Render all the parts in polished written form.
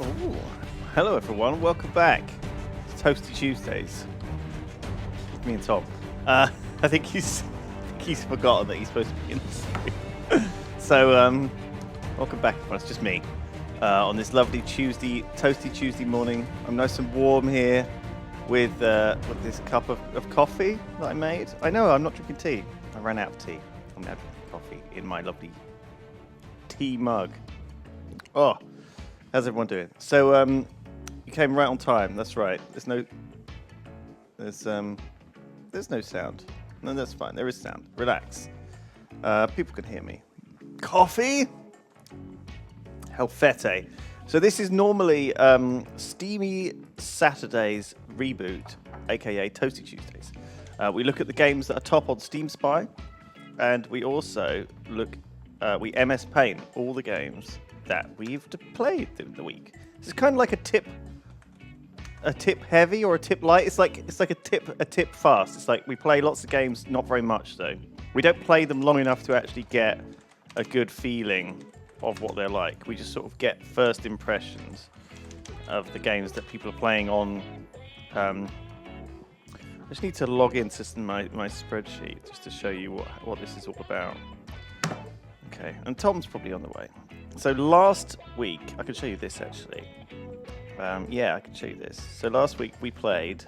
Ooh. Hello everyone, welcome back to Toasty Tuesdays. Me and Tom. I think he's forgotten that he's supposed to be in this stream. So, welcome back everyone, it's just me. On this lovely Toasty Tuesday morning. I'm nice and warm here with this cup of coffee that I made. I know, I'm not drinking tea. I ran out of tea. I'm now drinking coffee in my lovely tea mug. Oh, how's everyone doing? So, you came right on time. That's right. There's no sound. No, that's fine. There is sound. Relax. People can hear me. Coffee. Helfete. So this is normally Steamy Saturdays reboot, aka Toasty Tuesdays. We look at the games that are top on Steam Spy, and we also we MS Paint all the games that we've played in the week. This is kind of like a tip heavy or a tip light. It's like a tip fast. It's like we play lots of games, not very much though. We don't play them long enough to actually get a good feeling of what they're like. We just sort of get first impressions of the games that people are playing on. I just need to log into my spreadsheet just to show you what this is all about. Okay, and Tom's probably on the way. So last week, I can show you this actually. Yeah, I can show you this. So last week we played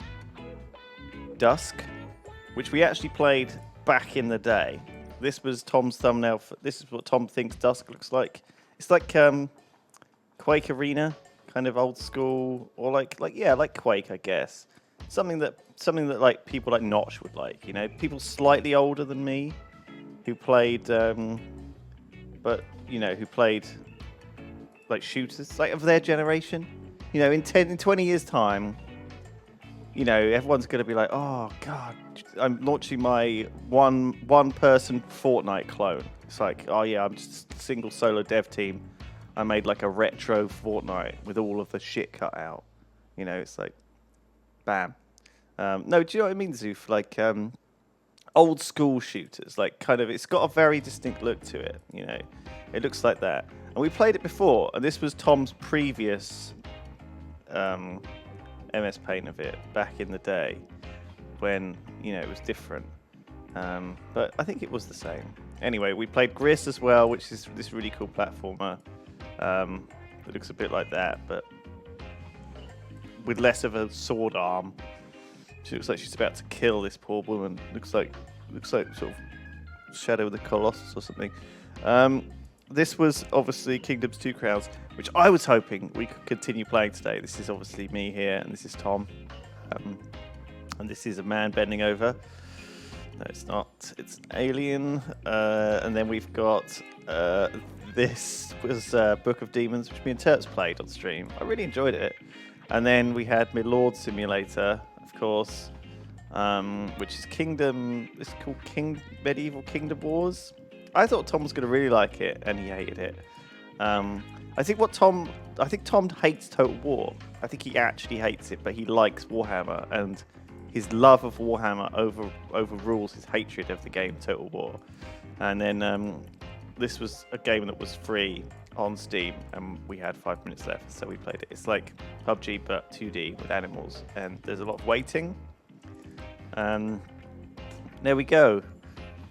Dusk, which we actually played back in the day. This was Tom's thumbnail. This is what Tom thinks Dusk looks like. It's like Quake Arena, kind of old school, or like Quake, I guess. Something that like people like Notch would like. You know, people slightly older than me who played, but you know, who played like shooters, like of their generation. You know, in 20 years' time, you know, everyone's going to be like, oh, God, I'm launching my one-person Fortnite clone. It's like, oh, yeah, I'm just a single solo dev team. I made like a retro Fortnite with all of the shit cut out. You know, it's like, bam. No, do you know what I mean, Zoof? Like, old school shooters. Like, kind of, it's got a very distinct look to it, you know. It looks like that. And we played it before, and this was Tom's previous MS Paint of it back in the day when, you know, it was different. But I think it was the same. Anyway, we played Gris as well, which is this really cool platformer. It looks a bit like that, but with less of a sword arm. She looks like she's about to kill this poor woman. Looks like sort of Shadow of the Colossus or something. This was obviously Kingdoms 2 Crowns, which I was hoping we could continue playing today. This is obviously me here, and this is Tom. And this is a man bending over. No, it's not. It's an alien. And then we've got this was Book of Demons, which me and Terps played on stream. I really enjoyed it. And then we had Milord Simulator, of course, which is It's called Medieval Kingdom Wars. I thought Tom was going to really like it, and he hated it. I think Tom hates Total War. I think he actually hates it, but he likes Warhammer, and his love of Warhammer overrules his hatred of the game Total War. And then this was a game that was free on Steam, and we had 5 minutes left, so we played it. It's like PUBG, but 2D with animals, and there's a lot of waiting. There we go.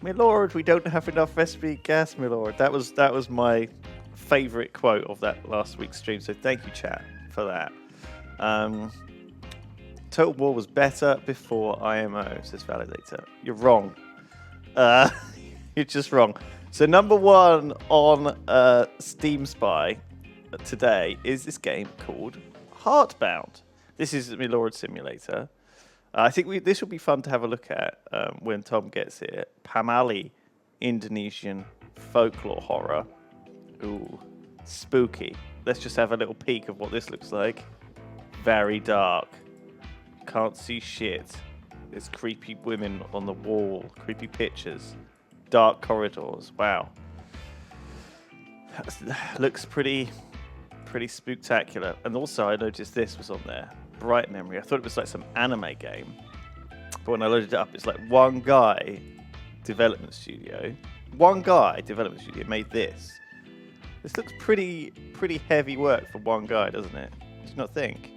My lord, we don't have enough recipe gas, my lord. That was my favourite quote of that last week's stream, so thank you, chat, for that. Total War was better before IMO, says Validator. You're wrong. You're just wrong. So number one on Steam Spy today is this game called Heartbound. This is Milord Simulator. I think this will be fun to have a look at when Tom gets here. Pamali, Indonesian folklore horror. Ooh, spooky. Let's just have a little peek of what this looks like. Very dark. Can't see shit. There's creepy women on the wall. Creepy pictures. Dark corridors. Wow. Looks pretty spooktacular. And also, I noticed this was on there. Bright Memory. I thought it was like some anime game. But when I loaded it up, it's like one guy development studio made this. This looks pretty heavy work for one guy, doesn't it? Do you not think?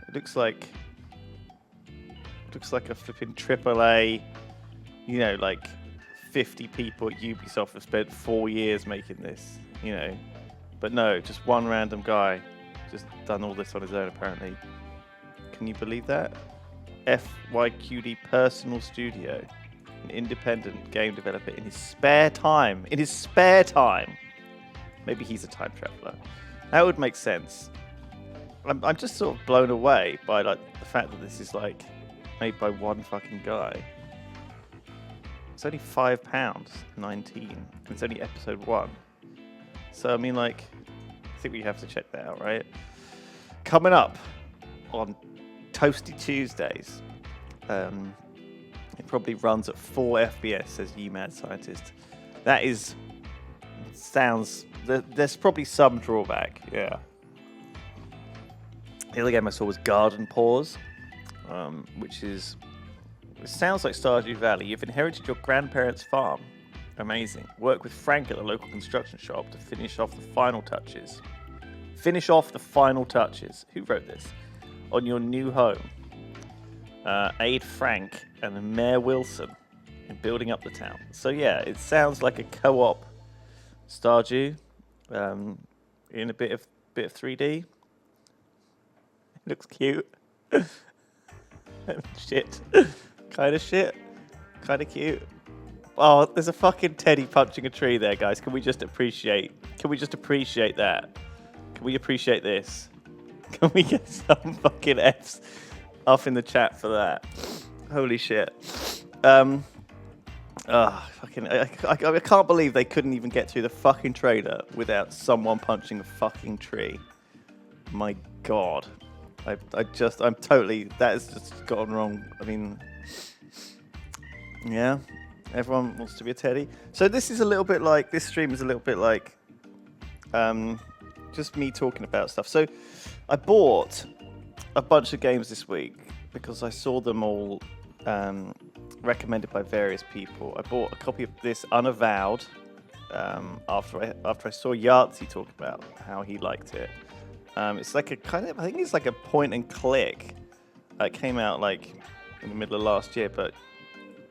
It looks like a flipping AAA. You know, like 50 people at Ubisoft have spent 4 years making this. You know, but no, just one random guy just done all this on his own apparently. Can you believe that? FYQD Personal Studio, an independent game developer in his spare time. In his spare time. Maybe he's a time traveler. That would make sense. I'm just sort of blown away by like the fact that this is like made by one fucking guy. It's only £5.19, and it's only episode 1. So I mean, like, I think we have to check that out, right? Coming up on Toasty Tuesdays, it probably runs at 4 FPS, says you mad scientist. That is sounds. There's probably some drawback, yeah. The other game I saw was Garden Paws, which is. It sounds like Stardew Valley. You've inherited your grandparents' farm. Amazing. Work with Frank at the local construction shop to finish off the final touches. Finish off the final touches. Who wrote this? On your new home. Aid Frank and Mayor Wilson in building up the town. So yeah, it sounds like a co-op Stardew in a bit of 3D. It looks cute. Shit. Kind of shit. Kind of cute. Oh, there's a fucking teddy punching a tree there, guys. Can we just appreciate that? Can we appreciate this? Can we get some fucking Fs off in the chat for that? Holy shit. Fucking, I can't believe they couldn't even get through the fucking trailer without someone punching a fucking tree. My God. I'm totally, that has just gotten wrong. I mean, yeah, everyone wants to be a teddy. So this is a little bit like, this stream is a little bit like, just me talking about stuff. So I bought a bunch of games this week because I saw them all recommended by various people. I bought a copy of this Unavowed after I saw Yahtzee talk about how he liked it. It's like a kind of, I think it's like a point and click. It came out like in the middle of last year, but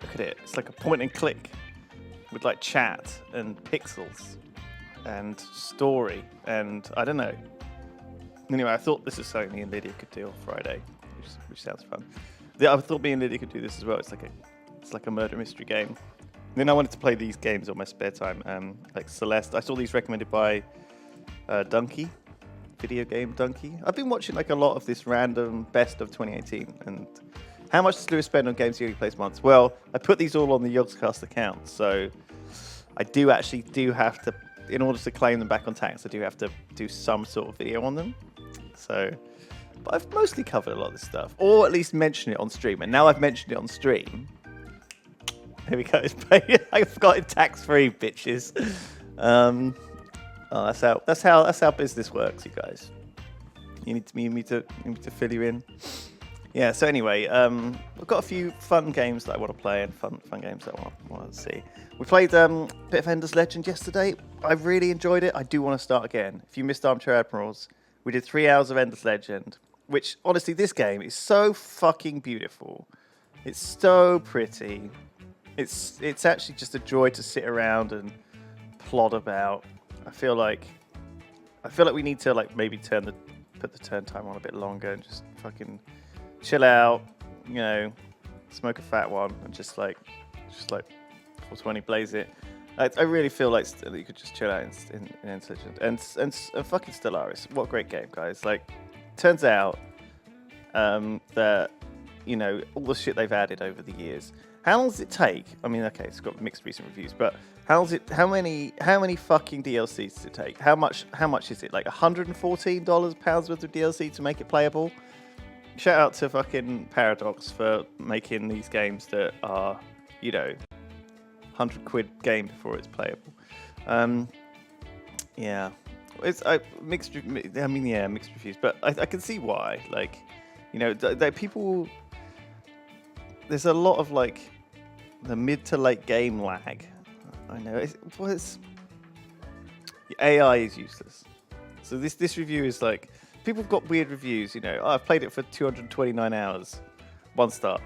look at it. It's like a point and click with like chat and pixels and story and I don't know. Anyway, I thought this is something me and Lydia could do on Friday, which sounds fun. Yeah, I thought me and Lydia could do this as well. It's like a murder mystery game. And then I wanted to play these games on my spare time, like Celeste. I saw these recommended by Donkey. Video game Donkey. I've been watching like a lot of this random best of 2018 and how much does Lewis spend on games he only plays once? Well, I put these all on the Yogscast account, so I do have to, in order to claim them back on tax, I do have to do some sort of video on them. So, but I've mostly covered a lot of this stuff, or at least mentioned it on stream, and now I've mentioned it on stream. Here we go. I've got it tax-free, bitches. Oh, that's how business works, you guys. You need me to fill you in. Yeah. So anyway, I've got a few fun games that I want to play and fun games that I want to see. We played a bit of Ender's Legend yesterday. I really enjoyed it. I do want to start again. If you missed Armchair Admirals, we did 3 hours of Ender's Legend, which honestly, this game is so fucking beautiful. It's so pretty. It's actually just a joy to sit around and plod about. I feel like we need to like maybe put the turn time on a bit longer and just fucking chill out, you know, smoke a fat one and just like 420 blaze it. I really feel like you could just chill out in Ender's Legend and fucking Stellaris. What a great game, guys! Like, turns out that you know all the shit they've added over the years. How long does it take? I mean, okay, it's got mixed recent reviews, but how many fucking DLCs does it take? How much is it? Like £114 worth of DLC to make it playable? Shout out to fucking Paradox for making these games that are, you know, £100 game before it's playable. Yeah, it's mixed reviews, but I can see why. Like, you know, people. There's a lot of like the mid to late game lag. I know it's AI is useless. So this review is like, people have got weird reviews, you know. Oh, I've played it for 229 hours, 1 star.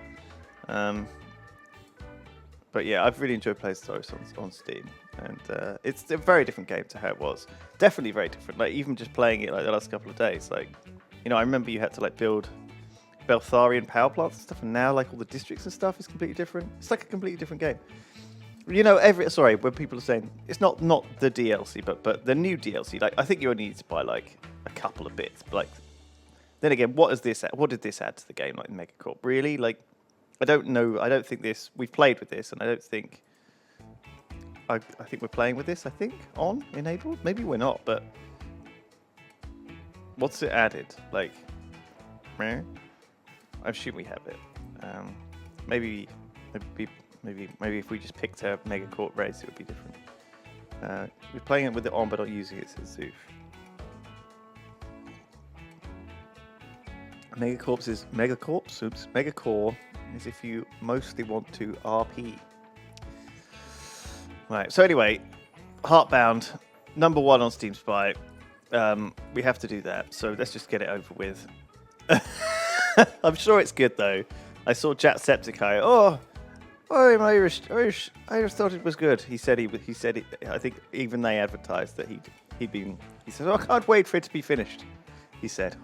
But yeah, I've really enjoyed playing Stellaris on Steam, and it's a very different game to how it was. Definitely very different. Like even just playing it like the last couple of days, like, you know, I remember you had to like build Beltharian power plants and stuff, and now like all the districts and stuff is completely different. It's like a completely different game. You know, when people are saying it's not the DLC, but the new DLC, like I think you only need to buy like a couple of bits. But, like, then again, what did this add to the game, like Megacorp? Really? Like, I don't know. I don't think this. We've played with this, and I don't think. I think we're playing with this. I think enabled. Maybe we're not, but what's it added? Like, I assume we have it. Maybe if we just picked a Megacorp race, it would be different. We're playing it with it on, but not using it, says Zoof. Megacore is if you mostly want to RP. Right, so anyway, Heartbound, #1 on Steam Spy. We have to do that, so let's just get it over with. I'm sure it's good, though. I saw Jacksepticeye. I'm Irish. I just thought it was good. He said I think even they advertised that he said, I can't wait for it to be finished. He said,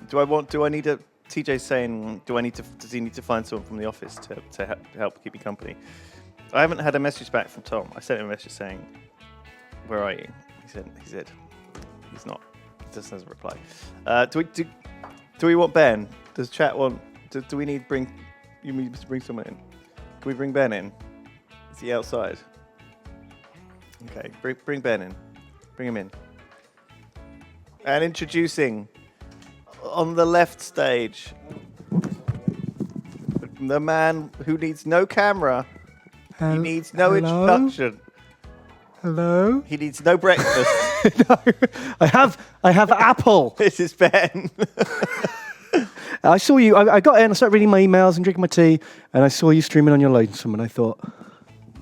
Do I need a TJ saying, does he need to find someone from the office to help keep me company? I haven't had a message back from Tom. I sent him a message saying, where are you? He said he's not. He just doesn't reply. Do we want Ben? Does chat want? Do we need you need to bring someone in? Can we bring Ben in? Is he outside? Okay, bring Ben in. Bring him in. And introducing on the left stage the man who needs no camera. He needs no introduction. Hello. He needs no breakfast. No, I have apple. This is Ben. I saw you. I got in. I started reading my emails and drinking my tea, and I saw you streaming on your lonesome, and I thought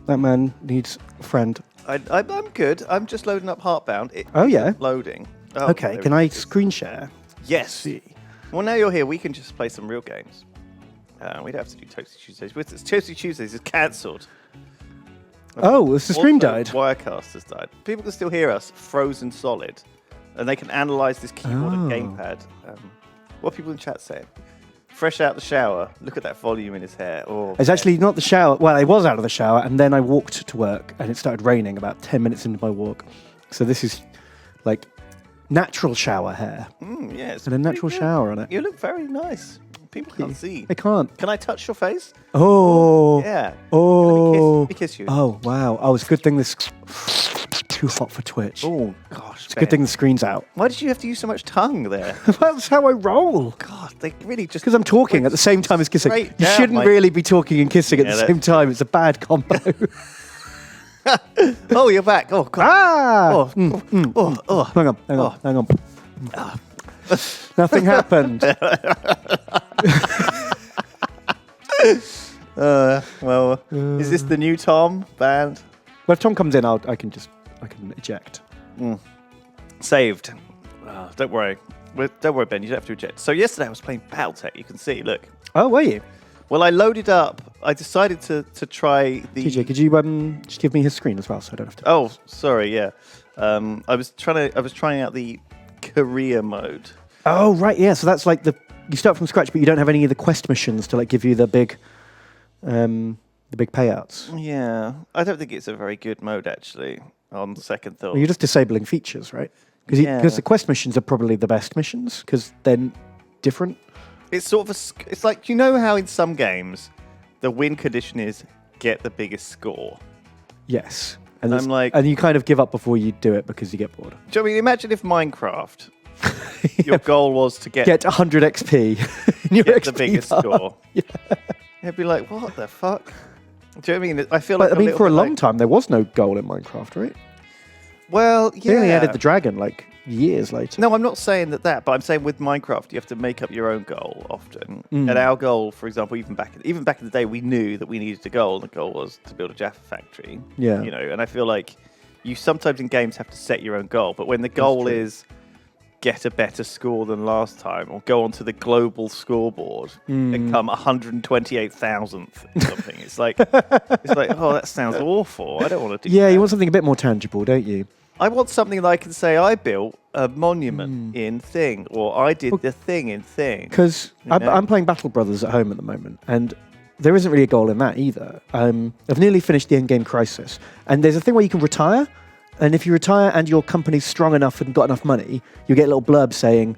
that man needs a friend. I'm good. I'm just loading up Heartbound. Oh yeah. Loading. Oh, okay. Can I screen share? Yes. See. Well, now you're here. We can just play some real games. We don't have to do Toasty Tuesdays. Toasty Tuesdays is cancelled. Oh, the stream died. Wirecast has died. People can still hear us frozen solid, and they can analyze this keyboard and gamepad. What are people in chat saying? Fresh out the shower. Look at that volume in his hair. Oh, it's actually not the shower. Well, I was out of the shower, and then I walked to work, and it started raining about 10 minutes into my walk. So this is like natural shower hair. Yeah, it's and a natural shower on it. You look very nice. People can't see. They can't. Can I touch your face? Oh. Yeah. Oh. Let me kiss you. Oh, wow. Oh, it's a good thing this too hot for Twitch. Oh, gosh. It's a good thing the screen's out. Why did you have to use so much tongue there? That's how I roll. God, they really just... Because I'm talking at the same time as kissing. You shouldn't really be talking and kissing at the same time. It's a bad combo. Oh, you're back. Oh, God. Ah! Hang on. Nothing happened. Well, is this the new Tom band? Well, if Tom comes in, I can eject. Saved. Oh, don't worry. Don't worry, Ben. You don't have to eject. So yesterday I was playing Battletech. You can see. Look. Oh, were you? Well, I loaded up. I decided to try the. TJ, could you just give me his screen as well, so I don't have to. Oh, sorry. Yeah. I was trying out the career mode. Oh, right. Yeah. So that's like you start from scratch, but you don't have any of the quest missions to like give you the big payouts. Yeah, I don't think it's a very good mode actually. On the second thought, well, you're just disabling features, right? Because the quest missions are probably the best missions because they're different. It's sort of it's like, you know how in some games the win condition is get the biggest score. Yes, and I'm like, and you kind of give up before you do it because you get bored. Do you know what I mean? Imagine if Minecraft, your goal was to get 100 XP. In your get XP the biggest score. Yeah. It'd be like, what the fuck? Do you know what I mean? I feel but, like for a long time there was no goal in Minecraft, right? Well, yeah. They only added the dragon like years later. No, I'm not saying that, but I'm saying with Minecraft, you have to make up your own goal often. Mm. And our goal, for example, even back in the day, we knew that we needed a goal. And the goal was to build a Jaffa factory. Yeah. You know, and I feel like you sometimes in games have to set your own goal, but when the goal true. is get a better score than last time, or go onto the global scoreboard and come 128,000th or something, it's like, oh, that sounds awful. I don't want to do Yeah, that. you want something a bit more tangible, don't you? I want something that I can say I built a monument in thing, or I did the thing in thing. Because You know? I'm playing Battle Brothers at home at the moment, and there isn't really a goal in that either. I've nearly finished the Endgame Crisis, and there's a thing where you can retire, and if you retire and your company's strong enough and got enough money, you get a little blurb saying,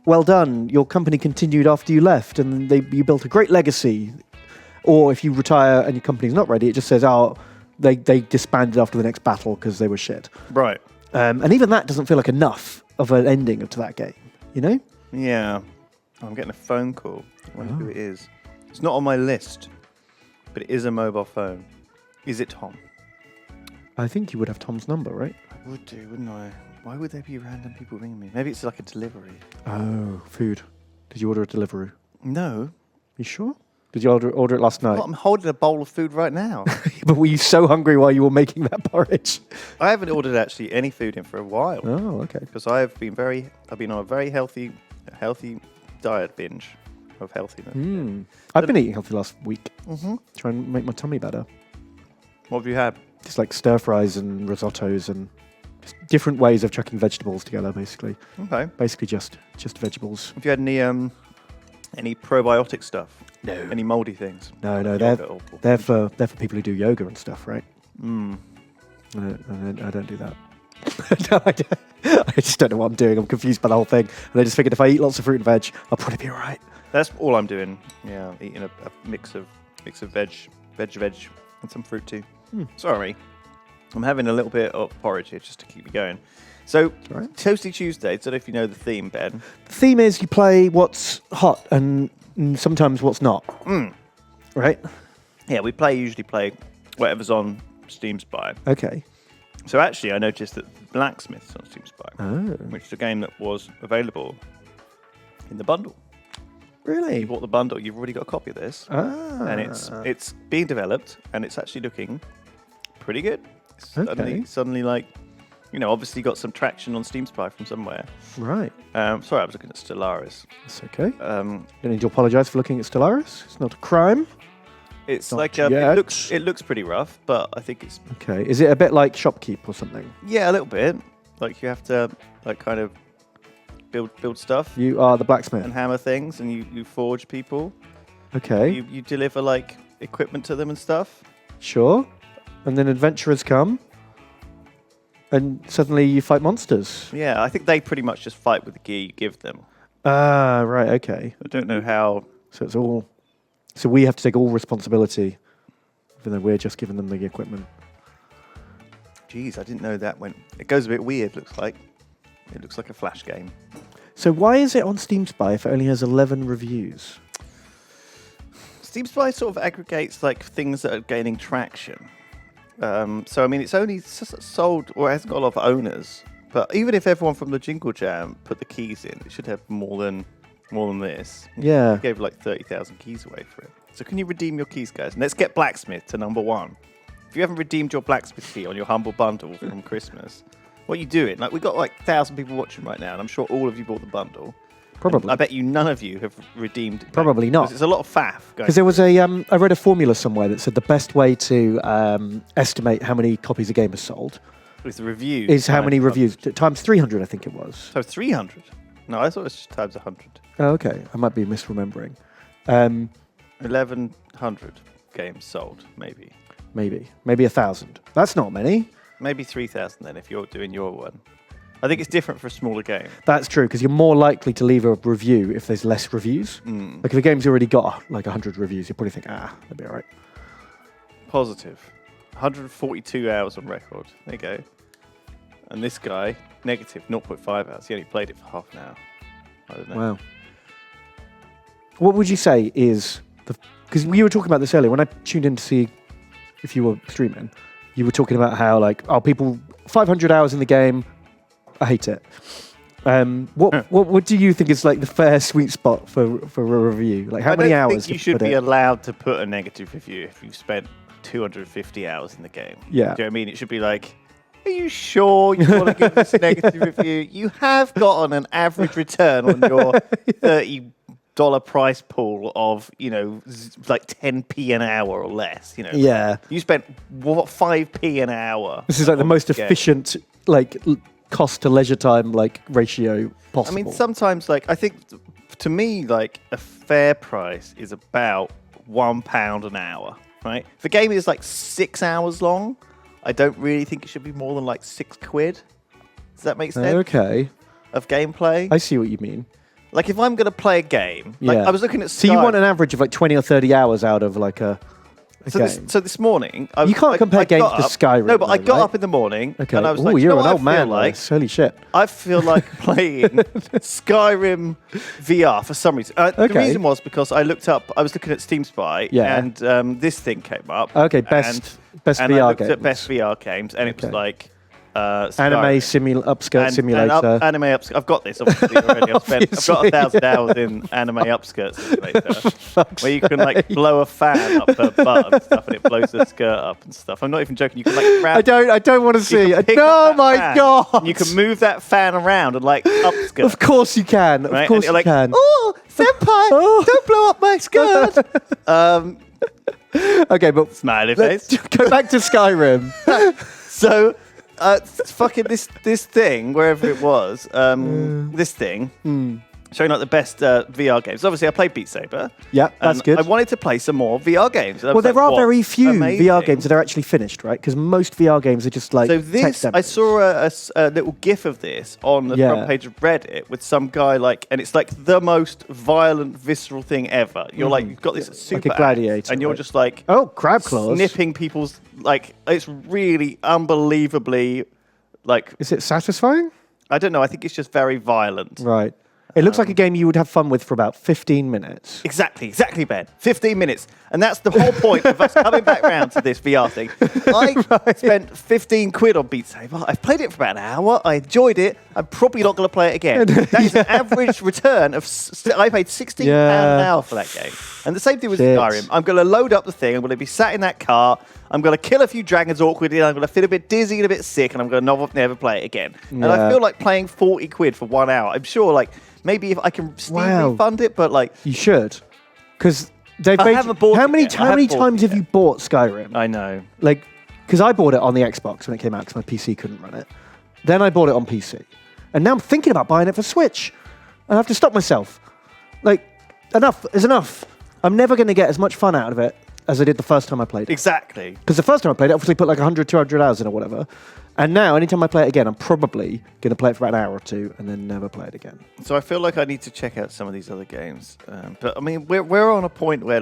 well done, your company continued after you left, and you built a great legacy. Or if you retire and your company's not ready, it just says, oh, they disbanded after the next battle because they were shit. Right. And even that doesn't feel like enough of an ending to that game, you know? Yeah. Oh, I'm getting a phone call. I wonder who it is. It's not on my list, but it is a mobile phone. Is it Tom? I think you would have Tom's number, right? I would do, wouldn't I? Why would there be random people ringing me? Maybe it's like a delivery. Oh, food. Did you order a Deliveroo? No. You sure? Did you order it last night? Well, I'm holding a bowl of food right now. But were you so hungry while you were making that porridge? I haven't ordered actually any food in for a while Oh, okay. because I've been on a very healthy diet binge of healthiness. I've been eating healthy last week. Trying to make my tummy better. What have you had? Just like stir fries and risottos and just different ways of chucking vegetables together, basically. Okay. Basically just vegetables. Have you had any probiotic stuff? No. Any mouldy things? No, Yogurt or- they're for people who do yoga and stuff, right? I don't do that. No, I don't. I just don't know what I'm doing. I'm confused by the whole thing. And I just figured if I eat lots of fruit and veg, I'll probably be all right. That's all I'm doing. Yeah, eating a mix of veg, and some fruit too. Sorry, I'm having a little bit of porridge here just to keep me going. So, Right. Toasty Tuesday. I don't know if you know the theme, Ben. The theme is you play what's hot and sometimes what's not. Right? Yeah, we usually play whatever's on Steam Spy. Okay. So actually, I noticed that Blacksmith's on Steam Spy, Oh. which is a game that was available in the bundle. Really? You bought the bundle, you've already got a copy of this, and it's being developed, and it's actually looking pretty good. It's Okay. suddenly, like, obviously got some traction on Steam Spy from somewhere. Right. Sorry, I was looking at Stellaris. That's okay. Um, Don't need to apologise for looking at Stellaris. It's not a crime. it's Not like yet. it looks pretty rough, but I think it's Okay. Is it a bit like Shopkeep or something? a little bit. Like you have to kind of build stuff You are the blacksmith. and hammer things, and you forge people. Okay. You deliver like equipment to them and stuff. Sure. And then adventurers come. And suddenly you fight monsters. Yeah, I think they pretty much just fight with the gear you give them. Ah, right. Okay. I don't know how. So it's all. So we have to take all responsibility, even though we're just giving them the equipment. Geez, I didn't know that went. It goes a bit weird. Looks like it looks like a flash game. So why is it on Steam Spy if it only has 11 reviews? Steam Spy sort of aggregates like things that are gaining traction. So I mean, it's only sold, or it hasn't got a lot of owners. But even if everyone from the Jingle Jam put the keys in, it should have more than this. Yeah. It gave like 30,000 keys away for it. So can you redeem your keys, guys? And let's get Blacksmith to number 1. If you haven't redeemed your Blacksmith key on your Humble Bundle from Christmas, what are you doing? Like, we've got like 1,000 people watching right now, and I'm sure all of you bought the bundle. Probably. I bet you none of you have redeemed it. Probably not. 'Cause it's a lot of faff. Because there was I read a formula somewhere that said the best way to estimate how many copies a game has sold With the reviews. is how many reviews, times 300, I think it was. So 300. No, I thought it was just times 100. Oh, okay. I might be misremembering. 1,100 games sold, maybe. Maybe 1,000. That's not many. Maybe 3,000 then if you're doing your one. I think it's different for a smaller game. That's true, because you're more likely to leave a review if there's less reviews. Like if a game's already got like 100 reviews, you probably think, that'd be all right. Positive. 142 hours on record. There you go. And this guy, negative 0.5 hours. He only played it for half an hour. I don't know. Wow. What would you say is the... Because we were talking about this earlier. When I tuned in to see if you were streaming, you were talking about how, like, people 500 hours in the game. I hate it. What do you think is like the fair sweet spot for a review? Like how many hours? I don't think you should be allowed to put a negative review if you've spent 250 hours in the game. Yeah. Do you know what I mean? It should be like, are you sure you want to give this a negative review? You have gotten an average return on your $30 price pool of, like 10p an hour or less. Yeah. You spent, 5p an hour. This is like the most efficient, cost to leisure time, ratio possible. I mean, sometimes, I think, to me, a fair price is about £1 an hour, right? If a game is 6 hours long, I don't really think it should be more than £6. Does that make sense? Okay. Of gameplay? I see what you mean. If I'm going to play a game, I was looking at So you want an average of 20 or 30 hours out of a game. So this morning... You can't compare games to Skyrim. No, but I got right? up in the morning Okay. and I was you're an what old I man. feel like? Holy shit. I feel like playing Skyrim VR for some reason. The reason was because I was looking at Steam Spy, and this thing came up. Okay, best VR I looked games. at best VR games, and it was anime upskirt simulator. Anime upskirt. I've got this obviously already. I've got 1,000 hours in anime upskirt simulator, where you can blow a fan up her butt and stuff, and it blows the skirt up and stuff. I'm not even joking. You can grab. I don't want to see. No, my god! You can move that fan around and upskirt. Of course you can. Of course you can. Oh, senpai! Don't blow up my skirt. Okay, but smiley face. Go back to Skyrim. So. Fucking this thing, wherever it was, this thing, showing the best VR games. Obviously, I played Beat Saber. Yeah, that's good. I wanted to play some more VR games. Well, there are very few VR games that are actually finished, right? Because most VR games are just text demos. I saw a little GIF of this on the front page of Reddit with some guy and it's the most violent, visceral thing ever. You're you've got this super a gladiator, and you're right? just oh, crab claws, snipping people's it's really unbelievably Is it satisfying? I don't know. I think it's just very violent. Right. It looks like a game you would have fun with for about 15 minutes. Exactly, Ben. 15 minutes. And that's the whole point of us coming back round to this VR thing. I spent 15 quid on Beat Saber. I've played it for about an hour. I enjoyed it. I'm probably not going to play it again. That is an average return of... I paid £16 an hour for that game. And the same thing with Skyrim. I'm going to load up the thing. I'm going to be sat in that car. I'm going to kill a few dragons awkwardly. I'm going to feel a bit dizzy and a bit sick. And I'm going to never play it again. And I feel like playing 40 quid for 1 hour. I'm sure, maybe if I can refund it, but you should, because they've I haven't bought how it many yet. I haven't times have you bought Skyrim? I know, because I bought it on the Xbox when it came out because my PC couldn't run it. Then I bought it on PC, and now I'm thinking about buying it for Switch. I have to stop myself. Enough is enough. I'm never going to get as much fun out of it as I did the first time I played it. Exactly. Because the first time I played it, I obviously put 100, 200 hours in or whatever. And now, anytime I play it again, I'm probably going to play it for about an hour or two and then never play it again. So I feel like I need to check out some of these other games. But I mean, we're on a point where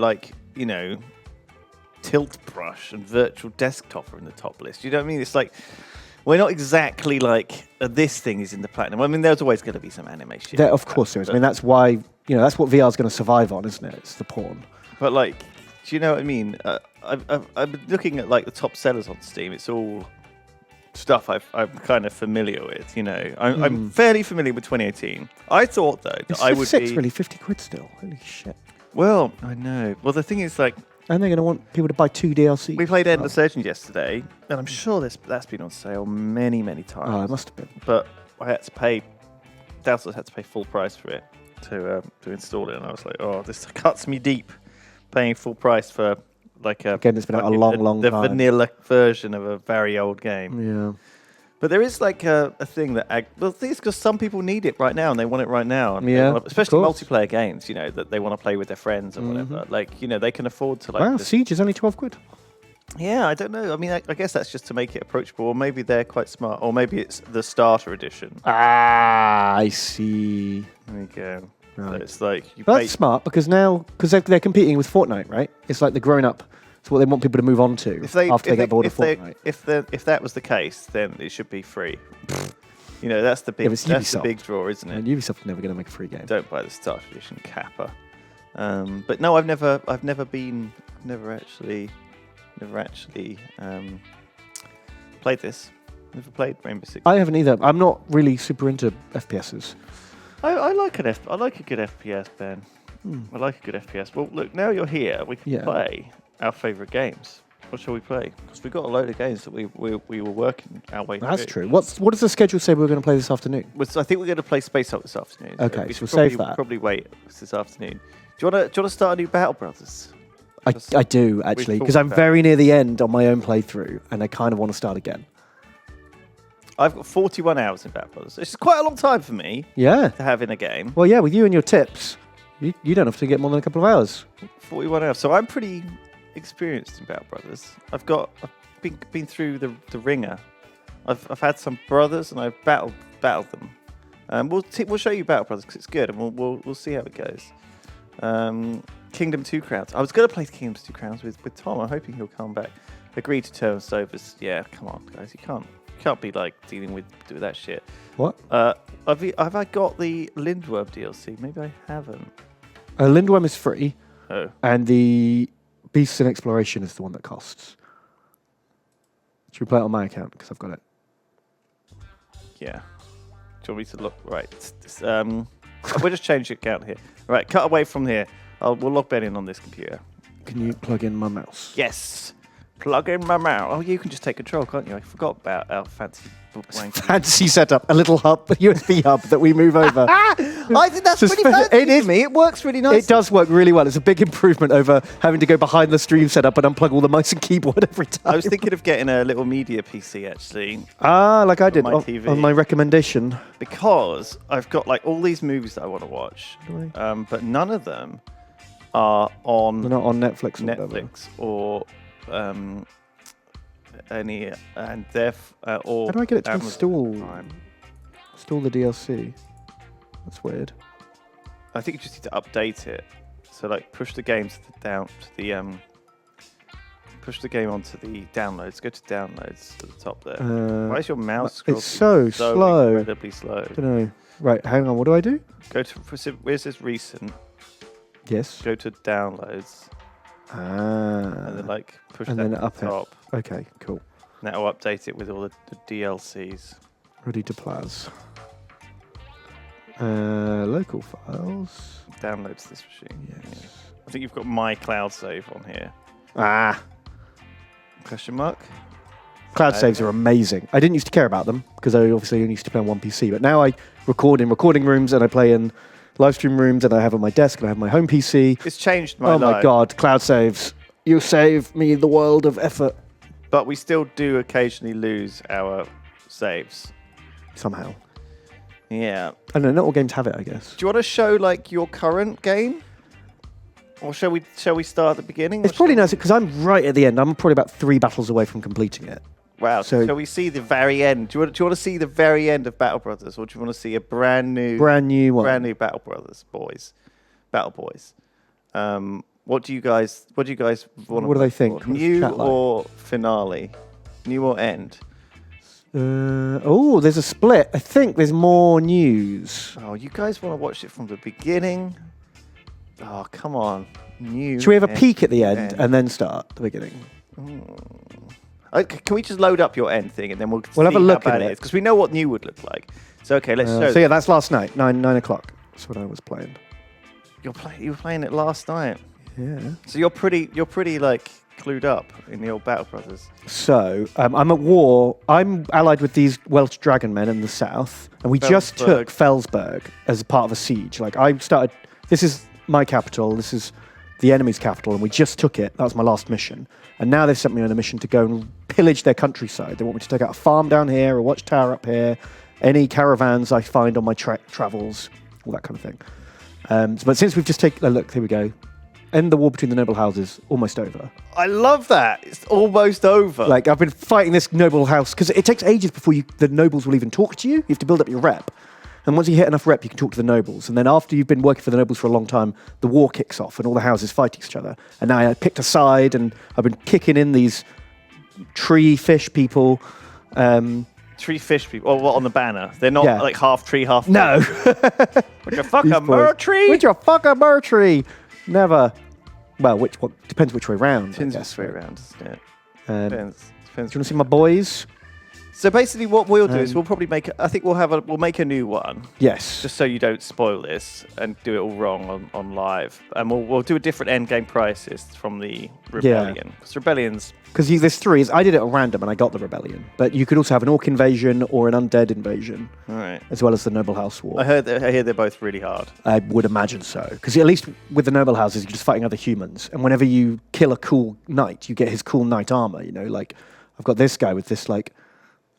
Tilt Brush and Virtual Desktop are in the top list. You know what I mean? It's we're not exactly this thing is in the platinum. I mean, there's always going to be some anime shit. Of course there is. I mean, that's why, that's what VR is going to survive on, isn't it? It's the porn. But do you know what I mean? I've been looking at the top sellers on Steam. It's all stuff I'm kind of familiar with. I'm fairly familiar with 2018. I thought though that I would be really 50 quid still. Holy shit. Well, I know. Well, the thing is and they're going to want people to buy 2 DLCs. We played Endless Legend yesterday, and I'm sure that's been on sale many, many times. Oh, it must have been. But I had to pay. Doubtless had to pay full price for it to install it, and I was like, oh, this cuts me deep, paying full price for a game that's been out a long the time. The vanilla version of a very old game. Yeah. But there is a thing that the thing is because some people need it right now and they want it right now. And especially multiplayer games, that they want to play with their friends or whatever. They can afford to Wow, Siege is only 12 quid. Yeah, I don't know. I mean, I guess that's just to make it approachable, or maybe they're quite smart, or maybe it's the starter edition. Ah, I see. There you go. Right. So it's that's smart because they're competing with Fortnite, right? It's like the grown-up. It's what they want people to move on to after they get bored of Fortnite. If that was the case, then it should be free. That's the big draw, isn't it? And Ubisoft's never going to make a free game. Don't buy the starter edition Kappa. But no, I've never actually played this. Never played Rainbow Six. I haven't either. I'm not really super into FPSs. I like I like a good FPS, Ben. I like a good FPS. Well, look, now you're here, we can play our favourite games. What shall we play? Because we've got a load of games that we were working our way through. That's true. What does the schedule say we're going to play this afternoon? I think we're going to play Space Hulk this afternoon. Okay, we so we'll probably, save that. Probably wait this afternoon. Do you want to start a new Battle Brothers? I do, actually, because I'm about very near the end on my own playthrough, and I kind of want to start again. I've got 41 hours in Battle Brothers. It's quite a long time for me Yeah. to have in a game. Well, yeah, with you and your tips, you don't have to get more than a couple of hours. 41 hours. So I'm pretty experienced in Battle Brothers. I've been through the ringer. I've had some brothers and I've battled them. We'll show you Battle Brothers because it's good, and we'll see how it goes. Kingdom 2 Crowns. I was going to play Kingdom 2 Crowns with Tom. I'm hoping he'll come back. Agreed to terms over. Yeah, come on, guys. You can't be like dealing with that shit. What? Have I got the Lindworm DLC? Maybe I haven't. Lindworm is free, Oh. and the Beasts in Exploration is the one that costs. Should we play it on my account? Because I've got it. Yeah. Do you want me to look? Right. We'll just change the account here. Right, cut away from here. We'll log Ben in on this computer. Can you plug in my mouse? Yes. Plug in my mouse. Oh, you can just take control, can't you? I forgot about our fancy wanky. Fancy setup, a little hub, a USB hub that we move over. I think that's pretty fancy. It is. For me. It works really nicely. It does work really well. It's a big improvement over having to go behind the stream setup and unplug all the mice and keyboard every time. I was thinking of getting a little media PC actually. Like I did my TV. on my recommendation. Because I've got like all these movies that I want to watch, but none of them are on They're not on Netflix. Netflix or any, and or how do I get it to Amazon install? Prime. Install the DLC. That's weird. I think you just need to update it. So like push the game push the game onto the downloads. Go to downloads at the top there. Why is your mouse scrolling It's so slow. incredibly slow? Don't know. Right, hang on. What do I do? Go to where's this recent? Yes. Go to downloads and then like push and that then to up the top. Okay, cool. And that'll update it with all the DLCs. Ready to Plaz. Local files. Downloads this machine. Yes. Yeah. I think you've got my cloud save on here. Question mark? Cloud saves are amazing. I didn't used to care about them because I obviously only used to play on one PC, but now I record in recording rooms and I play in live stream rooms and I have on my desk and I have my home PC. It's changed my life. Oh my god, cloud saves. You save me the world of effort. But we still do occasionally lose our saves. Somehow. Yeah. I don't know, not all games have it, I guess. Do you want to show like your current game? Or shall we start at the beginning? It's probably nice because I'm right at the end. I'm probably about 3 battles away from completing it. Wow. So shall we see the very end? Do you want to see the very end of Battle Brothers, or do you want to see a brand new one? Battle Brothers Battle Boys? What do you guys want to? What do they think? For? New or finale? New or end? There's a split. I think there's more news. Oh, you guys want to watch it from the beginning? Oh, come on. New. Should we have a peek at the end and then start the beginning? Can we just load up your end thing and then we'll see have a look how bad at it it. is? Because we know what new would look like. So, okay, let's show. So, yeah, that's last night, 9 o'clock. That's what I was playing. You were playing it last night. Yeah. So you're pretty like clued up in the old Battle Brothers. So I'm at war. I'm allied with these Welsh dragon men in the south, and we just took Felsberg as part of a siege. Like I started. This is my capital. This is the enemy's capital, and we just took it. That was my last mission. And now they've sent me on a mission to go and pillage their countryside. They want me to take out a farm down here, a watchtower up here, any caravans I find on my travels, all that kind of thing. But since we've just taken a look, here we go. End the war between the noble houses, almost over. I love that. It's almost over. Like, I've been fighting this noble house, because it takes ages before the nobles will even talk to you. You have to build up your rep. And once you hit enough rep, you can talk to the nobles. And then after you've been working for the nobles for a long time, the war kicks off and all the houses fight each other. And now I picked a side and I've been kicking in these tree fish people. Tree fish people. Oh, what, on the banner? They're not like half tree, half... No. Would you fuck a mur tree? Would you fuck a mur tree? Never. Well, depends which way round. Depends which way around, doesn't it? Do you want Depends. to see my boys? So basically, what we'll do is we'll probably make. I think we'll make a new one, Yes. just so you don't spoil this and do it all wrong on live. And we'll do a different end game prices from the Rebellion. Because Rebellion's Because there's three. I did it at random and I got the Rebellion. But you could also have an Orc invasion or an Undead invasion, all right. as well as the Noble House War. I hear they're both really hard. I would imagine so. Because at least with the Noble Houses, you're just fighting other humans. And whenever you kill a cool knight, you get his cool knight armor. You know, like, I've got this guy with this, like...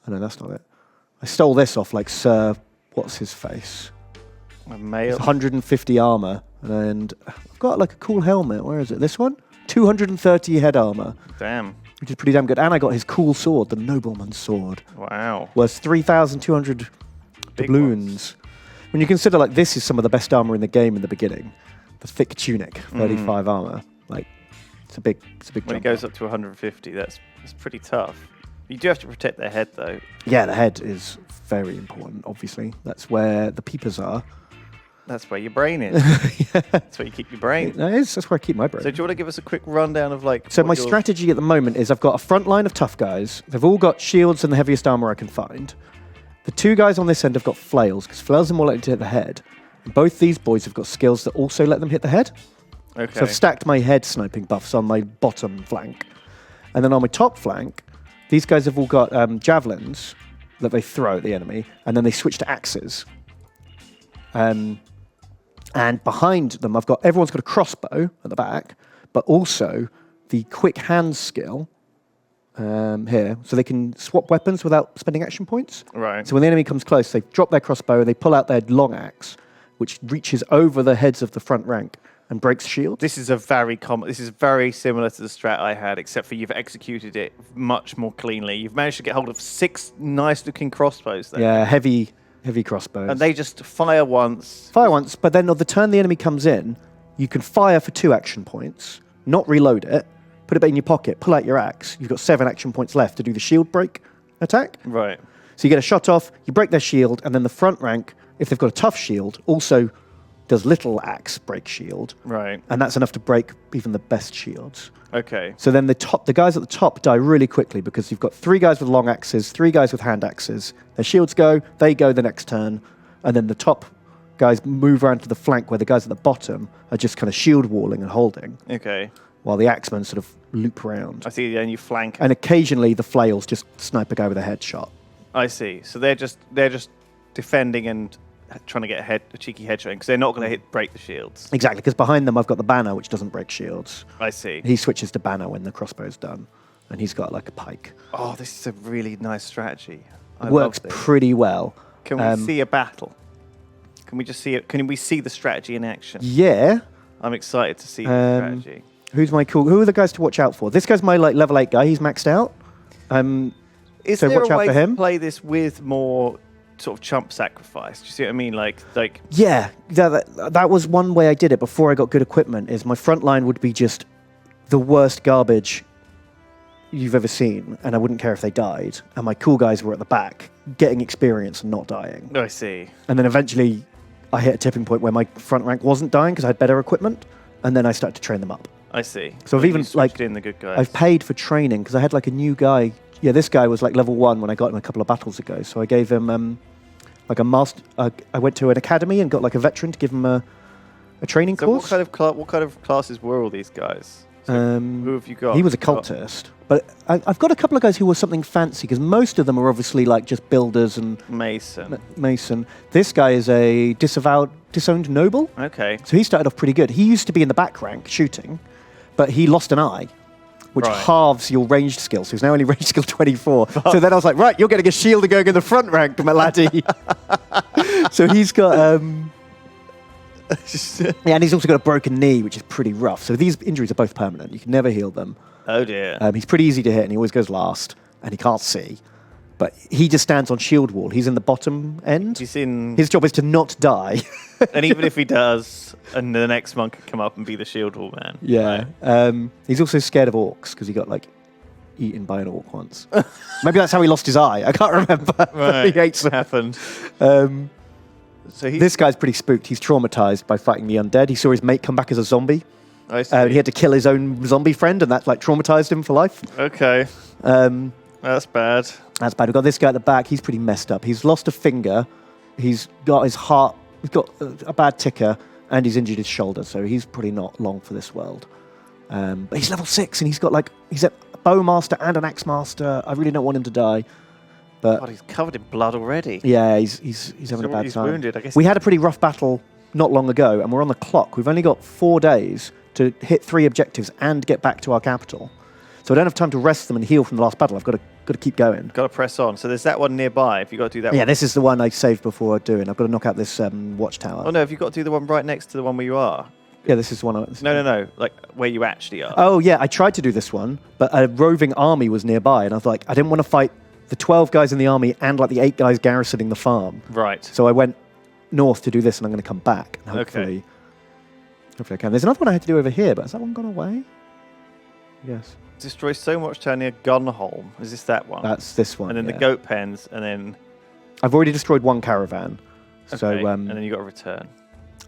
Oh, no, that's not it. I stole this off, like, Sir... What's his face? A male. It's 150 armor. And I've got, like, a cool helmet. Where is it? This one? 230 head armor. Damn. Which is pretty damn good. And I got his cool sword, the Nobleman's Sword. Wow. Worth 3,200 Big doubloons. When you consider, like, this is some of the best armor in the game in the beginning. The thick tunic, 35 armor. Like, it's a big When jump it goes up. up to 150, that's pretty tough. You do have to protect their head, though. Yeah, the head is very important, obviously. That's where the peepers are. That's where your brain is. That's where you keep your brain. That's where I keep my brain. So do you want to give us a quick rundown of, like... So what my your- strategy at the moment is I've got a front line of tough guys. They've all got shields and the heaviest armor I can find. The two guys on this end have got flails, because flails are more likely to hit the head. And both these boys have got skills that also let them hit the head. Okay. So I've stacked my head sniping buffs on my bottom flank. And then on my top flank, these guys have all got javelins that they throw at the enemy, and then they switch to axes. And behind them, everyone's got a crossbow at the back, but also the quick hand skill here, so they can swap weapons without spending action points. Right. So when the enemy comes close, they drop their crossbow and they pull out their long axe, which reaches over the heads of the front rank and breaks shields. This is very similar to the strat I had, except for you've executed it much more cleanly. You've managed to get hold of 6 nice-looking crossbows there. Yeah, heavy crossbows. And they just fire once. Fire once, but then on the turn the enemy comes in, you can fire for 2 action points, not reload it, put it back in your pocket, pull out your axe. You've got 7 action points left to do the shield break attack. Right. So you get a shot off, you break their shield, and then the front rank, if they've got a tough shield, also does little axe break shield. Right. And that's enough to break even the best shields. Okay. So then the guys at the top die really quickly because you've got 3 guys with long axes, 3 guys with hand axes. Their shields go, they go the next turn, and then the top guys move around to the flank where the guys at the bottom are just kind of shield walling and holding, Okay. while the axemen sort of loop around. I see. And you flank. And occasionally the flails just snipe a guy with a headshot. I see. So they're just defending and trying to get a cheeky headshot because they're not going to break the shields. Exactly, because behind them I've got the banner, which doesn't break shields. I see. He switches to banner when the crossbow's done, and he's got like a pike. Oh, this is a really nice strategy. I Works love this. pretty well. Can we see a battle? Can we just see it? Can we see the strategy in action? Yeah. I'm excited to see the strategy. Who are the guys to watch out for? This guy's my like level 8 guy. He's maxed out. Is so there watch a out way for him. to play this with more sort of chump sacrifice? Do you see what I mean? Like Yeah, that was one way I did it before I got good equipment, is my front line would be just the worst garbage you've ever seen, and I wouldn't care if they died. And my cool guys were at the back, getting experience and not dying. I see. And then eventually I hit a tipping point where my front rank wasn't dying because I had better equipment, and then I started to train them up. I see. So I've You even switched in the good guys. I've paid for training because I had like a new guy. Yeah, this guy was like level 1 when I got him a couple of battles ago. So I gave him like a master. I went to an academy and got like a veteran to give him a training So course. what kind of classes were all these guys? So who have you got? He was a cultist, but I've got a couple of guys who were something fancy because most of them are obviously like just builders and Mason. mason. This guy is a disowned noble. Okay. So he started off pretty good. He used to be in the back rank shooting, but he lost an eye, which Right. halves your ranged skill. So he's now only ranged skill 24. So then I was like, right, you're getting a shield and going in the front rank, my laddie. So he's got, yeah, and he's also got a broken knee, which is pretty rough. So these injuries are both permanent. You can never heal them. Oh dear. He's pretty easy to hit, and he always goes last, and he can't see. But he just stands on shield wall. He's in the bottom end. He's in. His job is to not die. And even if he does, and the next monk can come up and be the shield wall man. Yeah. Right. He's also scared of orcs because he got like eaten by an orc once. Maybe that's how he lost his eye. I can't remember. Right. He hates them. Happened. So This guy's pretty spooked. He's traumatized by fighting the undead. He saw his mate come back as a zombie. I see. He had to kill his own zombie friend, and that like traumatized him for life. Okay. That's bad. That's bad. We've got this guy at the back. He's pretty messed up. He's lost a finger. He's got his heart. He's got a bad ticker, and he's injured his shoulder. So he's probably not long for this world. But he's level 6, and he's a bowmaster and an axe master. I really don't want him to die. But God, he's covered in blood already. yeah, he's having a bad He's time. wounded. I guess We had a pretty rough battle not long ago, and we're on the clock. We've only got 4 days to hit 3 objectives and get back to our capital. So I don't have time to rest them and heal from the last battle. I've got to keep going. got to press on. So there's that one nearby. If you got to do that Yeah, one. this is the one I saved before doing. I've got to knock out this watchtower. Oh no, have you got to do the one right next to the one where you are? Yeah, this is the one. No. Like where you actually are. Oh, yeah, I tried to do this one, but a roving army was nearby, and I was like, I didn't want to fight the 12 guys in the army and like the 8 guys garrisoning the farm. Right. So I went north to do this, and I'm going to come back. And hopefully I can. There's another one I had to do over here, but has that one gone away? Yes. Destroy so much down near Gunholm. Is this that one? That's this one. and then yeah. the goat pens, and then I've already destroyed 1 caravan. So okay, and then you got to return.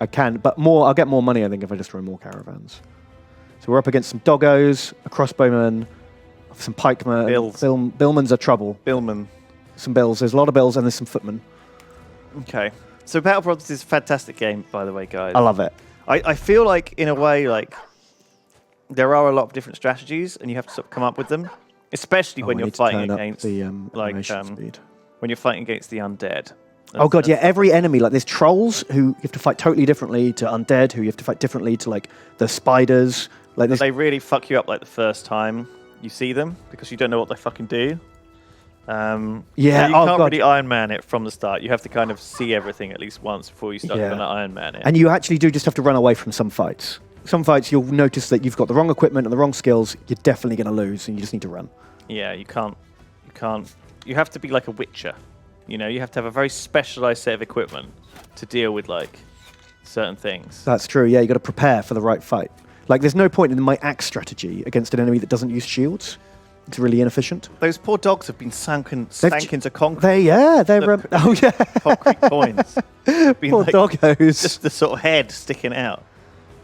I can, but I'll get more money, I think, if I destroy more caravans. So we're up against some doggos, a crossbowman, some pikemen. Bills. Billmans are trouble. Billman. Some bills. There's a lot of bills, and there's some footmen. Okay. So Battle Prods is a fantastic game, by the way, guys. I love it. I feel like, in a way, like there are a lot of different strategies, and you have to sort of come up with them, especially when I you're need to fighting turn up against the like animation speed. when you're fighting against the undead. Oh god, yeah. Every enemy, like there's trolls who you have to fight totally differently to undead, who you have to fight differently to like the spiders. Like there's They really fuck you up like the first time you see them because you don't know what they fucking do. Yeah, you oh can't God. really Iron Man it from the start. You have to kind of see everything at least once before you start Yeah. going to Iron Man it. And you actually do just have to run away from some fights. Some fights you'll notice that you've got the wrong equipment and the wrong skills. You're definitely going to lose, and you just need to run. Yeah, you can't. You have to be like a Witcher. You know, you have to have a very specialized set of equipment to deal with like certain things. That's true. Yeah, you got to prepare for the right fight. Like there's no point in my axe strategy against an enemy that doesn't use shields. It's really inefficient. Those poor dogs have been sank They've into concrete. They're Look, oh yeah, concrete coins. Been poor like, doggos. just the sort of head sticking out.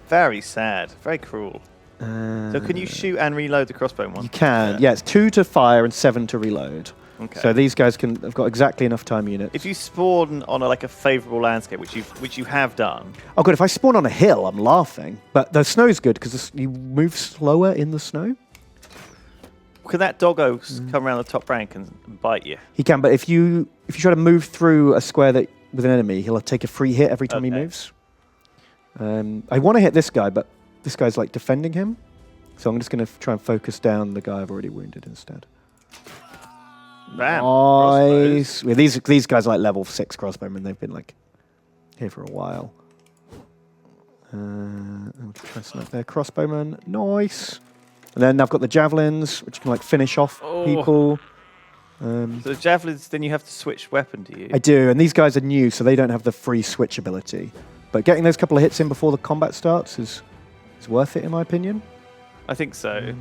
Very sad. Very cruel. So can you shoot and reload the crossbow one? You can. Yeah, it's 2 to fire and 7 to reload. Okay. So these guys have got exactly enough time units. If you spawn on like a favourable landscape, which you have done, Oh god, if I spawn on a hill, I'm laughing. But the snow's good because you move slower in the snow. could that doggo come around the top rank and bite you? He can, but if you try to move through a square that with an enemy, he'll take a free hit every time he Okay. moves. I want to hit this guy, but this guy's like defending him. So I'm just going to try and focus down the guy I've already wounded instead. Bam. Crossbows. Nice. Yeah, these guys are like level 6 crossbowmen. They've been like here for a while. I'll try to snipe their crossbowmen. Nice. And then I've got the javelins, which can like finish off Oh. people. So the javelins, then you have to switch weapon, do you? I do, and these guys are new, so they don't have the free switch ability. But getting those couple of hits in before the combat starts is worth it, in my opinion. I think so.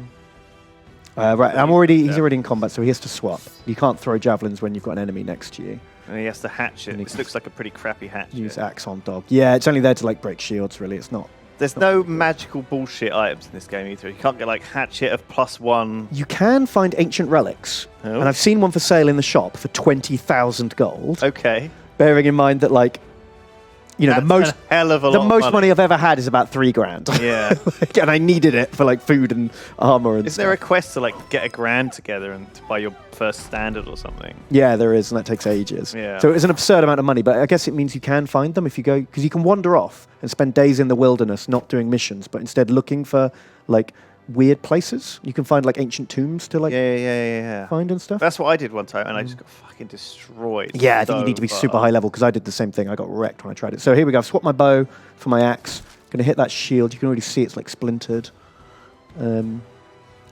Right, he's Yeah. already in combat, so he has to swap. You can't throw javelins when you've got an enemy next to you. And he has to hatch it. And he This can looks like a pretty crappy hatchet. Use axe on dog. Yeah, it's only there to like break shields, really. It's not. There's no magical bullshit items in this game either. You can't get like hatchet of +1. You can find ancient relics, Oh. and I've seen one for sale in the shop for 20,000 gold. Okay. Bearing in mind that, like, you know, That's the most a hell of a lot of most money I've ever had is about $3,000. Yeah. And I needed it for like food and armor and Is stuff. there a quest to like get $1,000 together and to buy your first standard or something? Yeah, there is, and that takes ages. Yeah. So it's an absurd amount of money, but I guess it means you can find them if you go, because you can wander off and spend days in the wilderness not doing missions, but instead looking for like weird places. You can find like ancient tombs to like Yeah. find and stuff. That's what I did one time, and I just got fucking destroyed. Yeah, I think you so need to be fast. super high level because I did the same thing. I got wrecked when I tried it. So here we go. I've swapped my bow for my axe. Going to hit that shield. You can already see it's like splintered. So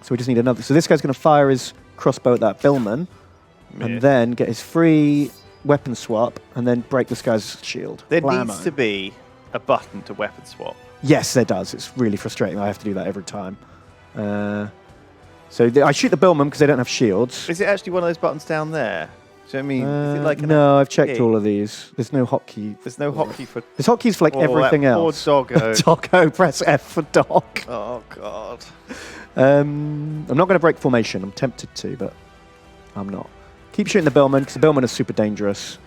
we just need another. So this guy's going to fire his crossbow at that billman, Yeah. and then get his free weapon swap, and then break this guy's shield. There Blammo. needs to be a button to weapon swap. Yes, there does. It's really frustrating. I have to do that every time. So I shoot the billman because they don't have shields. Is it actually one of those buttons down there? Do you know what I mean? Is it like an No, I've checked key? all of these. There's no hotkey. There's no hotkey for There's hotkeys for like everything that else. Poor doggo. Doggo, press F for dog. Oh god. I'm not going to break formation. I'm tempted to, but I'm not. Keep shooting the Billman, because the Billman is super dangerous.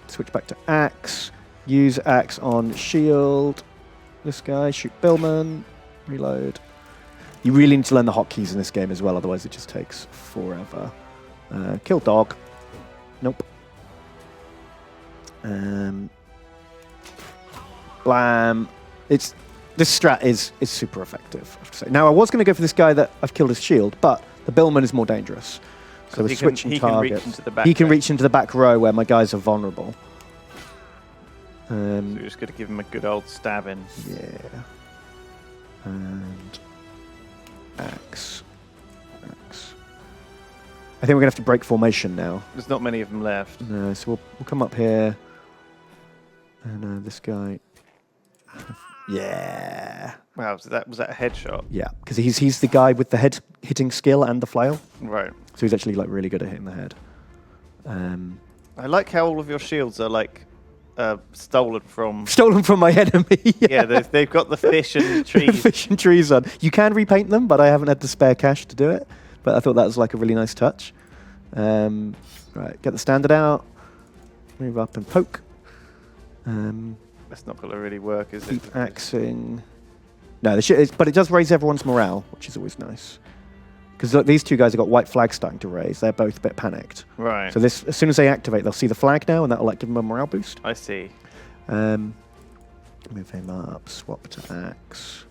Switch back to Axe. Use Axe on shield. This guy, shoot Billman. Reload. You really need to learn the hotkeys in this game as well, otherwise it just takes forever. Kill dog. Nope. Blam. This strat is super effective, I have to say. Now, I was going to go for this guy that I've killed his shield, but the Billman is more dangerous. So we're switching targets. He can reach into the back row where my guys are vulnerable. So you're just going to give him a good old stabbing. Yeah. And Axe. I think we're going to have to break formation now. There's not many of them left. No, so we'll come up here. And this guy. Yeah. Wow, was that a headshot? Yeah, because he's the guy with the head hitting skill and the flail. Right. So he's actually like really good at hitting the head. I like how all of your shields are like stolen from. Stolen from my enemy. Yeah, they've got the fish and trees. Fish and trees on. You can repaint them, but I haven't had the spare cash to do it. But I thought that was like a really nice touch. Right, get the standard out. Move up and poke. That's not going to really work, is it? Keep axing. No, but it does raise everyone's morale, which is always nice. Because these two guys have got white flags starting to raise. They're both a bit panicked. Right. So as soon as they activate, they'll see the flag now, and that'll like give them a morale boost. I see. Move him up. Swap to axe.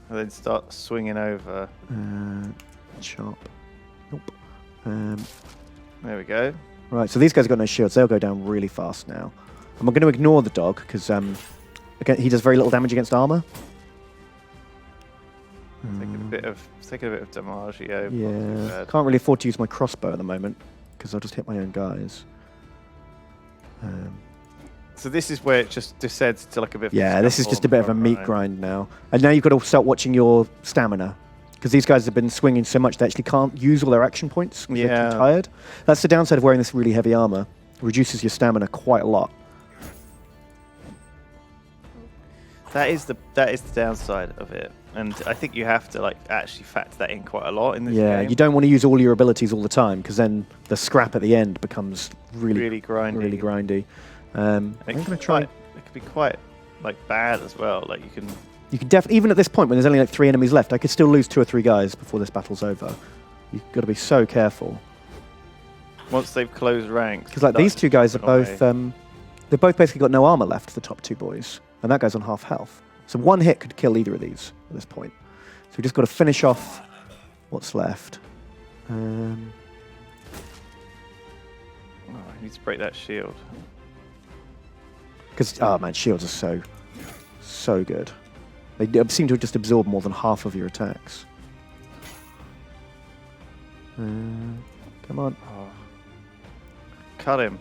And then start swinging over. Chop. Nope. There we go. Right, so these guys have got no shields. They'll go down really fast now. And we're going to ignore the dog, because again, he does very little damage against armor. Taking a bit of damage. Yeah. Can't really afford to use my crossbow at the moment, because I'll just hit my own guys. So this is where it just descends to like a bit. Yeah, this is just a bit of a meat grind now. And now you've got to start watching your stamina, because these guys have been swinging so much they actually can't use all their action points because they're too tired. That's the downside of wearing this really heavy armor. It reduces your stamina quite a lot. That is the downside of it, and I think you have to like actually factor that in quite a lot in this game. Yeah, you don't want to use all your abilities all the time, because then the scrap at the end becomes really grindy. Really grindy. I'm going to try. It could be quite like bad as well. Like you can definitely, even at this point when there's only like 3 enemies left, I could still lose 2 or 3 guys before this battle's over. You've got to be so careful. Once they've closed ranks. Because like these two guys are both, they've both basically got no armor left. The top 2 boys. And that guy's on half health. So one hit could kill either of these at this point. So we just got to finish off what's left. I need to break that shield. Because, oh man, shields are so good. They seem to just absorb more than half of your attacks. Come on. Oh. Cut him.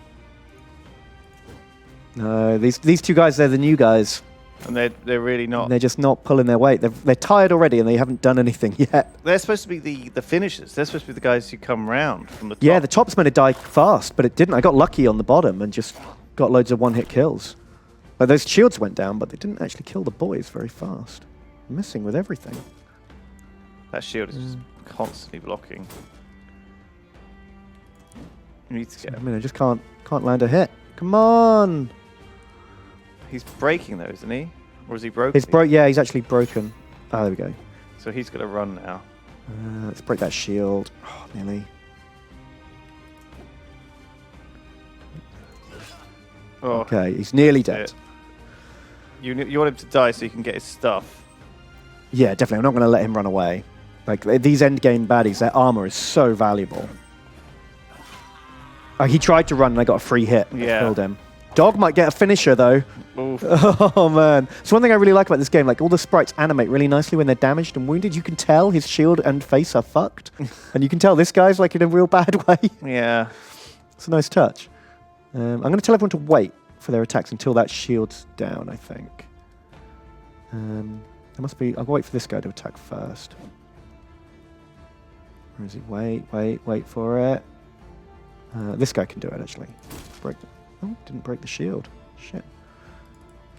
No, these 2 guys, they're the new guys. And they're really not. And they're just not pulling their weight. They're tired already, and they haven't done anything yet. They're supposed to be the finishers. They're supposed to be the guys who come round from the top. Yeah, the top's meant to die fast, but it didn't. I got lucky on the bottom and just got loads of one-hit kills. Like those shields went down, but they didn't actually kill the boys very fast. Missing with everything. That shield is just constantly blocking. You need to get. I mean, I just can't land a hit. Come on. He's breaking though, isn't he? Or is he broken? Yeah, he's actually broken. Oh, there we go. So he's going to run now. Let's break that shield. Oh, nearly. Oh, okay, he's nearly dead. You want him to die so you can get his stuff. Yeah, definitely. I'm not going to let him run away. Like, these endgame baddies, their armor is so valuable. He tried to run and I got a free hit. Yeah. Killed him. Dog might get a finisher, though. Oof. Oh, man. So one thing I really like about this game, like, all the sprites animate really nicely when they're damaged and wounded. You can tell his shield and face are fucked. And you can tell this guy's, like, in a real bad way. Yeah. It's a nice touch. I'm going to tell everyone to wait for their attacks until that shield's down, I think. There must be... I'll wait for this guy to attack first. Where is he? Wait for it. This guy can do it, actually. Oh, didn't break the shield. Shit.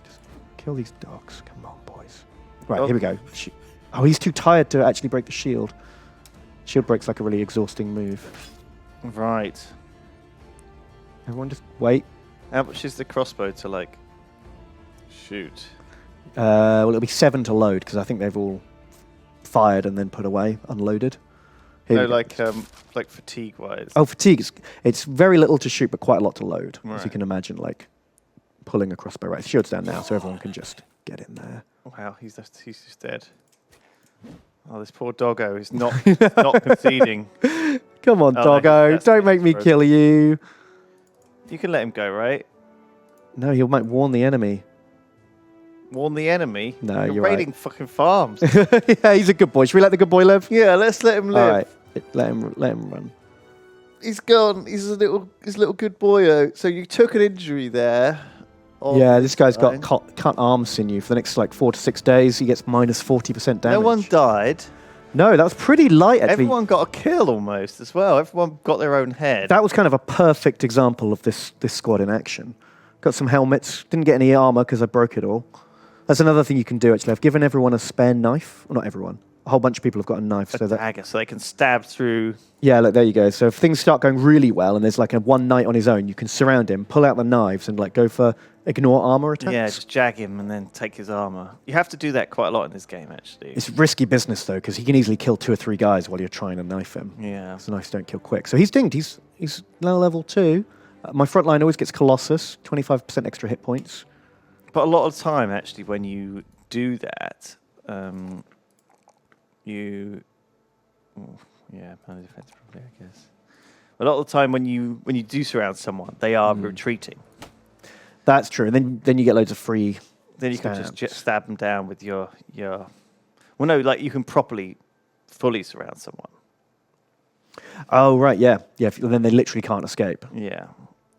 Just kill these dogs. Come on, boys. Right, here we go. Oh, he's too tired to actually break the shield. Shield break's like a really exhausting move. Right. Everyone just wait. How much is the crossbow to like shoot? Well, it'll be 7 to load because I think they've all fired and then put away, unloaded. Here No, we go. like fatigue wise. Oh, fatigue. It's very little to shoot, but quite a lot to load, as you Right. can imagine. Like pulling a crossbow. Right, shield's down now, so everyone can just get in there. Wow, he's just dead. Oh, this poor doggo is not not conceding. Come on, Oh, no, doggo! that's Don't make me frozen. kill you. You can let him go, right? No, he might warn the enemy. Warn the enemy. No, you're you're right. raiding fucking farms. Yeah, he's a good boy. Should we let the good boy live? Yeah, let's let him live. All right, let him run. He's gone. He's a little good boyo. So you took an injury there. Yeah, this guy's Fine. got cut arm sinew for the next like 4 to 6 days. He gets minus 40% damage. No one died. No, that was pretty light. Actually, Everyone got a kill almost as well. Everyone got their own head. that was kind of a perfect example of this squad in action. Got some helmets. Didn't get any armor because I broke it all. That's another thing you can do. Actually, I've given everyone a spare knife. Well, not everyone. A whole bunch of people have got a knife. a So that dagger, so they can stab through. yeah, look, there you go. So if things start going really well and there's like a one knight on his own, you can surround him, pull out the knives, and like go for ignore armor attacks. Yeah, just jag him and then take his armor. You have to do that quite a lot in this game, actually. It's risky business though, because he can easily kill 2 or 3 guys while you're trying to knife him. Yeah. So knives don't kill quick. So he's dinged. He's low level 2. My front line always gets Colossus, 25% extra hit points. But a lot of the time, actually, when you do that, yeah, melee defense probably, I guess. A lot of the time, when you do surround someone, they are retreating. That's true. And then you get loads of free. Then you can just Stabs. stab them down with your. Well, no, like you can fully surround someone. Oh right, yeah, yeah. Then they literally can't escape. Yeah,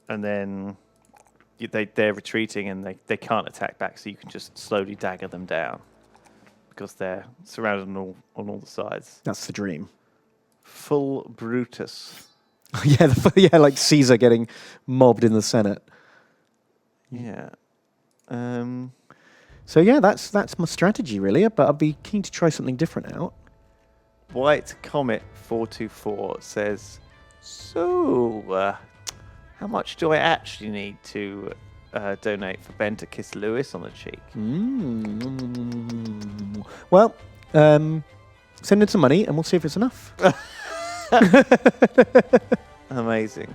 and then they're retreating and they can't attack back, so you can just slowly dagger them down because they're surrounded on all the sides. That's the dream. Full Brutus. Yeah, yeah, like Caesar getting mobbed in the Senate. Yeah. So yeah, that's my strategy really. But I'd be keen to try something different out. White Comet 424 says, so how much do I actually need to donate for Ben to kiss Lewis on the cheek? Well, send in some money and we'll see if it's enough. Amazing.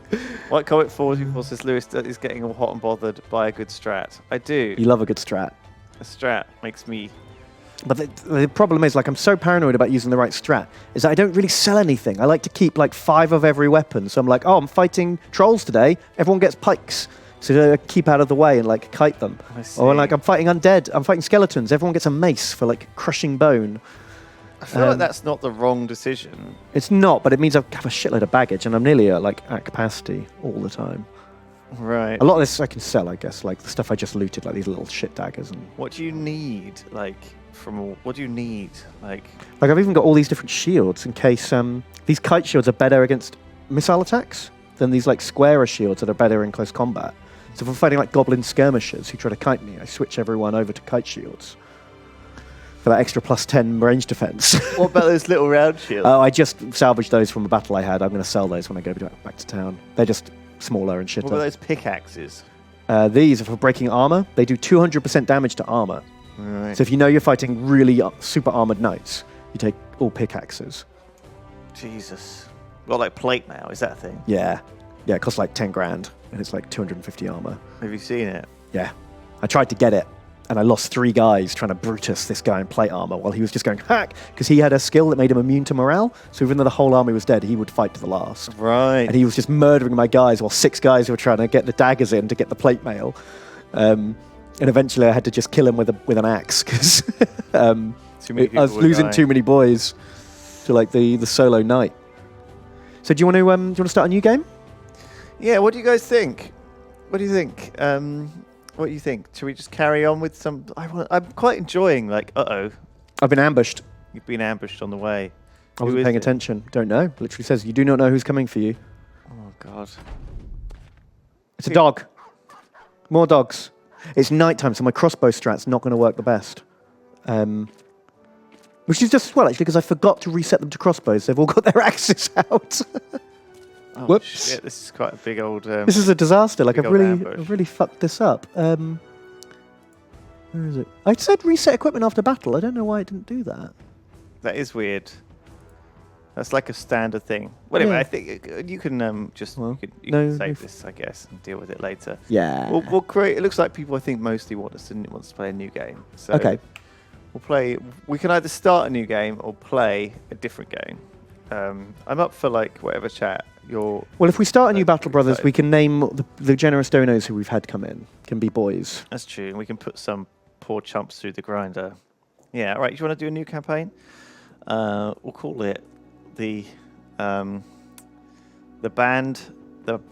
White Comet 424 says Lewis is getting all hot and bothered by a good strat. I do. You love a good strat. A strat makes me. But the problem is, like, I'm so paranoid about using the right strat, is that I don't really sell anything. I like to keep, like, 5 of every weapon. So I'm like, oh, I'm fighting trolls today. Everyone gets pikes. So keep out of the way and, like, kite them. I see. Or, like, I'm fighting undead. I'm fighting skeletons. Everyone gets a mace for, like, crushing bone. I feel like that's not the wrong decision. It's not, but it means I have a shitload of baggage, and I'm nearly at capacity all the time. Right. A lot of this I can sell, I guess, like the stuff I just looted, like these little shit daggers. And What do you need? What do you need? Like, I've even got all these different shields in case these kite shields are better against missile attacks than these like squarer shields that are better in close combat. So if I'm fighting like goblin skirmishers who try to kite me, I switch everyone over to kite shields for that extra plus 10 range defense. what about those little round shields? Oh, I just salvaged those from a battle I had. I'm going to sell those when I go back to town. They're just smaller and What about shitter. those pickaxes? These are for breaking armor. They do 200% damage to armor. Right. So if you know you're fighting really super armored knights, you take all pickaxes. Jesus. Got like plate now, is that a thing? Yeah. Yeah, it costs like 10 grand and it's like 250 armor. Have you seen it? Yeah. I tried to get it and I lost 3 guys trying to Brutus this guy in plate armor while he was just going hack because he had a skill that made him immune to morale. So even though the whole army was dead, he would fight to the last. Right. And he was just murdering my guys while 6 guys were trying to get the daggers in to get the plate mail. And eventually I had to just kill him with an axe because Too many I people was were losing dying. too many boys to like the solo knight. So do you want to start a new game? Yeah, what do you guys think? What do you think? What do you think? Should we just carry on with some... I'm quite enjoying, like, I've been ambushed. you've been ambushed on the way. I wasn't paying attention. Don't know. Literally says you do not know who's coming for you. Oh, God. It's a dog. More dogs. It's nighttime, so my crossbow strat's not going to work the best. Which is just as well, actually, because I forgot to reset them to crossbows. They've all got their axes out. Oh, Whoops. shit, this is quite a big old... This is a disaster. Like, big I've old really, ambush. I've really fucked this up. Where is it? I said reset equipment after battle. I don't know why it didn't do that. That is weird. That's like a standard thing. Well, anyway, Yeah. I think you can just Well, you no, can save if- this, I guess, and deal with it later. Yeah. We'll create. It looks like people, I think, mostly want to play a new game. So Okay. we'll play. We can either start a new game or play a different game. I'm up for like whatever chat you're. Well, if we start a new I'm Battle Brothers, excited. we can name the generous donors who we've had come in. Can be boys. That's true, and we can put some poor chumps through the grinder. Yeah. All right. Do you want to do a new campaign? We'll call it the band.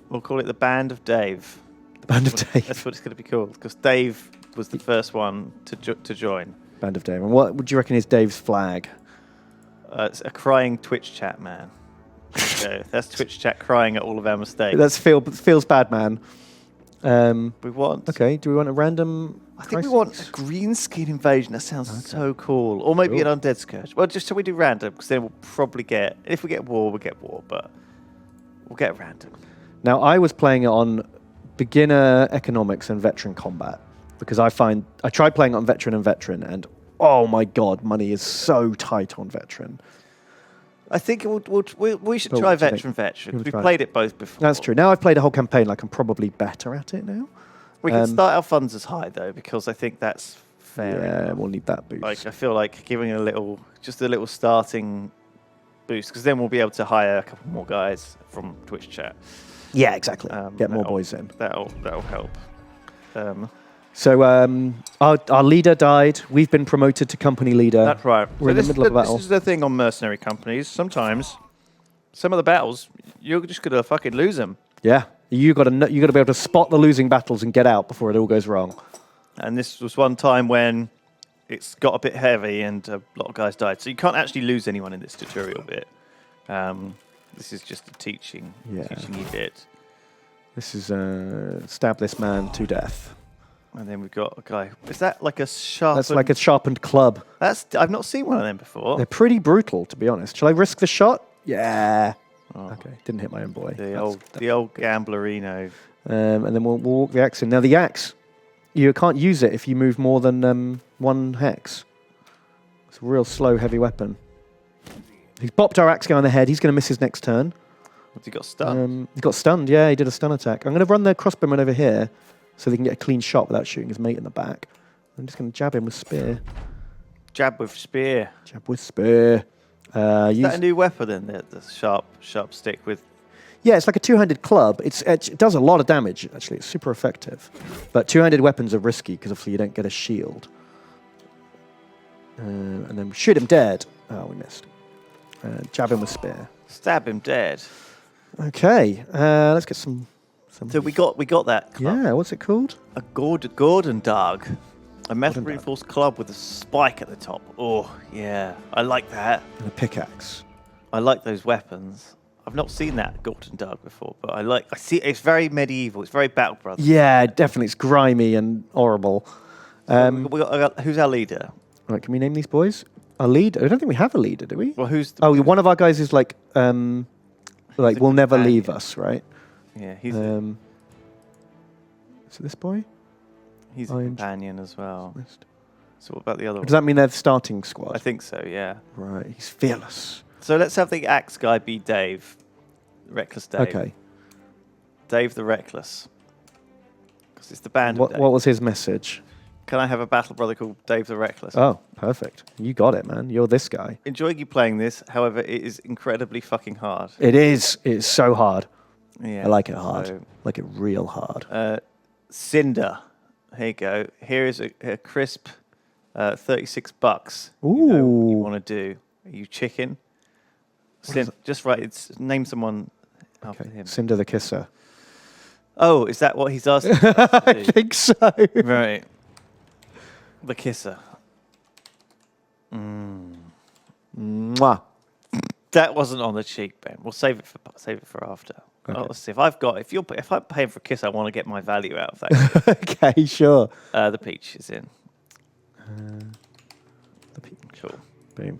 We'll call it the Band of Dave. The Band of Dave. That's what it's going to be called, because Dave was the first one to join. Band of Dave. And what would you reckon is Dave's flag? It's a crying Twitch chat man. So that's Twitch chat crying at all of our mistakes. That feels bad, man. We want. Okay. Do we want a random? I think we want a green screen invasion. That sounds so cool. Or maybe Cool. an undead scourge. Well, just so we do random, because then we'll probably get. If we get war, we'll get war, but we'll get random. Now, I was playing it on beginner economics and veteran combat because I tried playing it on veteran, and oh my god, money is so tight on veteran. I think we should Well, try what do you think? veteran. We'll We try it. played it both before. That's true. Now I've played a whole campaign, like I'm probably better at it now. We can start our funds as high though, because I think that's fair. Yeah, enough. we'll need that boost. Like I feel like giving a little starting boost, because then we'll be able to hire a couple more guys from Twitch chat. yeah, exactly. Get more that'll- boys in. That'll help. So our leader died. We've been promoted to company leader. That's right. We're in the middle of a battle. This is the thing on mercenary companies. Sometimes, some of the battles you're just gonna fucking lose them. Yeah, you got to be able to spot the losing battles and get out before it all goes wrong. And this was one time when it's got a bit heavy and a lot of guys died. So you can't actually lose anyone in this tutorial bit. This is just a teaching you bit. This is stab this man to death. And then we've got a guy. Is that like a sharp? That's like a sharpened club. I've not seen one of them before. They're pretty brutal, to be honest. Shall I risk the shot? Yeah. Oh, Okay, didn't hit my own boy. the old gamblerino. And then we'll walk the axe in. Now the axe, you can't use it if you move more than one hex. It's a real slow, heavy weapon. He's bopped our axe guy on the head. He's going to miss his next turn. What's he got stunned? He got stunned. Yeah, he did a stun attack. I'm going to run the crossbowman over here so they can get a clean shot without shooting his mate in the back. I'm just going to jab him with spear. Jab with spear. Jab with spear. Is that a new weapon then? The sharp stick with. Yeah, it's like a two-handed club. It does a lot of damage, actually. It's super effective. But two-handed weapons are risky because obviously you don't get a shield. And then shoot him dead. Oh, we missed. Jab him with spear. Stab him dead. Okay, let's get some. So we got that club. Yeah, what's it called? A Gordon Dog. A metal reinforced club with a spike at the top. Oh, yeah. I like that. And a pickaxe. I like those weapons. I've not seen that Gordon Dog before, but I see it's very medieval. It's very Battle Brothers. Yeah, definitely. It's grimy and horrible. Who's our leader? Right, can we name these boys? Our leader? I don't think we have a leader, do we? Well, who's the, Oh, one of our guys is like will never leave companion. us, right? Yeah, he's So this boy? he's a orange. companion as well. Missed. So what about the other Does one? that mean they're the starting squad? I think so, yeah. Right, he's fearless. So let's have the axe guy be Dave. Reckless Dave. Okay. Dave the Reckless. Because it's the band of What Dave. was his message? Can I have a battle brother called Dave the Reckless? Oh, perfect. You got it, man. You're this guy. Enjoying you playing this, however, it is incredibly fucking hard. It is. It's so hard. Yeah. I like it hard. So, Like it real hard. Cinder. Here you go. Here is a crisp $36. Ooh. You know what you want to do. Are you chicken? Just right. It's name someone after Okay. him. Cinder the Kisser. Oh, is that what he's asking? us to I do? think so. Right. The kisser. Mwah. That wasn't on the cheek, Ben. We'll save it for after. Okay. Let's see if I'm paying for a kiss, I want to get my value out of that. Okay, sure. The peach is in. The peach. Cool. Boom.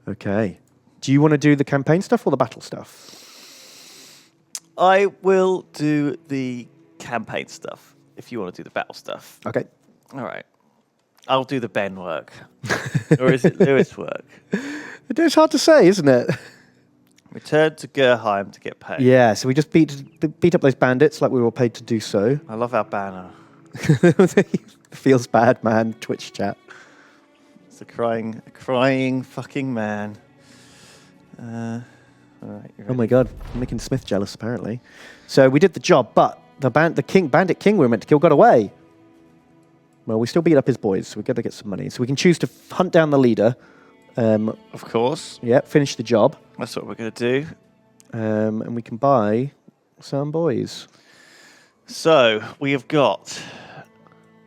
Okay. Do you want to do the campaign stuff or the battle stuff? I will do the campaign stuff if you want to do the battle stuff. Okay. All right. I'll do the Ben work. Or is it Lewis work? It's hard to say, isn't it? Return to Gerheim to get paid. Yeah, so we just beat up those bandits like we were paid to do so. I love our banner. Feels bad, man. Twitch chat. It's a crying fucking man. All right, Oh my god, I'm making Smith jealous apparently. So we did the job, but the bandit king we were meant to kill got away. Well, we still beat up his boys, so we've got to get some money. So we can choose to hunt down the leader. Of course. Yeah, finish the job. That's what we're going to do. And we can buy some boys. So we have got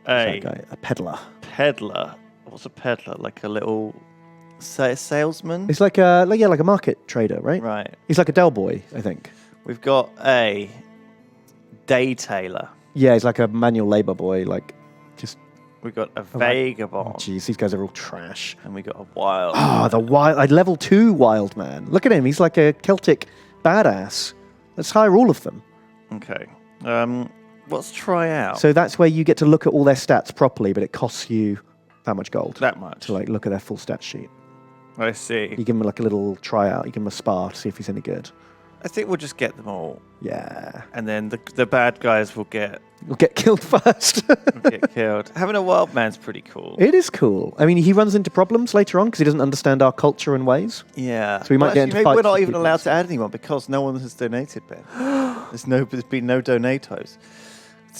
That guy, a peddler. peddler. What's a peddler? Like a little salesman? He's like a market trader, right? Right. He's like a Del Boy, I think. We've got a day tailor. Yeah, he's like a manual labor boy, like just. We've got a Oh, vagabond. Jeez, these guys are all trash. And we got a wild. Ah, the wild, level 2 wild man. Look at him, he's like a Celtic badass. Let's hire all of them. Okay. Let's try out. So that's where you get to look at all their stats properly, but it costs you that much gold that much. to like look at their full stat sheet. I see. You give him like a little tryout. You give him a spar to see if he's any good. I think we'll just get them all. Yeah, And then the bad guys will get you'll get killed first. killed. Having a wild man's pretty cool. It is cool. I mean, he runs into problems later on because he doesn't understand our culture and ways. Yeah. So we might Well, get actually, into maybe fights we're not with even people. allowed to add anyone because no one has donated, Ben. There's been no donatos.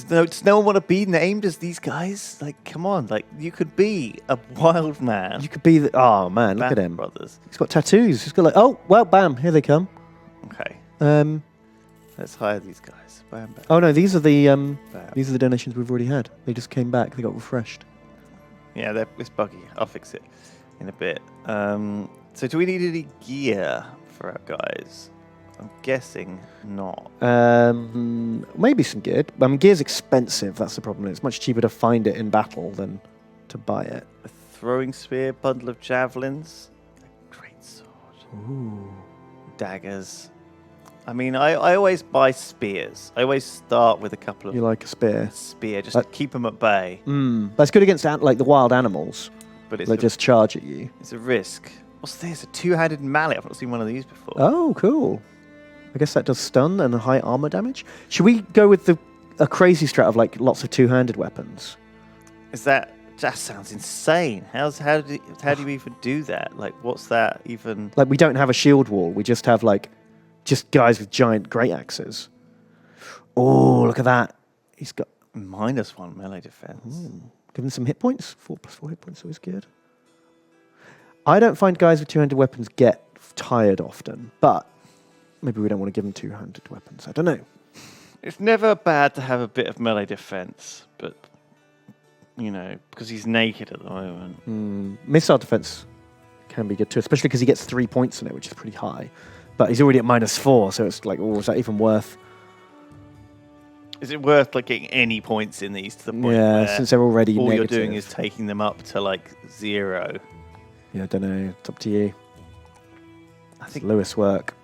Does no one want to be named as these guys? Like, come on. Like, you could be a wild man. You could be the. Oh man, look at Band him. Brothers. He's got tattoos. He's got like, oh well, bam, here they come. Okay. Let's hire these guys. Bam, bam, Oh no, these are the bam. donations we've already had. They just came back. They got refreshed. Yeah, it's buggy. I'll fix it in a bit. So do we need any gear for our guys? I'm guessing not. Maybe some gear. I mean, gear's expensive. That's the problem. It's much cheaper to find it in battle than to buy it. A throwing spear, bundle of javelins, a great sword, Ooh. daggers. I mean, I always buy spears. I always start with a couple of You like a spear? spear just to keep them at bay. That's good against like the wild animals. But They just charge at you. it's a risk. What's this? A two-handed mallet. I've not seen one of these before. Oh, cool. I guess that does stun and high armor damage. Should we go with a crazy strat of like lots of two-handed weapons? That sounds insane. How do you even do that? Like, what's that even? Like we don't have a shield wall. We just have like just guys with giant great axes. Oh, look at that. He's got -1 melee defense. give him some hit points. 4+4 hit points, always good. I don't find guys with two-handed weapons get tired often, but maybe we don't want to give them two-handed weapons. I don't know. It's never bad to have a bit of melee defense, but you know, because he's naked at the moment. Missile defense can be good too, especially because he gets 3 points in it, which is pretty high. But he's already at -4, so it's like, oh, is that even worth? Is it worth like getting any points in these to the point Yeah, where since they're already all negative. you're doing is taking them up to like 0? Yeah, I don't know. It's up to you. I It's think Lewis work.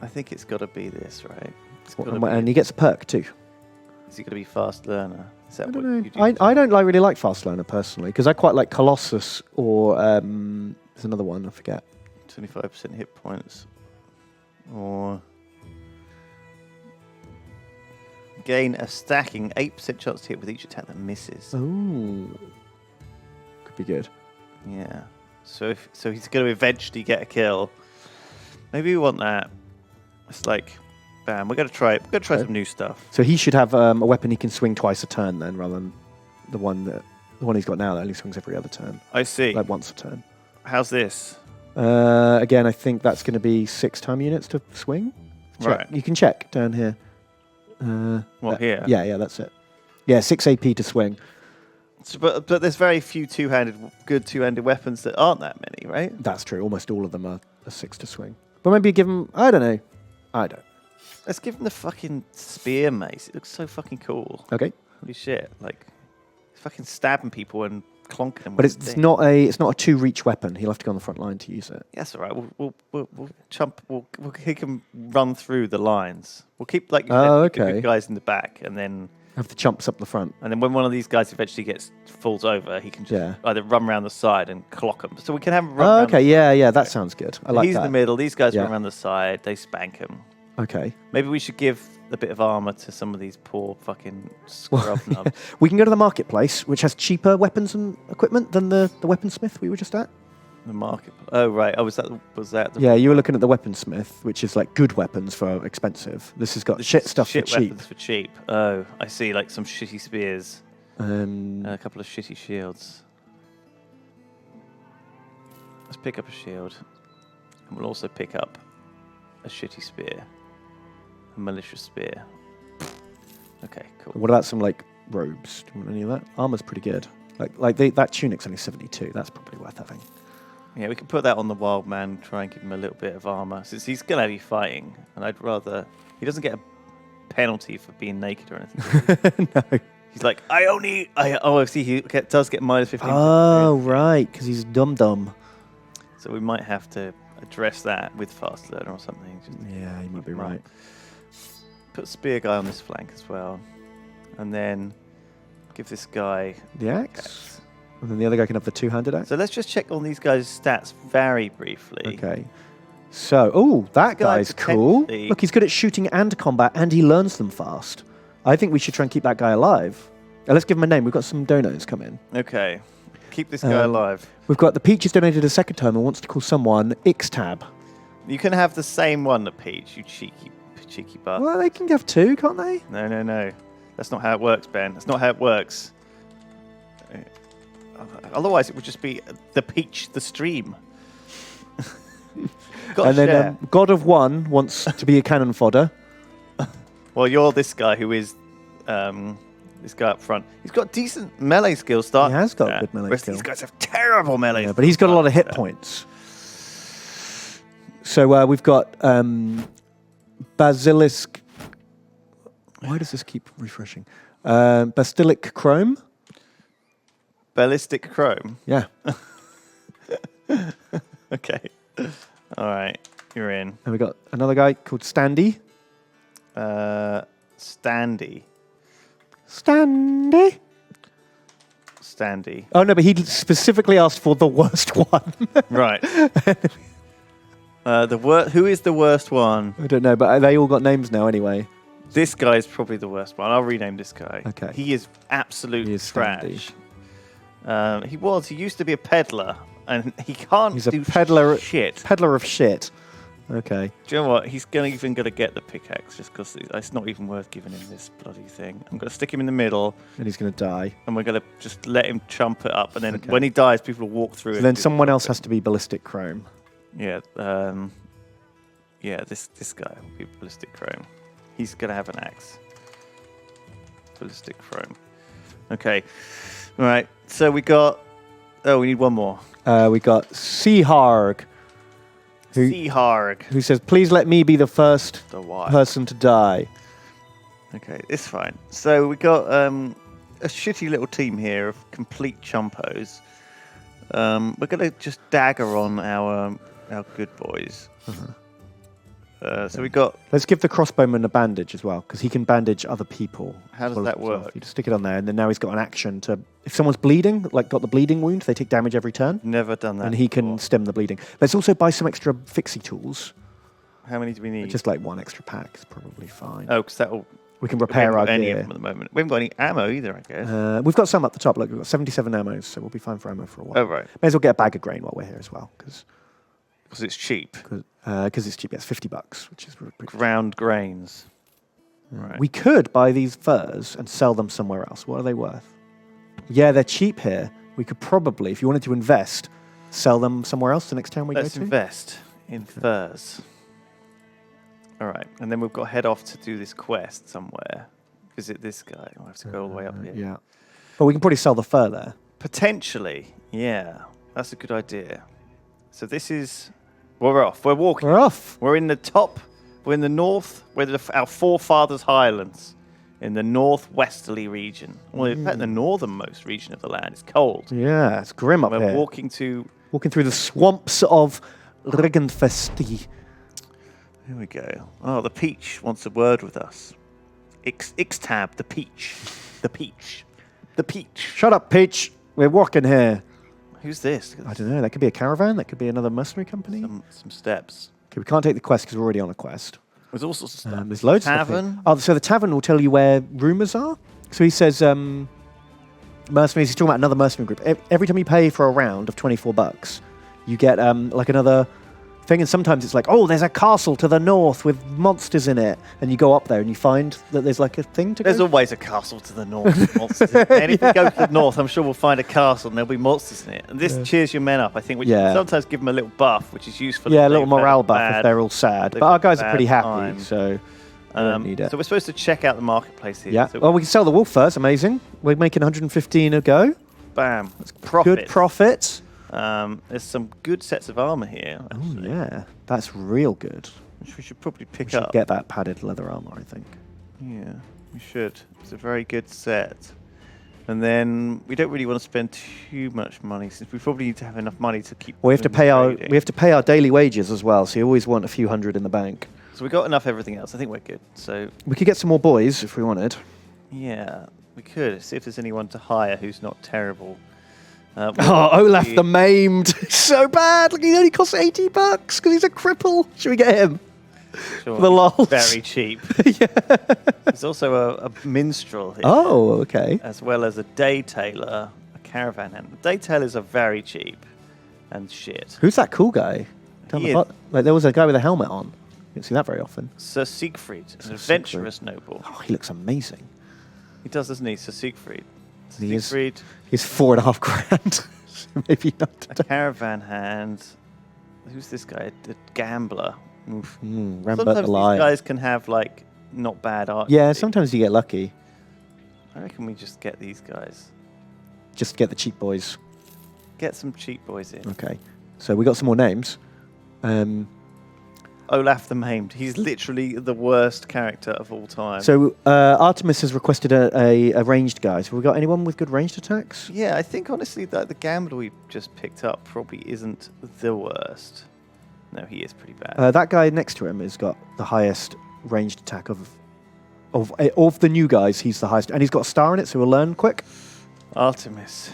it's got to be this, right? It's Well, gotta be, and he gets a perk too. is he going to be fast learner? Is that I what don't know. you do? I don't really like Fast Learner personally because I quite like Colossus or there's another one I forget. 25% hit points, or gain a stacking 8% chance to hit with each attack that misses. Oh, could be good. Yeah. So he's going to eventually get a kill. Maybe we want that. It's like, bam. We're going to try Okay. some new stuff. So he should have a weapon he can swing twice a turn then, rather than the one he's got now that only swings every other turn, I see. like once a turn. How's this? Again, I think that's going to be 6 time units to swing. Check. Right. You can check down here. What, here? Yeah, that's it. Yeah, 6 AP to swing. So, but there's very few good two-handed weapons that aren't that many, right? That's true. Almost all of them are 6 to swing. But maybe give him. I don't know. Let's give him the fucking spear mace. It looks so fucking cool. Okay. Holy shit! Like, he's fucking stabbing people and clonking him. But with it's his not a two reach weapon. He'll have to go on the front line to use it. That's all right. He can run through the lines. We'll keep like you said, keep the good guys in the back, and then Have the chumps up the front. And then when one of these guys eventually falls over, he can just either run around the side and clock them. So we can have him run around. Okay, yeah, that sounds good. I like he's that. in the middle. These guys run around the side. They spank him. Okay. Maybe we should give a bit of armor to some of these poor fucking scrub nubs. We can go to the marketplace, which has cheaper weapons and equipment than the weaponsmith we were just at. The market. Oh right. Oh, was that? Yeah, you were looking at the weaponsmith, which is like good weapons for expensive. This has got shit stuff for cheap. Weapons for cheap. Oh, I see. Like some shitty spears. And a couple of shitty shields. Let's pick up a shield, and we'll also pick up a shitty spear, a malicious spear. Okay, cool. What about some like robes? Do you want any of that? Armor's pretty good. That tunic's only 72. That's probably worth having. Yeah, we can put that on the wild man. Try and give him a little bit of armor, since he's gonna be fighting, and I'd rather he doesn't get a penalty for being naked or anything. No. He's like, I see. He does get minus 15. Oh right, because he's dumb. So we might have to address that with fast learner or something. Yeah, you might be right. Put spear guy on this flank as well, and then give this guy the axe. And then the other guy can have the two-handed axe. So let's just check on these guys' stats very briefly. Okay. So, that guy's cool. Look, he's good at shooting and combat, and he learns them fast. I think we should try and keep that guy alive. Let's give him a name. We've got some donos come in. Okay. Keep this guy alive. We've got the Peach has donated a second time and wants to call someone Ixtab. You can have the same one, the Peach, you cheeky bastard. Well, they can have two, can't they? No. That's not how it works, Ben. That's not how it works. Otherwise, it would just be the Peach, the stream. And then God of One wants to be a cannon fodder. Well, you're this guy who is this guy up front. He's got decent melee skills. He has got good melee skills. These guys have terrible melee. Yeah, but he's got a lot of hit points. So we've got Basilisk. Why does this keep refreshing? Basilic Chrome. Ballistic Chrome. Yeah. Okay. All right. You're in. And we got another guy called Standy. Standy. Oh no, but he specifically asked for the worst one. Right. Who is the worst one? I don't know, but they all got names now anyway. This guy is probably the worst one. I'll rename this guy. Okay. He is absolute trash. He used to be a peddler, and he can't He's a do peddler, shit. Peddler of shit. Okay. Do you know what? He's even going to get the pickaxe just because it's not even worth giving him this bloody thing. I'm going to stick him in the middle. And he's going to die. And we're going to just let him chump it up. And then when he dies, people will walk through it. So then someone else has to be Ballistic Chrome. Yeah. This guy will be Ballistic Chrome. He's going to have an axe. Ballistic Chrome. Okay. All right. So we got... Oh, we need one more. We got Seaharg. Seaharg. Who says, please let me be the first person to die. Okay, it's fine. So we got a shitty little team here of complete chumpos. We're going to just dagger on our good boys. So we got... Let's give the crossbowman a bandage as well, because he can bandage other people. How does that work? You just stick it on there, and then now he's got an action to... If someone's bleeding, like got the bleeding wound, they take damage every turn. Never done that And he can stem the bleeding. Let's also buy some extra fixie tools. How many do we need? Just like one extra pack is probably fine. Oh, because that'll... We can repair our gear. Any of them at the moment. We haven't got any ammo either, I guess. We've got some up the top. Look, we've got 77 ammos, so we'll be fine for ammo for a while. Oh, right. May as well get a bag of grain while we're here as well, because it's cheap. Because it's cheap. It's $50, which is pretty ground grains. Right. We could buy these furs and sell them somewhere else. What are they worth? Yeah, they're cheap here. We could probably, if you wanted to invest, sell them somewhere else the next time we go to. Let's invest in furs. All right, and then we've got to head off to do this quest somewhere. Visit this guy. I'll have to go all the way up here. Yeah. But we can probably sell the fur there. Potentially, yeah. That's a good idea. So this is... We're off. We're walking. We're off. We're in the top. We're in the north. We're our forefathers' highlands. in the northwesterly region. Well, in fact, the northernmost region of the land. It's cold. Yeah, it's grim up We're here. walking Walking through the swamps of Regenfesti. Here we go. Oh, the peach wants a word with us. Ixtab, the peach. The peach. The peach. Shut up, Peach. We're walking here. Who's this? I don't know. That could be a caravan. That could be another mercenary company. Some steps. Okay, we can't take the quest because we're already on a quest. There's all sorts of stuff. There's loads of stuff here. Tavern. Oh, so the tavern will tell you where rumors are. So he says, mercenaries. He's talking about another mercenary group. Every time you pay for a round of $24, you get like another thing. And sometimes it's like, oh, there's a castle to the north with monsters in it, and you go up there and you find that there's like a thing to. There's go. always a castle to the north. With monsters in it. And if we go to the north, I'm sure we'll find a castle and there'll be monsters in it. And this cheers your men up, I think. Which sometimes give them a little buff, which is useful. Yeah, a little morale buff if they're all sad. But our guys are pretty happy, time. so. Don't need it. So we're supposed to check out the marketplace here. Yeah. So Well, we can sell the wolf first. Amazing. We're making 115 a go. bam. That's profit. Good profit. There's some good sets of armor here. Actually, Oh yeah, that's real good. which we should probably pick We should up. get that padded leather armor, I think. Yeah, we should. It's a very good set. And then we don't really want to spend too much money since we probably need to have enough money to keep. We have to doing pay our trading. we have to pay our daily wages as well. So you always want a few hundred in the bank. So we got enough everything else. I think we're good. So We could get some more boys if we wanted. yeah, we could see if there's anyone to hire who's not terrible. Oh, Olaf the Maimed, so bad. Look, he only costs $80 because he's a cripple. Should we get him? Sure, The lols. very cheap. Yeah. There's also a minstrel here, Oh, okay. as well as a day tailor, a caravan hand. The day tailors are very cheap and shit. Who's that cool guy? Down He the is- bot- like there was a guy with a helmet on. You don't see that very often. Sir Siegfried, an Sir adventurous noble. Oh, he looks amazing. He does, doesn't he, Sir Siegfried? Sir He is- Siegfried, He's $4.5 grand. So maybe not. a caravan hand. Who's this guy? A gambler. Oof. Rambert Sometimes the these Lion. guys can have like not bad art. Yeah, sometimes you get lucky. I reckon we just get these guys. Just get the cheap boys. Get some cheap boys in. Okay. So we got some more names. Olaf the Maimed. He's literally the worst character of all time. So Artemis has requested a ranged guy. So we got anyone with good ranged attacks? yeah, I think honestly that the gambler we just picked up probably isn't the worst. No, he is pretty bad. That guy next to him has got the highest ranged attack of the new guys. He's the highest, and he's got a star in it, so we'll learn quick. Artemis.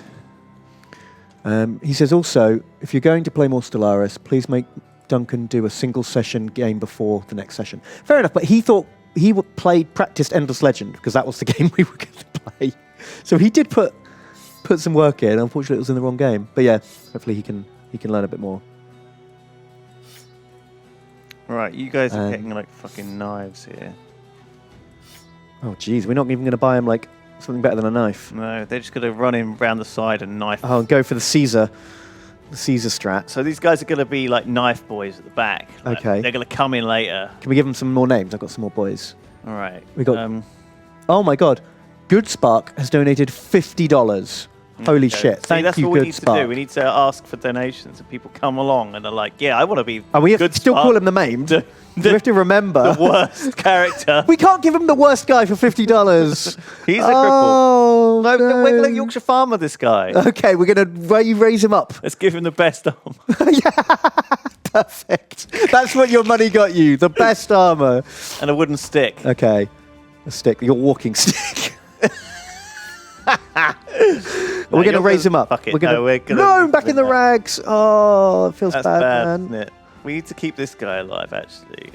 He says also, if you're going to play more Stellaris, please make Duncan do a single session game before the next session. Fair enough, but he thought he practiced Endless Legend because that was the game we were going to play. So he did put some work in. Unfortunately, it was in the wrong game. But yeah, hopefully he can learn a bit more. Right, you guys are getting like fucking knives here. Oh, geez, we're not even going to buy him like something better than a knife. No, they're just going to run him round the side and knife. Oh, and go for the Caesar strat. So these guys are going to be like knife boys at the back. Like, Okay. They're going to come in later. Can we give him some more names? I've got some more boys. All right. We got- Oh my God, Good Spark has donated $50. Holy okay. shit! See, Thank that's you, what we Good need Spark. to do. We need to ask for donations, and people come along and are like, "Yeah, I want to be." And we have Good to still Spark, call him the Maimed. the- we have to remember. the worst character. We can't give him the worst guy for $50. He's a cripple. Oh, No, no. we're like Yorkshire Farmer. This guy. Okay, we're gonna raise him up. Let's give him the best arm. Perfect. That's what your money got you. The best armor. And a wooden stick. Okay, a stick. Your walking stick. We're you're gonna raise him up. Fuck it. We're gonna. No, we're gonna No, leave back him in the there. rags. Oh, it feels That's bad, bad, man. isn't it? We need to keep this guy alive, actually.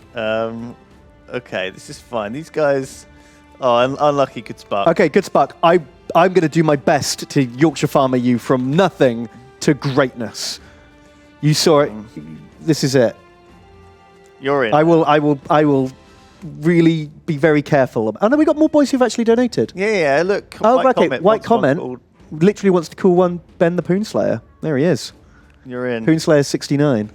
Okay, this is fine. These guys. Oh, unlucky Good Spark. Okay, Good Spark. I'm gonna do my best to Yorkshire Farmer you from nothing to greatness. You saw it. This is it. You're in. I will really be very careful. Oh no, we got more boys who've actually donated. Yeah, look. Oh, okay. White wants one comment called- literally wants to call one Ben the Poonslayer. There he is. You're in. Poonslayer 69.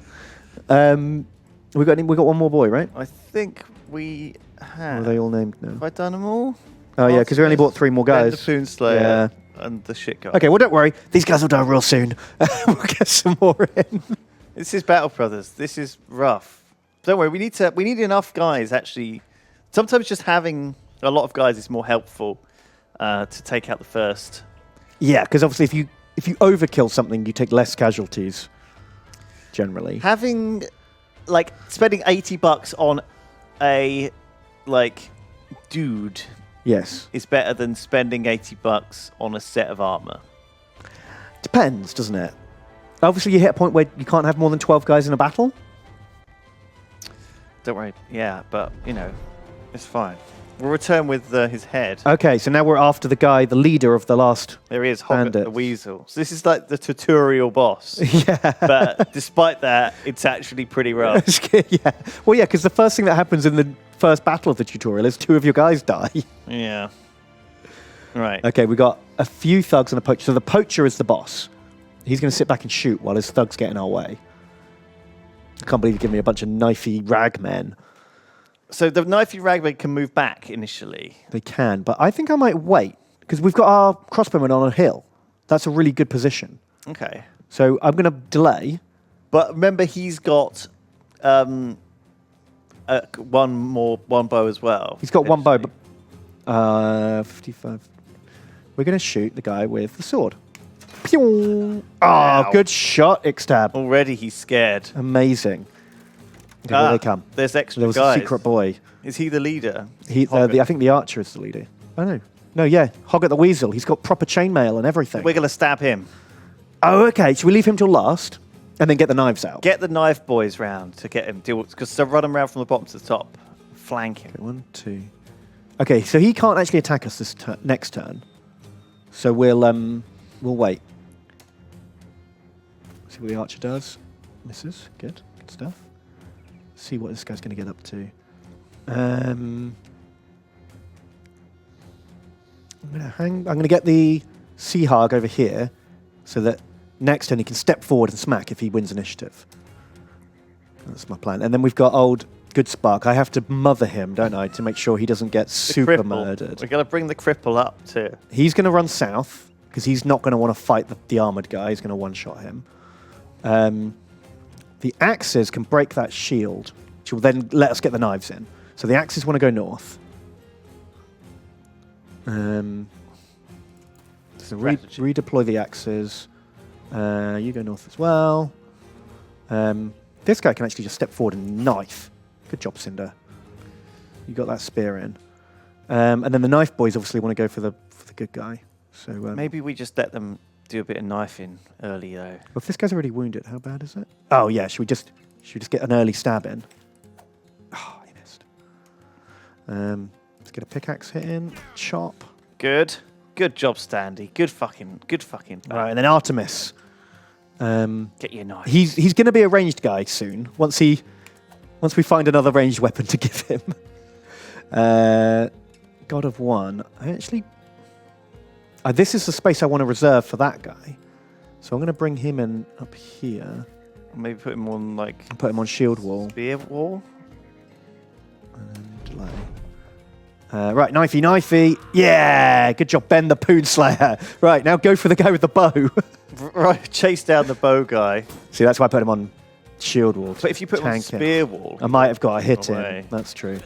We got one more boy, right? I think we Or have. are they all named now? Have I done them all? Oh yeah, because we only bought 3 more Ben guys. the Poonslayer Yeah. and the shit guy. Okay, well don't worry. These guys will die real soon. We'll get some more in. This is Battle Brothers. This is rough. Don't worry. We need enough guys. Actually, sometimes just having a lot of guys, it's more helpful to take out the first. Yeah, because obviously if you overkill something, you take less casualties. Generally, Having, like, spending $80 on a, like, dude yes, is better than spending $80 on a set of armor. depends, doesn't it? Obviously, you hit a point where you can't have more than 12 guys in a battle. Don't worry. Yeah, but, you know, it's fine. We'll return with his head. Okay, so now we're after the guy, the leader of the last. There he is, Hoggett the Bandits. Weasel. So this is like the tutorial boss. Yeah. But despite that, it's actually pretty rough. Yeah. Well, yeah, because the first thing that happens in the first battle of the tutorial is 2 of your guys die. Yeah. Right. Okay, we got a few thugs and a poacher. So the poacher is the boss. He's going to sit back and shoot while his thugs get in our way. I can't believe you give me a bunch of knifey ragmen. So the knifey ragman can move back initially. They can, but I think I might wait because we've got our crossbowmen on a hill. That's a really good position. Okay. So I'm going to delay. But remember, he's got one bow as well. He's got one bow, but 55. We're going to shoot the guy with the sword. Pew! Ow. Oh, good shot, Ixtab. Already he's scared. Amazing. Okay, here they come. There's extra There was guys. a secret boy. Is he the leader? I think the archer is the leader. Oh, no. No, yeah. Hoggett the Weasel. He's got proper chainmail and everything. We're going to stab him. Oh, okay. Should we leave him till last and then get the knives out? Get the knife boys round to get him. Because they'll run him around from the bottom to the top. Flank him. Okay, 1, 2. Okay, so he can't actually attack us this next turn. So we'll wait. See what the archer does. Misses. Good. Good stuff. See what this guy's going to get up to. I'm going to get the Sea Hog over here so that next turn he can step forward and smack if he wins initiative. That's my plan. And then we've got old Good Spark. I have to mother him, don't I, to make sure he doesn't get super cripple. murdered. We're going to bring the cripple up too. He's going to run south because he's not going to want to fight the armored guy. He's going to one-shot him. The axes can break that shield, which will then let us get the knives in. So the axes want to go north. So redeploy the axes. You go north as well. This guy can actually just step forward and knife. Good job, Cinder. You got that spear in. And then the knife boys obviously want to go for the good guy. So Maybe we just let them do a bit of knifing early, though. well, if this guy's already wounded, how bad is it? Oh yeah, should we just get an early stab in? Oh, he missed. Let's get a pickaxe hit in. Chop. Good. Good job, Standy. Good fucking. Right, and then Artemis. Get your knife. He's going to be a ranged guy soon. Once we find another ranged weapon to give him. God of One. I actually. This is the space I want to reserve for that guy. So I'm going to bring him in up here. Maybe put him on, like, And put him on shield wall. spear wall. And delay. Right, knifey. Yeah, good job, Ben the Poon Slayer. Right, now go for the guy with the bow. Right, chase down the bow guy. See, that's why I put him on shield wall. But if you put him on tank him. spear wall, I might have got a hit away. in. That's true.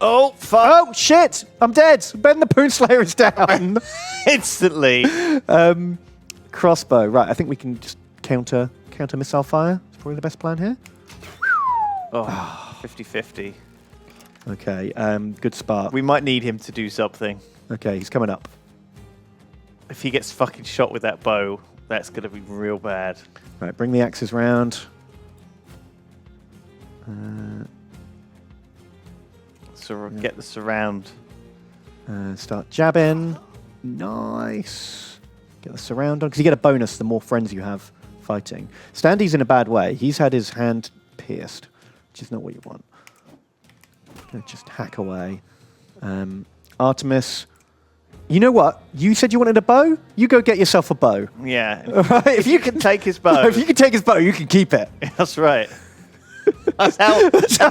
Oh, fuck. Oh, shit! I'm dead! Ben the Poon Slayer is down! Instantly. Crossbow. Right, I think we can just counter missile fire. It's probably the best plan here. Oh, 50-50. Okay, good spark. We might need him to do something. Okay, he's coming up. If he gets fucking shot with that bow, that's going to be real bad. Right, bring the axes round. So get the surround. Start jabbing. Nice. Get the surround on, because you get a bonus the more friends you have fighting. Standy's in a bad way. He's had his hand pierced, which is not what you want. Just hack away. Artemis. You know what? You said you wanted a bow? You go get yourself a bow. Yeah. Right, If you can take his bow. If you can take his bow, you can keep it. That's right. That's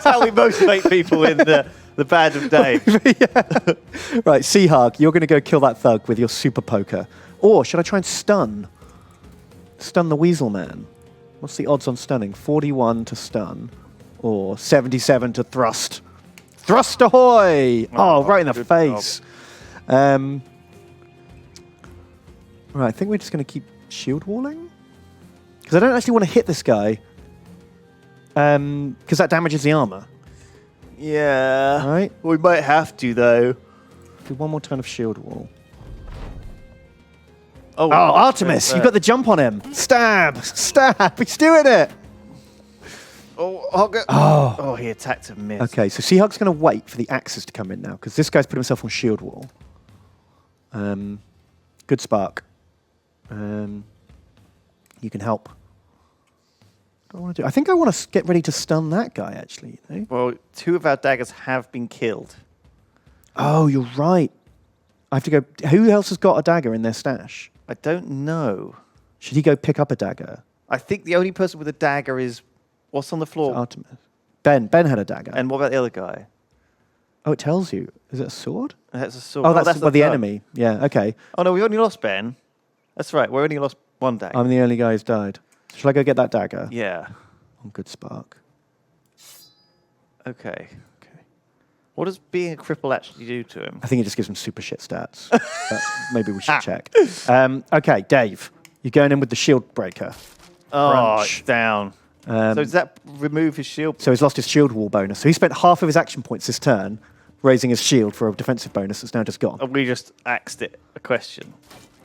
how we motivate people in the Band of Dave. Yeah. Right, Seahawk, you're going to go kill that thug with your super poker. Or should I try and stun? Stun the Weasel Man. What's the odds on stunning? 41 to stun. Or 77 to thrust. Thrust ahoy! Oh, right in the good face. Right, I think we're just going to keep shield walling. Because I don't actually want to hit this guy. Because that damages the armor. Yeah. Right? We might have to, though. Do one more turn of shield wall. Oh, Artemis, you've got the jump on him. Stab! Stab! He's doing it! Oh, he attacked and missed. Okay, so Seahawk's going to wait for the axes to come in now, because this guy's put himself on shield wall. Good spark. You can help. I think I want to get ready to stun that guy, actually. You know? Well, 2 of our daggers have been killed. Oh, you're right. I have to go. Who else has got a dagger in their stash? I don't know. Should he go pick up a dagger? I think the only person with a dagger is what's on the floor. Artemis. Ben had a dagger. And what about the other guy? Oh, it tells you. Is it a sword? That's a sword. Oh, that's the third. enemy. Yeah, okay. Oh, no, we only lost Ben. That's right. We only lost 1 dagger. I'm the only guy who's died. Shall I go get that dagger? Yeah. On good spark. Okay. Okay. What does being a cripple actually do to him? I think it just gives him super shit stats. But maybe we should check. Okay, Dave. You're going in with the shield breaker. Oh, Crunch. it's down. So does that remove his shield? So he's lost his shield wall bonus. So he spent half of his action points this turn raising his shield for a defensive bonus that's now just gone. And we just axed it a question.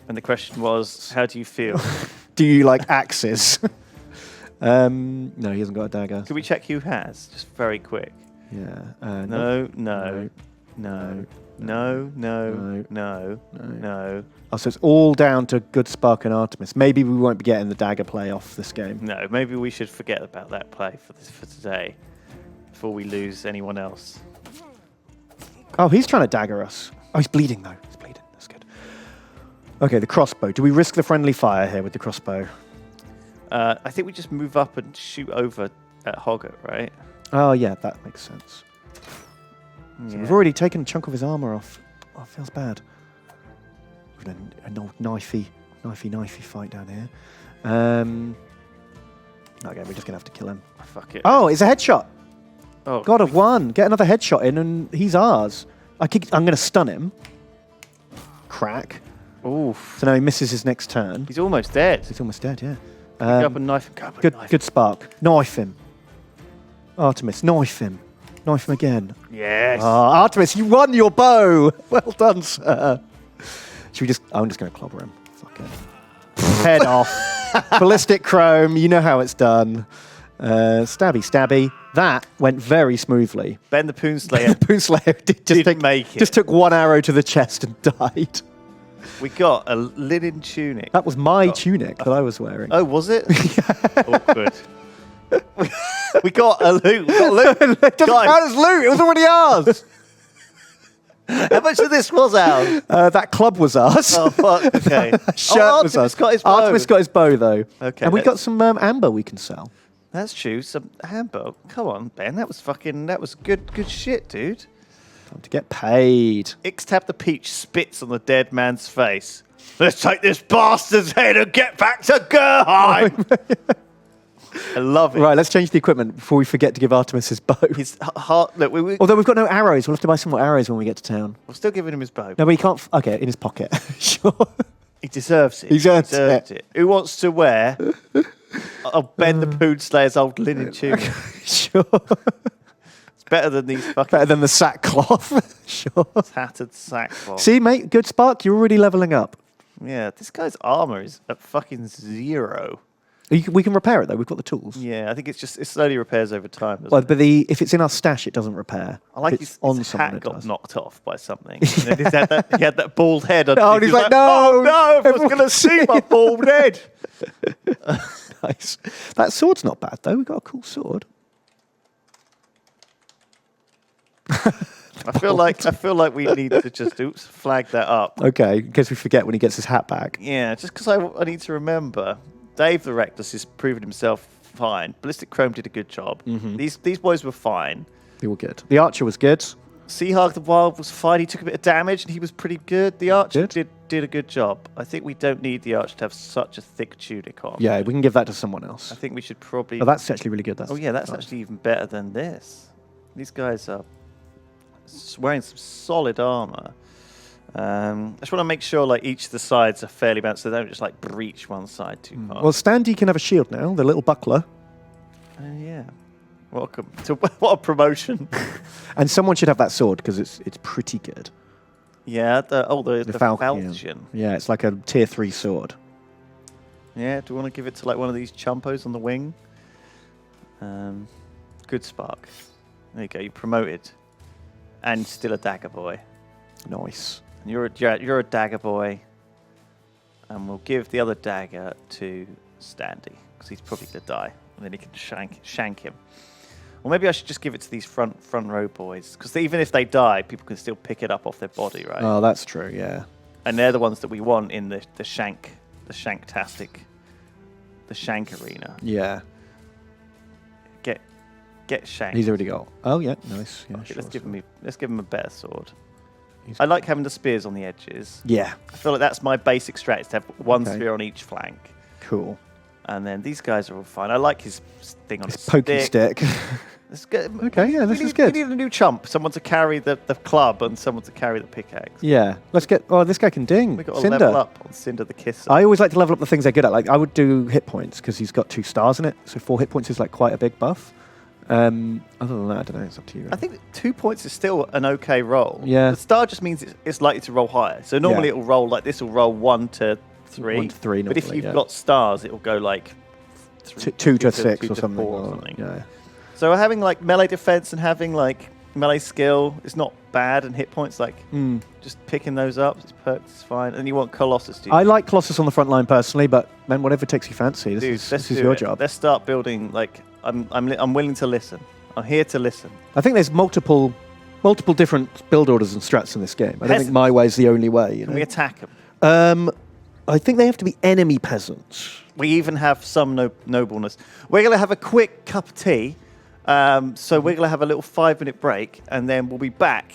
And the question was, how do you feel? Do you like axes? No, he hasn't got a dagger. Can we check who has? Just very quick. Yeah. No, No. no, no, no, no, no, No. no. Oh, so it's all down to Good Spark and Artemis. Maybe we won't be getting the dagger play off this game. No, maybe we should forget about that play for today before we lose anyone else. Oh, he's trying to dagger us. Oh, he's bleeding, though. He's bleeding. That's good. Okay, the crossbow. Do we risk the friendly fire here with the crossbow? I think we just move up and shoot over at Hoggart, right? Oh, yeah, that makes sense. So Yeah. we've already taken a chunk of his armor off. Oh, it feels bad. We've done an old knifey fight down here. Okay, we're just going to have to kill him. Fuck it. Oh, it's a headshot. Oh, God of one. Get another headshot in and he's ours. I'm going to stun him. Crack. Oof. So now he misses his next turn. He's almost dead. He's almost dead, yeah. Pick up a knife and go up a knife. Good spark. Knife him. Artemis, knife him. Knife him again. Yes. Artemis, you won your bow. Well done, sir. Should we just... I'm just going to clobber him. Fuck it. Head off. Ballistic chrome. You know how it's done. Stabby. That went very smoothly. Ben the Poonslayer Poonslayer didn't make it. Just took 1 arrow to the chest and died. We got a linen tunic. That was my tunic that I was wearing. Oh, was it? Awkward. We got a loot. We got loot. It doesn't Guys, count as loot. It was already ours. how much of this was ours? That club was ours. Oh, fuck. Okay. Shirt was Artemis ours. got his bow. Artemis got his bow, though. Okay, And we let's- got some amber we can sell. That's true. Some hamburg. Come on, Ben. That was good shit, dude. Time to get paid. Ixtab the Peach spits on the dead man's face. Let's take this bastard's head and get back to Gerheim. I love it. Right, let's change the equipment before we forget to give Artemis his bow. His heart. Look, we're Although we've got no arrows. We'll have to buy some more arrows when we get to town. still giving him his bow. No, but he can't... Okay, in his pocket. Sure. He deserves it. He deserves it. Who wants to wear Ben the Poonslayer's old linen tunic? Sure. It's better than these fucking Better than the sackcloth. Sure. tattered sackcloth. See, mate, good spark. You're already leveling up. Yeah, this guy's armor is at fucking 0. We can repair it, though. We've got the tools. Yeah, I think it slowly repairs over time. doesn't Well, it? but if it's in our stash, it doesn't repair. I like if his, it's on his someone, hat it got does. knocked off by something. And then he had that bald head. Oh, and he's like, no, oh no, everyone's everyone going to see my bald head. Nice. That sword's not bad, though. We've got a cool sword. I feel like we need to just flag that up. Okay, in case we forget when he gets his hat back. Yeah, just because I need to remember. Dave the Reckless has proven himself fine. Ballistic Chrome did a good job. Mm-hmm. These boys were fine. They were good. The archer was good. Seahawk the Wild was fine. He took a bit of damage and he was pretty good. The Archer Good. did a good job. I think we don't need the Archer to have such a thick tunic on. Yeah, we can give that to someone else. I think we should probably... Oh, that's actually really good. Oh yeah, that's nice. actually even better than this. These guys are wearing some solid armor. I just want to make sure like each of the sides are fairly balanced, so they don't just like breach one side too hard. Well, Standy can have a shield now, the little buckler. Yeah. Welcome to what a promotion. And someone should have that sword because it's pretty good. Yeah. The Falchion. Falchion. Yeah, it's like a tier 3 sword. Yeah. Do you want to give it to like one of these chumpos on the wing? Good spark. There you go. You promoted, and still a dagger boy. Nice. And you're a dagger boy, and we'll give the other dagger to Standy because he's probably gonna die, and then he can shank him. Or maybe I should just give it to these front row boys because even if they die, people can still pick it up off their body, right? Oh, that's true. Yeah. And they're the ones that we want in the shank arena. Yeah. Get shanked. He's already got. Oh yeah, nice. Yeah, Okay, sure, let's give him a better sword. He's- I like having the spears on the edges. Yeah. I feel like that's my basic strat, is to have one Okay. spear on each flank. Cool. And then these guys are all fine. I like his thing on His his pokey stick. It's good. Okay, yeah, this is good. We need a new chump, someone to carry the club and someone to carry the pickaxe. Yeah. Let's get. Oh, this guy can ding. We got to Cinder. level up on Cinder the Kisser. I always like to level up the things they're good at. Like I would do hit points because he's got 2 stars in it, so 4 hit points is like quite a big buff. Other than that, I don't know. It's up to you. I think that 2 points is still an okay roll. Yeah. The star just means it's likely to roll higher. So normally it'll roll like this will roll 1 to 3. 1 to 3 But if normally, you've yeah. got stars, it'll go like 2 to 6 2 or to something. 4 or or- something. Yeah. So having like melee defense and having like melee skill is not bad, and hit points like just picking those up, it's perks, it's fine. And you want Colossus, do you? I like Colossus on the front line personally, but man, whatever takes you fancy. This Let's is do your it. job. Let's start building. Like I'm willing to listen. I'm here to listen. I think there's multiple different build orders and strats in this game. I don't think Peasants. my way is the only way. You Can we know? attack them? I think they have to be enemy peasants. We even have some nobleness. We're going to have a quick cup of tea. So we're going to have a little 5-minute break, and then we'll be back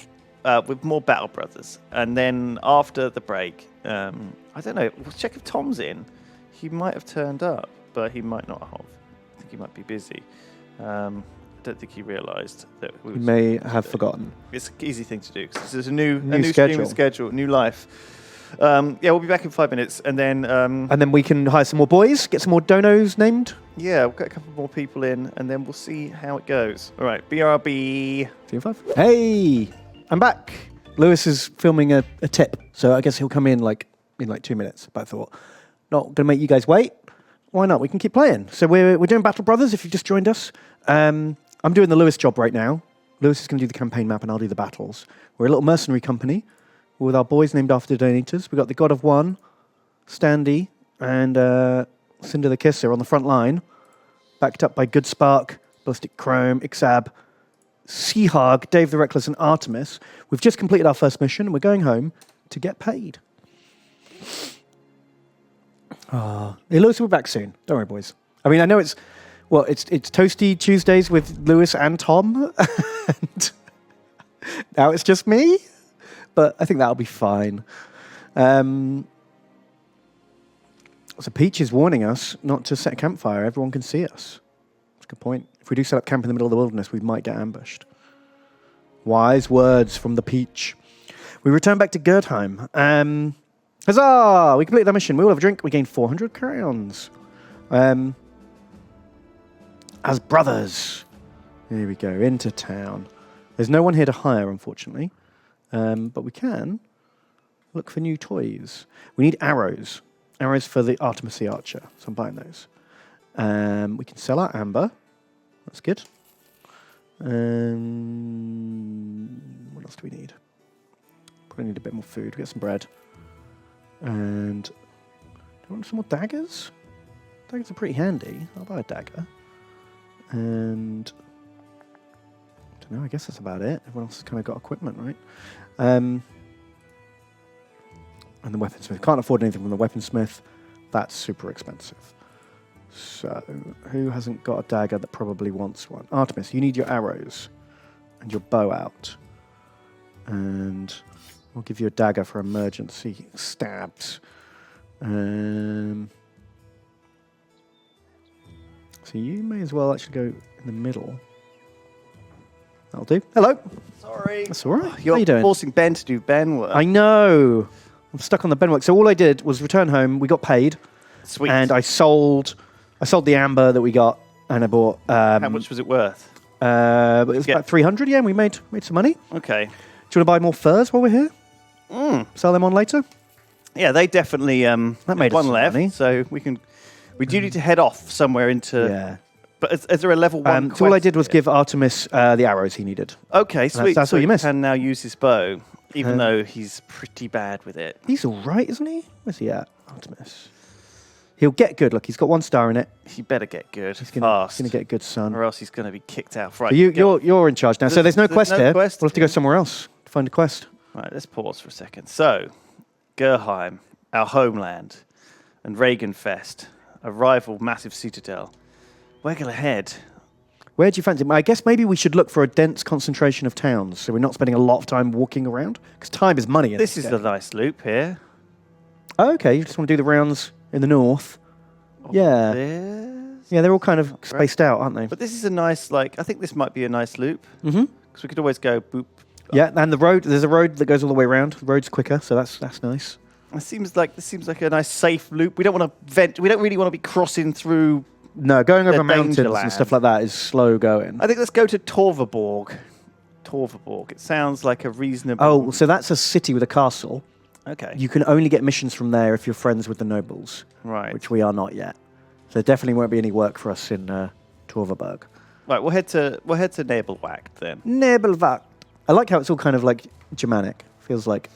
with more Battle Brothers. And then after the break, I don't know, we'll check if Tom's in. He might have turned up, but he might not have. I think he might be busy. I don't think he realised that we You may have forgotten. It's an easy thing to do because there's a New new schedule. streaming schedule, new life. Yeah, we'll be back in 5 minutes, and then And then we can hire some more boys, get some more donos named. yeah, we'll get a couple more people in, and then we'll see how it goes. All right, BRB. 5. Hey, I'm back. Lewis is filming a tip, so I guess he'll come in in 2 minutes. But I thought, not gonna make you guys wait. Why not? We can keep playing. So we're doing Battle Brothers. If you've just joined us, I'm doing the Lewis job right now. Lewis is going to do the campaign map, and I'll do the battles. We're a little mercenary company with our boys named after the donators. We've got the God of One, Standy, and Cinder the Kisser on the front line, backed up by Good Spark, Ballistic Chrome, Ixab, Seahog, Dave the Reckless, and Artemis. We've just completed our first mission, and we're going home to get paid. Hey, Lewis will be back soon. Don't worry, boys. I mean, I know it's Toasty Tuesdays with Lewis and Tom, and now it's just me. But I think that'll be fine. So Peach is warning us not to set a campfire. Everyone can see us. That's a good point. If we do set up camp in the middle of the wilderness, we might get ambushed. Wise words from the Peach. We return back to Gerdheim. Huzzah! We completed our mission. We all have a drink. We gained 400 crowns. As brothers. Here we go, into town. There's no one here to hire, unfortunately. But we can look for new toys. We need arrows. Arrows for the Artemis the Archer. So I'm buying those. We can sell our amber. That's good. What else do we need? Probably need a bit more food. Get some bread. And do you want some more daggers? Daggers are pretty handy. I'll buy a dagger. And I don't know, I guess that's about it. Everyone else has kind of got equipment, right? And the weaponsmith. Can't afford anything from the weaponsmith. That's super expensive. So, who hasn't got a dagger that probably wants one? Artemis, you need your arrows and your bow out. And we'll give you a dagger for emergency stabs. So you may as well actually go in the middle. That'll do. Hello. Sorry. That's all right. You're How you doing? forcing Ben to do Ben work. I know. I'm stuck on the Ben work. So all I did was return home. We got paid. Sweet. And I sold the amber that we got, and I bought. How much was it worth? It was about 300. Yeah, and we made some money. Okay. Do you want to buy more furs while we're here? Sell them on later. Yeah, they definitely That made us one some left, money. so we do need to head off somewhere into. Yeah. But is there a level one? So all I quest did was here? give Artemis the arrows he needed. Okay, sweet. that's so all you missed. He can now use his bow, even though he's pretty bad with it. He's all right, isn't he? Where's he at, Artemis? He'll get good. Look, he's got 1 star in it. He better get good He's fast, gonna get good, son. or else he's going to be kicked out. Right, So you're in charge now. So there's no quest here. quest? We'll have to go somewhere else to find a quest. Right, let's pause for a second. So, Gerheim, our homeland, and Regenfest, a rival massive citadel. Weggle ahead. Where do you fancy? I guess maybe we should look for a dense concentration of towns, so we're not spending a lot of time walking around. Because time is money. This is the nice loop here. Oh, okay, you just want to do the rounds in the north. Yeah. This. Yeah, they're all kind of spaced out, aren't they? But this is a nice, I think this might be a nice loop. Mm-hmm. Because we could always go boop. Yeah, and there's a road that goes all the way around. The road's quicker, so that's nice. This seems like a nice safe loop. We don't want to vent. We don't really want to be crossing through. No, going over The mountains danger and stuff land. like that is slow going. I think let's go to Torvaborg. Torvaborg. It sounds like a reasonable. Oh, so that's a city with a castle. okay. You can only get missions from there if you're friends with the nobles, Right. which we are not yet. So there definitely won't be any work for us in Torvaberg. Right. We'll head to Nebelwacht then. Nebelwacht. I like how it's all kind of like Germanic. Feels like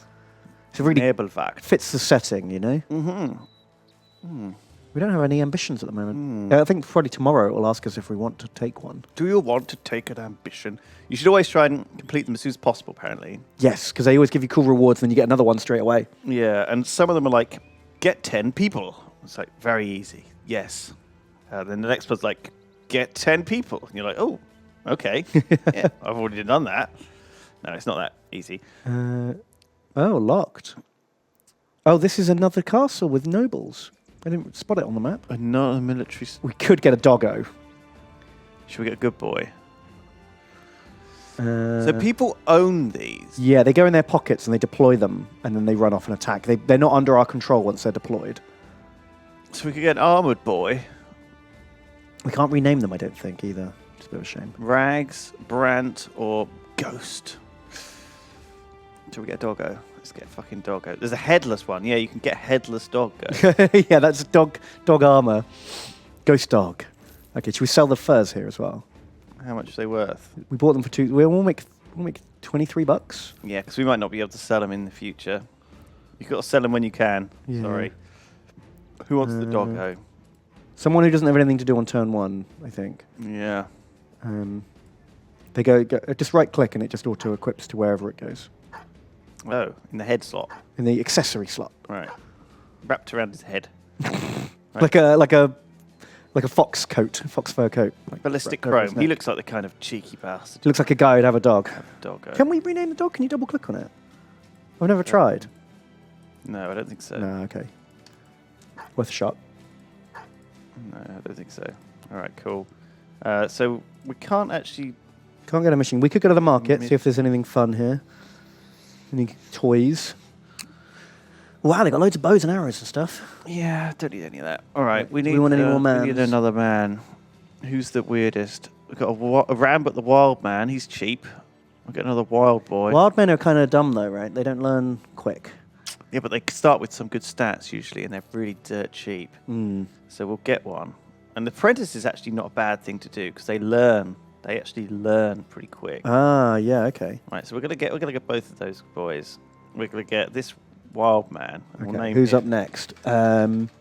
it really Nebelwacht. fits the setting, you know? Mm-hmm. We don't have any ambitions at the moment. I think probably tomorrow it will ask us if we want to take one. Do you want to take an ambition? You should always try and complete them as soon as possible. Apparently. Yes, because they always give you cool rewards, and then you get another one straight away. Yeah, and some of them are like, get 10 people. It's like, very easy. Yes. Then the next one's like, get 10 people. And you're like, oh, okay. Yeah, I've already done that. No, it's not that easy. Oh, locked. Oh, this is another castle with nobles. I didn't spot it on the map. Another military... We could get a doggo. Should we get a good boy? So So people own these. yeah, they go in their pockets and they deploy them, and then they run off and attack. They're not under our control once they're deployed. So we could get an armoured boy. We can't rename them, I don't think, either. It's a bit of a shame. Rags, Brant, or Ghost. Should we get a doggo? Let's get a fucking doggo. There's a headless one. Yeah, you can get a headless doggo. Yeah, that's dog armor. Ghost dog. Okay, should we sell the furs here as well? How much are they worth? We bought them for we'll make $23. Yeah, because we might not be able to sell them in the future. You've got to sell them when you can. Yeah. Sorry. Who wants the doggo? Someone who doesn't have anything to do on turn one, I think. Yeah. They go just right click and it just auto equips to wherever it goes. Oh, in the head slot. In the accessory slot. Right. Wrapped around his head. Like a fox coat, fox fur coat. Like Ballistic wrapped over his Chrome. He neck. looks like the kind of cheeky bastard. He looks like a guy who'd have a dog. Doggo. Can we rename the dog? Can you double click on it? I've never tried. No, I don't think so. No, okay. Worth a shot. No, I don't think so. All right, cool. So we can't actually... Can't get a machine. We could go to the market, see if there's anything fun here. Any toys. Wow, they got loads of bows and arrows and stuff. Yeah, don't need any of that. All right, Do we want any more We need mans? another man. Who's the weirdest? We've got a Rambut the Wild Man. He's cheap. We'll get another Wild Boy. Wild men are kind of dumb though, right? They don't learn quick. Yeah, but they start with some good stats usually, and they're really dirt cheap. So we'll get one. And the apprentice is actually not a bad thing to do because they learn. They actually learn pretty quick. Ah, yeah, okay. Right, so we're gonna get both of those boys. We're gonna get this Wild Man. And we'll Okay, name who's him up next?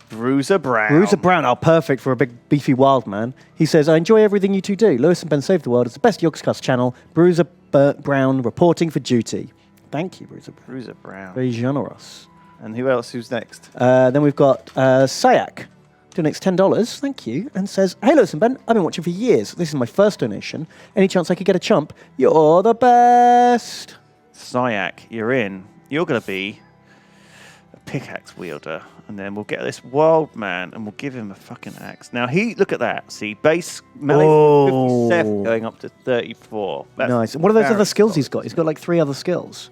Bruiser Brown. Bruiser Brown, oh, perfect for a big, beefy wild man. He says, I enjoy everything you two do. Lewis and Ben Save the World is the best Yogscast channel. Bruiser Brown reporting for duty. Thank you, Bruiser Brown. Bruiser Brown. Very generous. And who else? Who's next? Then we've got Sayak. Donates $10, thank you, and says, Hey Lewis and Ben, I've been watching for years. This is my first donation. Any chance I could get a chump? You're the best. Syak, you're in. You're gonna be a pickaxe wielder. And then we'll get this wild man and we'll give him a fucking axe. Now, look at that. See, base melee 57 going up to 34. That's Nice. What are those very other skills he's solid. got? He's got like 3 other skills.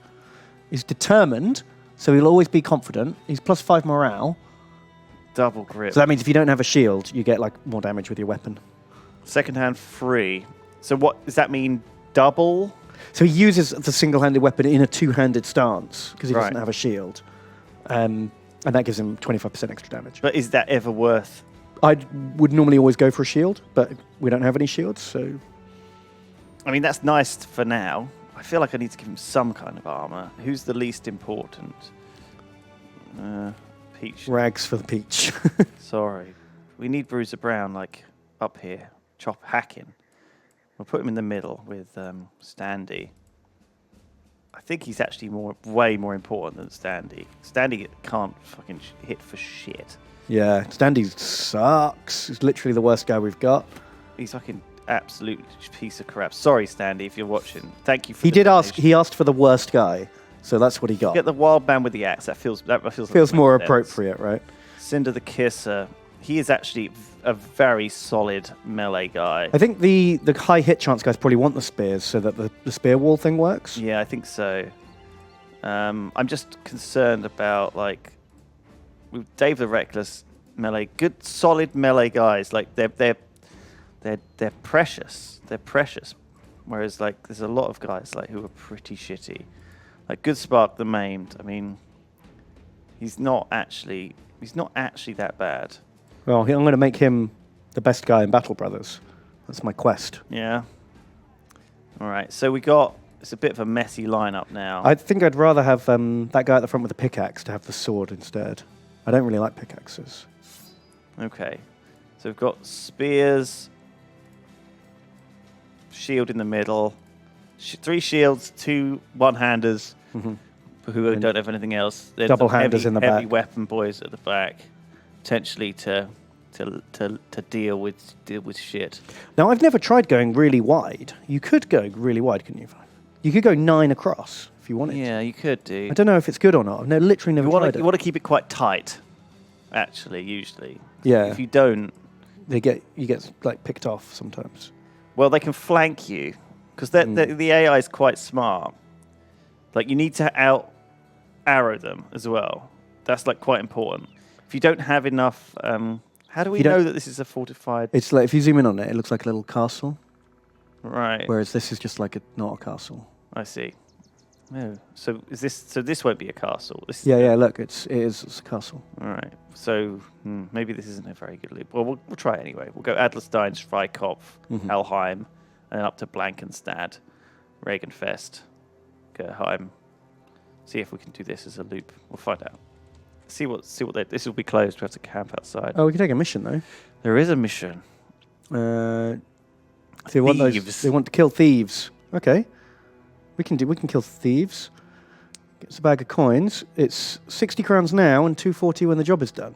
He's determined, so he'll always be confident. He's +5 morale. Double grip. So that means if you don't have a shield, you get like more damage with your weapon. Second hand free. So what does that mean? Double? So he uses the single-handed weapon in a two-handed stance because he Right. doesn't have a shield. And that gives him 25% extra damage. But is that ever worth? I would normally always go for a shield, but we don't have any shields, so... I mean, that's nice for now. I feel like I need to give him some kind of armor. Who's the least important? Peach. Rags for the peach. Sorry. We need Bruiser Brown, like, up here. Hacking. We'll put him in the middle with Standy. I think he's actually way more important than Standy. Standy can't fucking hit for shit. Yeah, Standy sucks. He's literally the worst guy we've got. He's fucking absolute piece of crap. Sorry, Standy, if you're watching. Thank you for He the did ask. donation. He asked for the worst guy, so that's what he got. Get the wild man with the axe. That feels Feels more sense. appropriate, right? Cinder the Kisser. He is actually a very solid melee guy. I think the high hit chance guys probably want the spears so that the spear wall thing works. Yeah, I think so. I'm just concerned about like with Dave the Reckless melee, good solid melee guys. Like they're precious. They're precious. Whereas like there's a lot of guys like who are pretty shitty. Like Good Spark the Maimed. I mean, he's not actually that bad. Well, I'm going to make him the best guy in Battle Brothers. That's my quest. Yeah. All right. So it's a bit of a messy lineup now. I think I'd rather have that guy at the front with the pickaxe to have the sword instead. I don't really like pickaxes. Okay. So we've got spears, shield in the middle, 3 shields, 2 one-handers who And don't have anything else. Then double-handers some in the heavy back. weapon boys at the back, potentially to deal with shit. Now, I've never tried going really wide. You could go really wide, couldn't you? You could go 9 across if you wanted. Yeah, you could do. I don't know if it's good or not. I've literally never tried You it. want to keep it quite tight, actually. Usually, Yeah. If you don't, You get like picked off sometimes. well, they can flank you because the AI is quite smart. Like you need to out arrow them as well. That's like quite important. If you don't have enough, how do we You don't- know that this is a fortified? It's like if you zoom in on it, it looks like a little castle, Right. whereas this is just like not a castle. I see. No. So is this? So this won't be a castle. This Yeah, yeah. Look, it's a castle. All right. So maybe this isn't a very good loop. Well, we'll try it anyway. We'll go Adlerstein, Schweikopf, Helheim, and then up to Blankenstad, Regenfest, Gerheim. See if we can do this as a loop. We'll find out. See what this will be closed. We have to camp outside. Oh, we can take a mission though. There is a mission. So they want Thieves. they want to kill thieves. Okay, we can kill thieves. Gets a bag of coins. It's 60 crowns now and 240 when the job is done.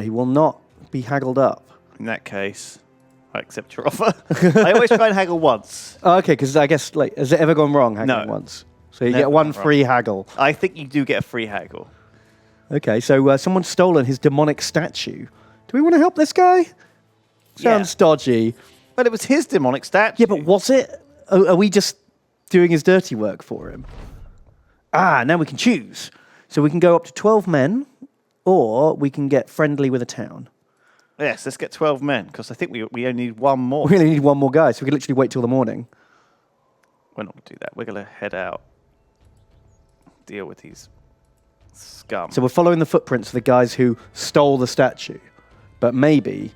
He will not be haggled up. In that case, I accept your offer. I always try and haggle once. Oh, okay, because I guess like has it ever gone wrong haggling No. once? So you Never get one gone wrong. free haggle. I think you do get a free haggle. Okay, so someone's stolen his demonic statue. Do we want to help this guy? Sounds dodgy. But it was his demonic statue. Yeah, but was it? Are we just doing his dirty work for him? Ah, now we can choose. So we can go up to 12 men, or we can get friendly with a town. Yes, let's get 12 men, because I think we only need one more. We only need one more guy, so we can literally wait till the morning. We're not going to do that. We're going to head out, deal with these scum. So we're following the footprints of the guys who stole the statue. But maybe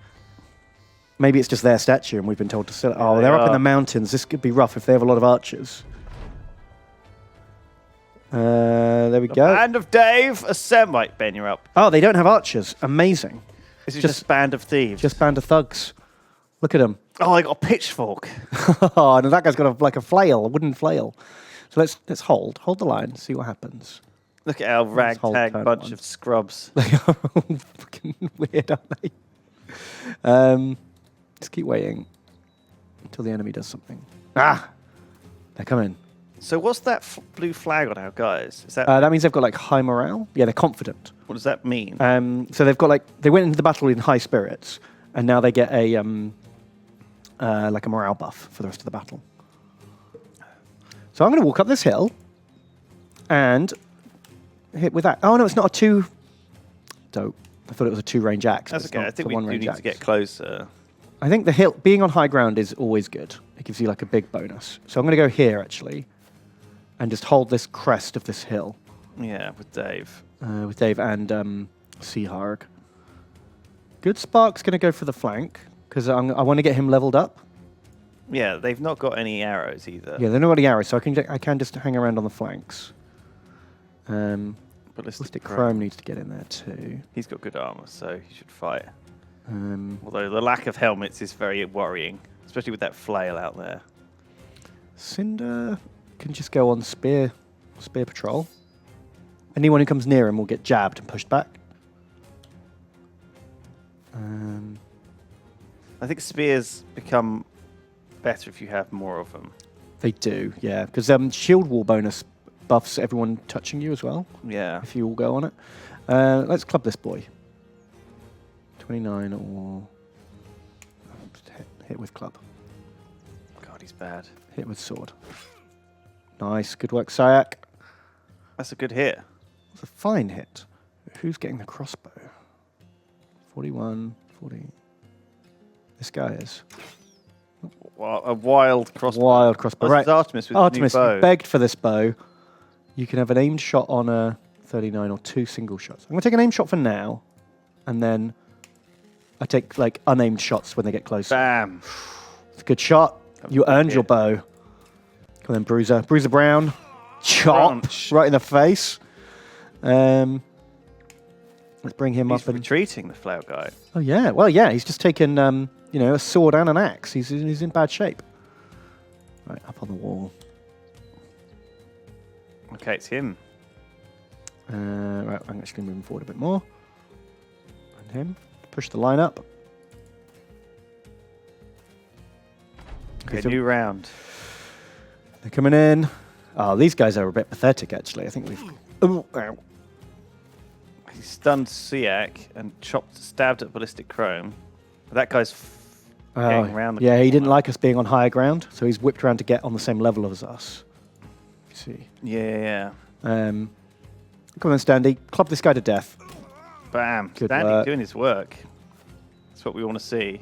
it's just their statue and we've been told to sell it. Oh, they they're up in are. the mountains. This could be rough if they have a lot of archers. There we go. Band of Dave, assemble. Right, Ben, you're up. Oh, they don't have archers. Amazing. This is Just- just Band of Thieves. Just band of thugs. Look at them. Oh, I got a pitchfork. Oh, no, that guy's got a flail, a wooden flail. So let's hold the line, see what happens. Look at our Let's hold ragtag turn bunch once. of scrubs. They are all fucking weird, aren't they? Just keep waiting until the enemy does something. Ah, they're coming. So what's that blue flag on our guys? Is that That means they've got like high morale. Yeah, they're confident. what does that mean? So they've got like they went into the battle in high spirits, and now they get a like a morale buff for the rest of the battle. So I'm going to walk up this hill and hit with that. Oh no, it's not a two. Dope. I thought it was a two-range axe. That's but it's okay. not. I think It's a we do one-range need axe. to get closer. I think the hill being on high ground is always good. It gives you like a big bonus. So I'm going to go here actually, and just hold this crest of this hill Yeah, with Dave. with Dave and Seaharg. Good Spark's going to go for the flank because I want to get him leveled up. Yeah, they've not got any arrows either. Yeah, they're not got arrows, so I can just hang around on the flanks. Ballistic Chrome needs to get in there too. He's got good armor, so he should fight. Although Although the lack of helmets is very worrying, especially with that flail out there. Cinder can just go on spear patrol. Anyone who comes near him will get jabbed and pushed back. I think spears become better if you have more of them. They do, yeah, because shield wall bonus buffs everyone touching you as well. Yeah. If you all go on it. Let's club this boy. 29 or hit with club. God, he's bad. Hit with sword. Nice, good work, Sayak. That's a good hit. It's a fine hit. Who's getting the crossbow? 41, 40. This guy is. A wild crossbow. Wild crossbow. Oh, Right. this is Artemis with Artemis, the new bow. you begged for this bow. You can have an aimed shot on a 39 or 2 single shots. I'm going to take an aimed shot for now, and then I take like unaimed shots when they get closer. Bam. It's a good shot. was You a good earned your hit. bow. Come on, Bruiser. Bruiser Brown. Chop. Crunch. Right in the face. Let's bring him He's up and... retreating, the flail guy. Oh, yeah. Well, yeah, he's just taken, a sword and an axe. He's in bad shape. Right, up on the wall. Okay, it's him. Right, I'm actually going to move him forward a bit more. And him. Push the line up. Okay, so new round. they're coming in. Oh, these guys are a bit pathetic, actually. I think we've... Oh, ow. He stunned Siak and stabbed at Ballistic Chrome. That guy's getting around the yeah, he didn't corner. like us being on higher ground, so he's whipped around to get on the same level as us. You see. Yeah. Come on, Standy. Club this guy to death. Bam. Good Standing work. doing his work. That's what we want to see.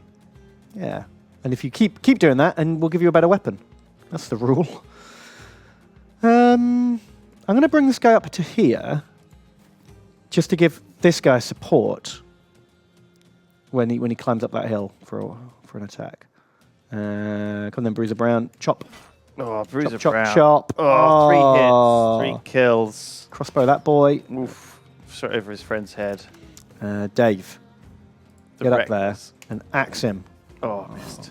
Yeah. And if you keep doing that, and we'll give you a better weapon. That's the rule. I'm going to bring this guy up to here, just to give this guy support when he climbs up that hill for an attack. Come then, Bruiser Brown. Chop. Oh, Bruiser Chop, Brown. chop. Oh, 3 hits, 3 kills. Crossbow that boy. Oof. Shot over his friend's head. Dave, The get up there reckless. and axe him. Oh, missed.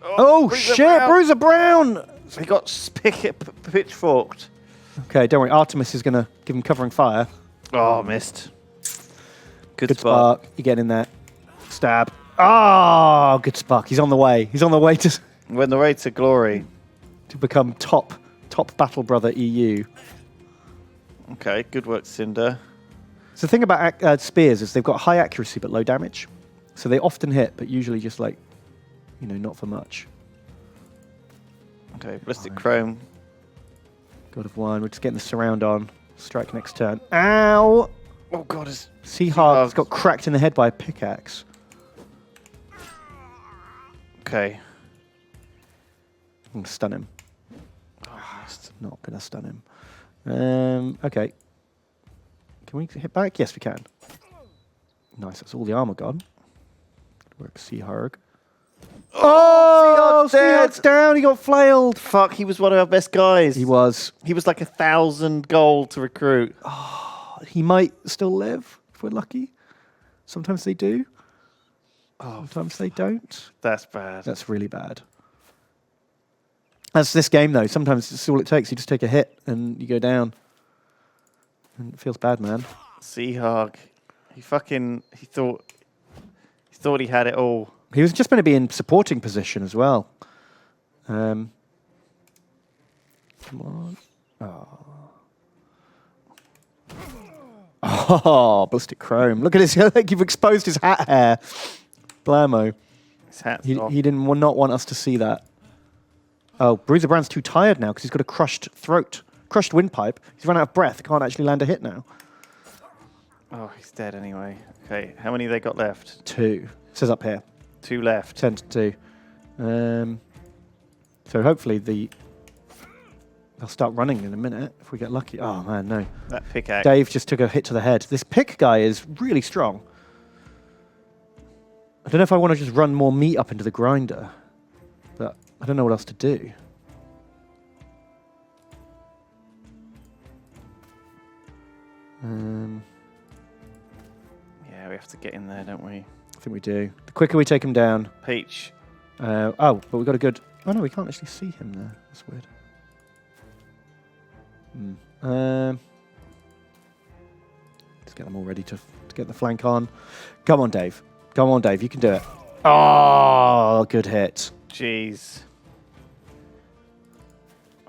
Oh, Bruiser shit, Brown. Bruiser Brown! He got pitchforked. Okay, don't worry. Artemis is going to give him covering fire. Oh, missed. Good Good spot. spark. You get in there. Stab. Oh, good spark. He's on the way. He's on the way to When the way to glory. become top battle brother EU. Okay, good work, Cinder. So the thing about spears is they've got high accuracy but low damage. So they often hit, but usually just like, not for much. Okay, Ballistic Chrome. God of Wine. We're just getting the surround on. Strike next turn. Ow! Oh, God. His Seahawk's got cracked in the head by a pickaxe. Okay. I'm going to stun him. Oh, missed. Not going to stun him. Okay. Can we hit back? Yes, we can. Nice. That's all the armor gone. Good work, Seaharg. Oh, Seahawk's dead. Seahawk's down. He got flailed. Fuck, he was one of our best guys. He was. He was like 1,000 gold to recruit. He might still live if we're lucky. Sometimes they do. Sometimes they don't. That's bad. That's really bad. That's this game, though. Sometimes it's all it takes. You just take a hit and you go down. And it feels bad, man. Seahawk. He thought he had it all. He was just going to be in supporting position as well. Come on. Oh, Ballistic Chrome. Look at his, like you've exposed his hat hair. Blammo. His hat's He off. didn't not want us to see that. Oh, Bruiser Brand's too tired now because he's got a crushed throat. Crushed windpipe. He's run out of breath. Can't actually land a hit now. Oh, he's dead anyway. Okay, how many they got left? 2. It says up here. 2 left. 10 to 2. So hopefully they'll start running in a minute if we get lucky. Oh man, no. That pickaxe. Dave just took a hit to the head. This pick guy is really strong. I don't know if I want to just run more meat up into the grinder, but I don't know what else to do. Yeah, we have to get in there, don't we? I think we do. The quicker we take him down. Peach. Oh, but we've got a good... Oh no, we can't actually see him there. That's weird. Let's get them all ready to get the flank on. Come on, Dave. Come on, Dave. You can do it. Oh, good hit. Jeez.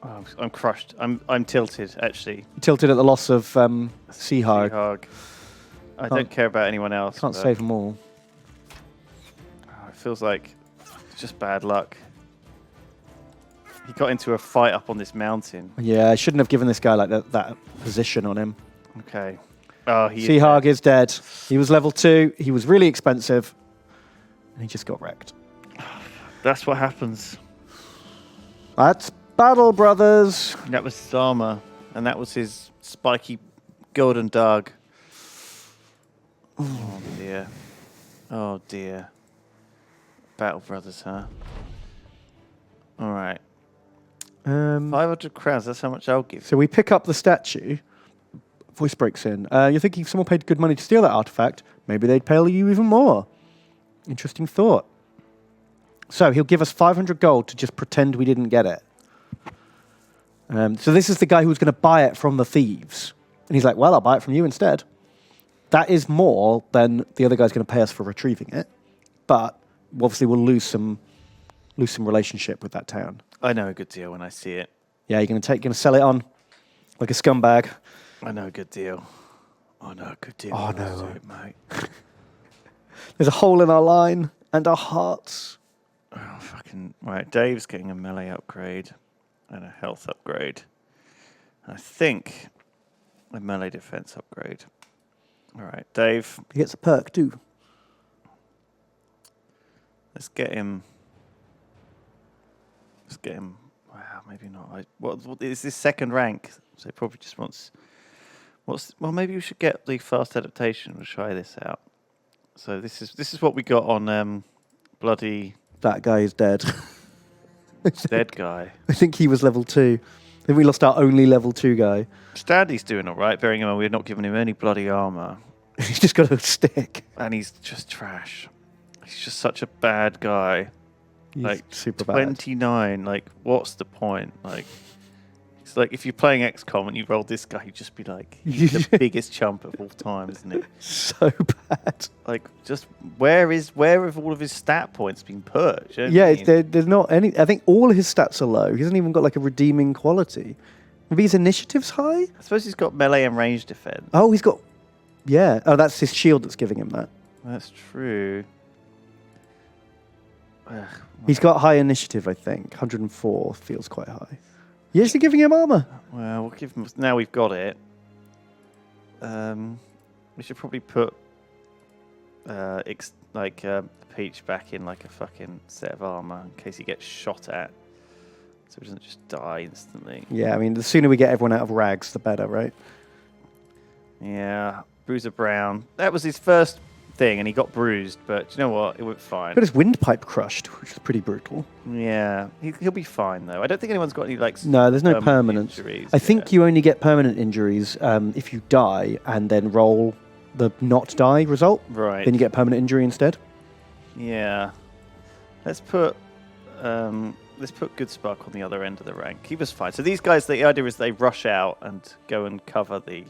Oh, I'm crushed. I'm tilted, actually. You tilted at the loss of Seahog. Seahog. I don't care about anyone else. Can't but, save them all. it feels like it's just bad luck. He got into a fight up on this mountain. Yeah, I shouldn't have given this guy like that position on him. Okay. Oh, Seahog is dead. He was level 2. He was really expensive. And he just got wrecked. That's what happens. That's battle, brothers. That was his armor. And that was his spiky golden dog. Oh, dear. Oh, dear. Battle Brothers, huh? All right. 500 crowns, that's how much I'll give. So we pick up the statue. Voice breaks in. You're thinking if someone paid good money to steal that artifact, maybe they'd pay you even more. Interesting thought. So he'll give us 500 gold to just pretend we didn't get it. So this is the guy who was going to buy it from the thieves. And he's like, well, I'll buy it from you instead. That is more than the other guy's going to pay us for retrieving it. But obviously we'll lose some relationship with that town. I know a good deal when I see it. Yeah, you're going to sell it on like a scumbag. I know a good deal. I know a good deal. Oh, when I no. see it, mate. There's a hole in our line and our hearts. Oh, fucking... Right, Dave's getting a melee upgrade and a health upgrade. I think a melee defense upgrade. All right, Dave, He gets a perk too. let's get him... Wow, maybe not. What is this second rank? So he probably just wants... Well, maybe we should get the fast adaptation. We'll try this out. So this is what we got on bloody That guy is dead. dead guy. I think he was level 2. I think we lost our only level 2 guy. Standy's doing all right, bearing in mind we're not giving him any bloody armor. He's just got a stick. And he's just trash. He's just such a bad guy. He's Like, super bad. 29, like, what's the point? Like, it's like if you're playing XCOM and you roll this guy, you'd just be like, he's the biggest chump of all time, isn't it? So bad. Like, just where have all of his stat points been put? Do you know what Yeah, I mean? there's not any... I think all his stats are low. He hasn't even got like a redeeming quality. Maybe his initiative's high? I suppose he's got melee and range defense. Oh, he's got... Yeah. Oh, that's his shield that's giving him that. That's true. Ugh, He's got high initiative, I think. 104 feels quite high. You're actually giving him armor. well, we'll give him. Now we've got it. We should probably put Peach back in like a fucking set of armor in case he gets shot at, so he doesn't just die instantly. Yeah, I mean, the sooner we get everyone out of rags, the better, right? Yeah, Bruiser Brown. That was his first thing, and he got bruised. But do you know what? It went fine. Got his windpipe crushed, which is pretty brutal. Yeah, he'll be fine though. I don't think anyone's got any like. No, there's no permanent. injuries. I think you only get permanent injuries if you die and then roll the not die result. Right. Then you get permanent injury instead. Yeah. Let's put Good Spark on the other end of the rank. He was fine. So these guys, the idea is they rush out and go and cover the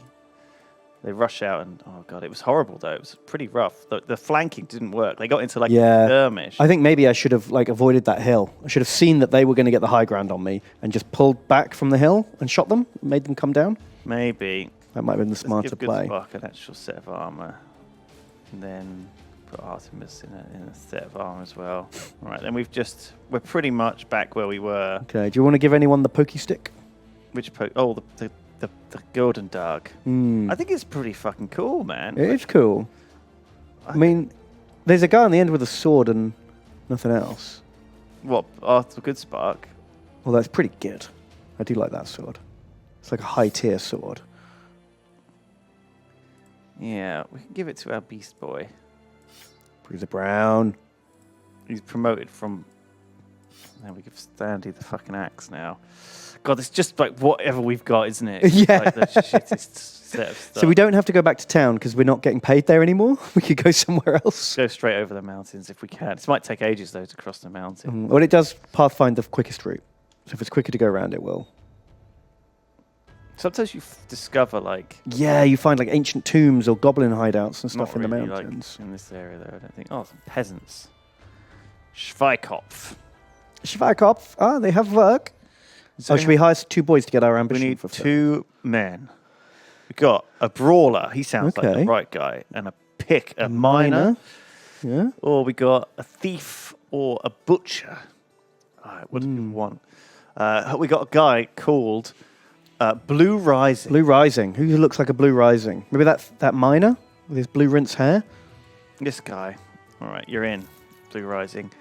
They rush out and, oh god, it was horrible though. It was pretty rough. The flanking didn't work. They got into like Yeah. skirmish. I think maybe I should have like avoided that hill. I should have seen that they were going to get the high ground on me and just pulled back from the hill and shot them, made them come down. Maybe. That might have been the Let's smarter give play. Goodspark an actual set of armor. And then put Artemis in a set of armor as well. All right, then we're pretty much back where we were. Okay, do you want to give anyone the pokey stick? The Golden Dog. Hmm. I think it's pretty fucking cool, man. It is cool. I mean, there's a guy on the end with a sword and nothing else. What, Arthur Goodspark? Well, that's pretty good. I do like that sword. It's like a high tier sword. Yeah, we can give it to our Beast Boy. Bruiser Brown. He's promoted from... Now we give Standy the fucking axe now. God, it's just like whatever we've got, isn't it? It's Yeah. like the shittest set of stuff. So we don't have to go back to town because we're not getting paid there anymore. We could go somewhere else. Go straight over the mountains if we can. It might take ages, though, to cross the mountain. Well, it does pathfind the quickest route. So if it's quicker to go around, it will. Sometimes you discover, like... Yeah, you find like ancient tombs or goblin hideouts and stuff not in the really, mountains. Like, in this area, though, I don't think. Oh, some peasants. Schweikopf. Schwarzkopf. Ah, they have work. So Should we hire 2 boys to get our we ambition need fulfilled? 2 men. We've got a brawler. He sounds like Okay. the right guy. And a miner. Yeah. Or we got a thief or a butcher. All right, what do we want? We got a guy called Blue Rising. Blue Rising. Who looks like a Blue Rising? Maybe that miner with his blue rinse hair? This guy. All right, you're in. Blue Rising.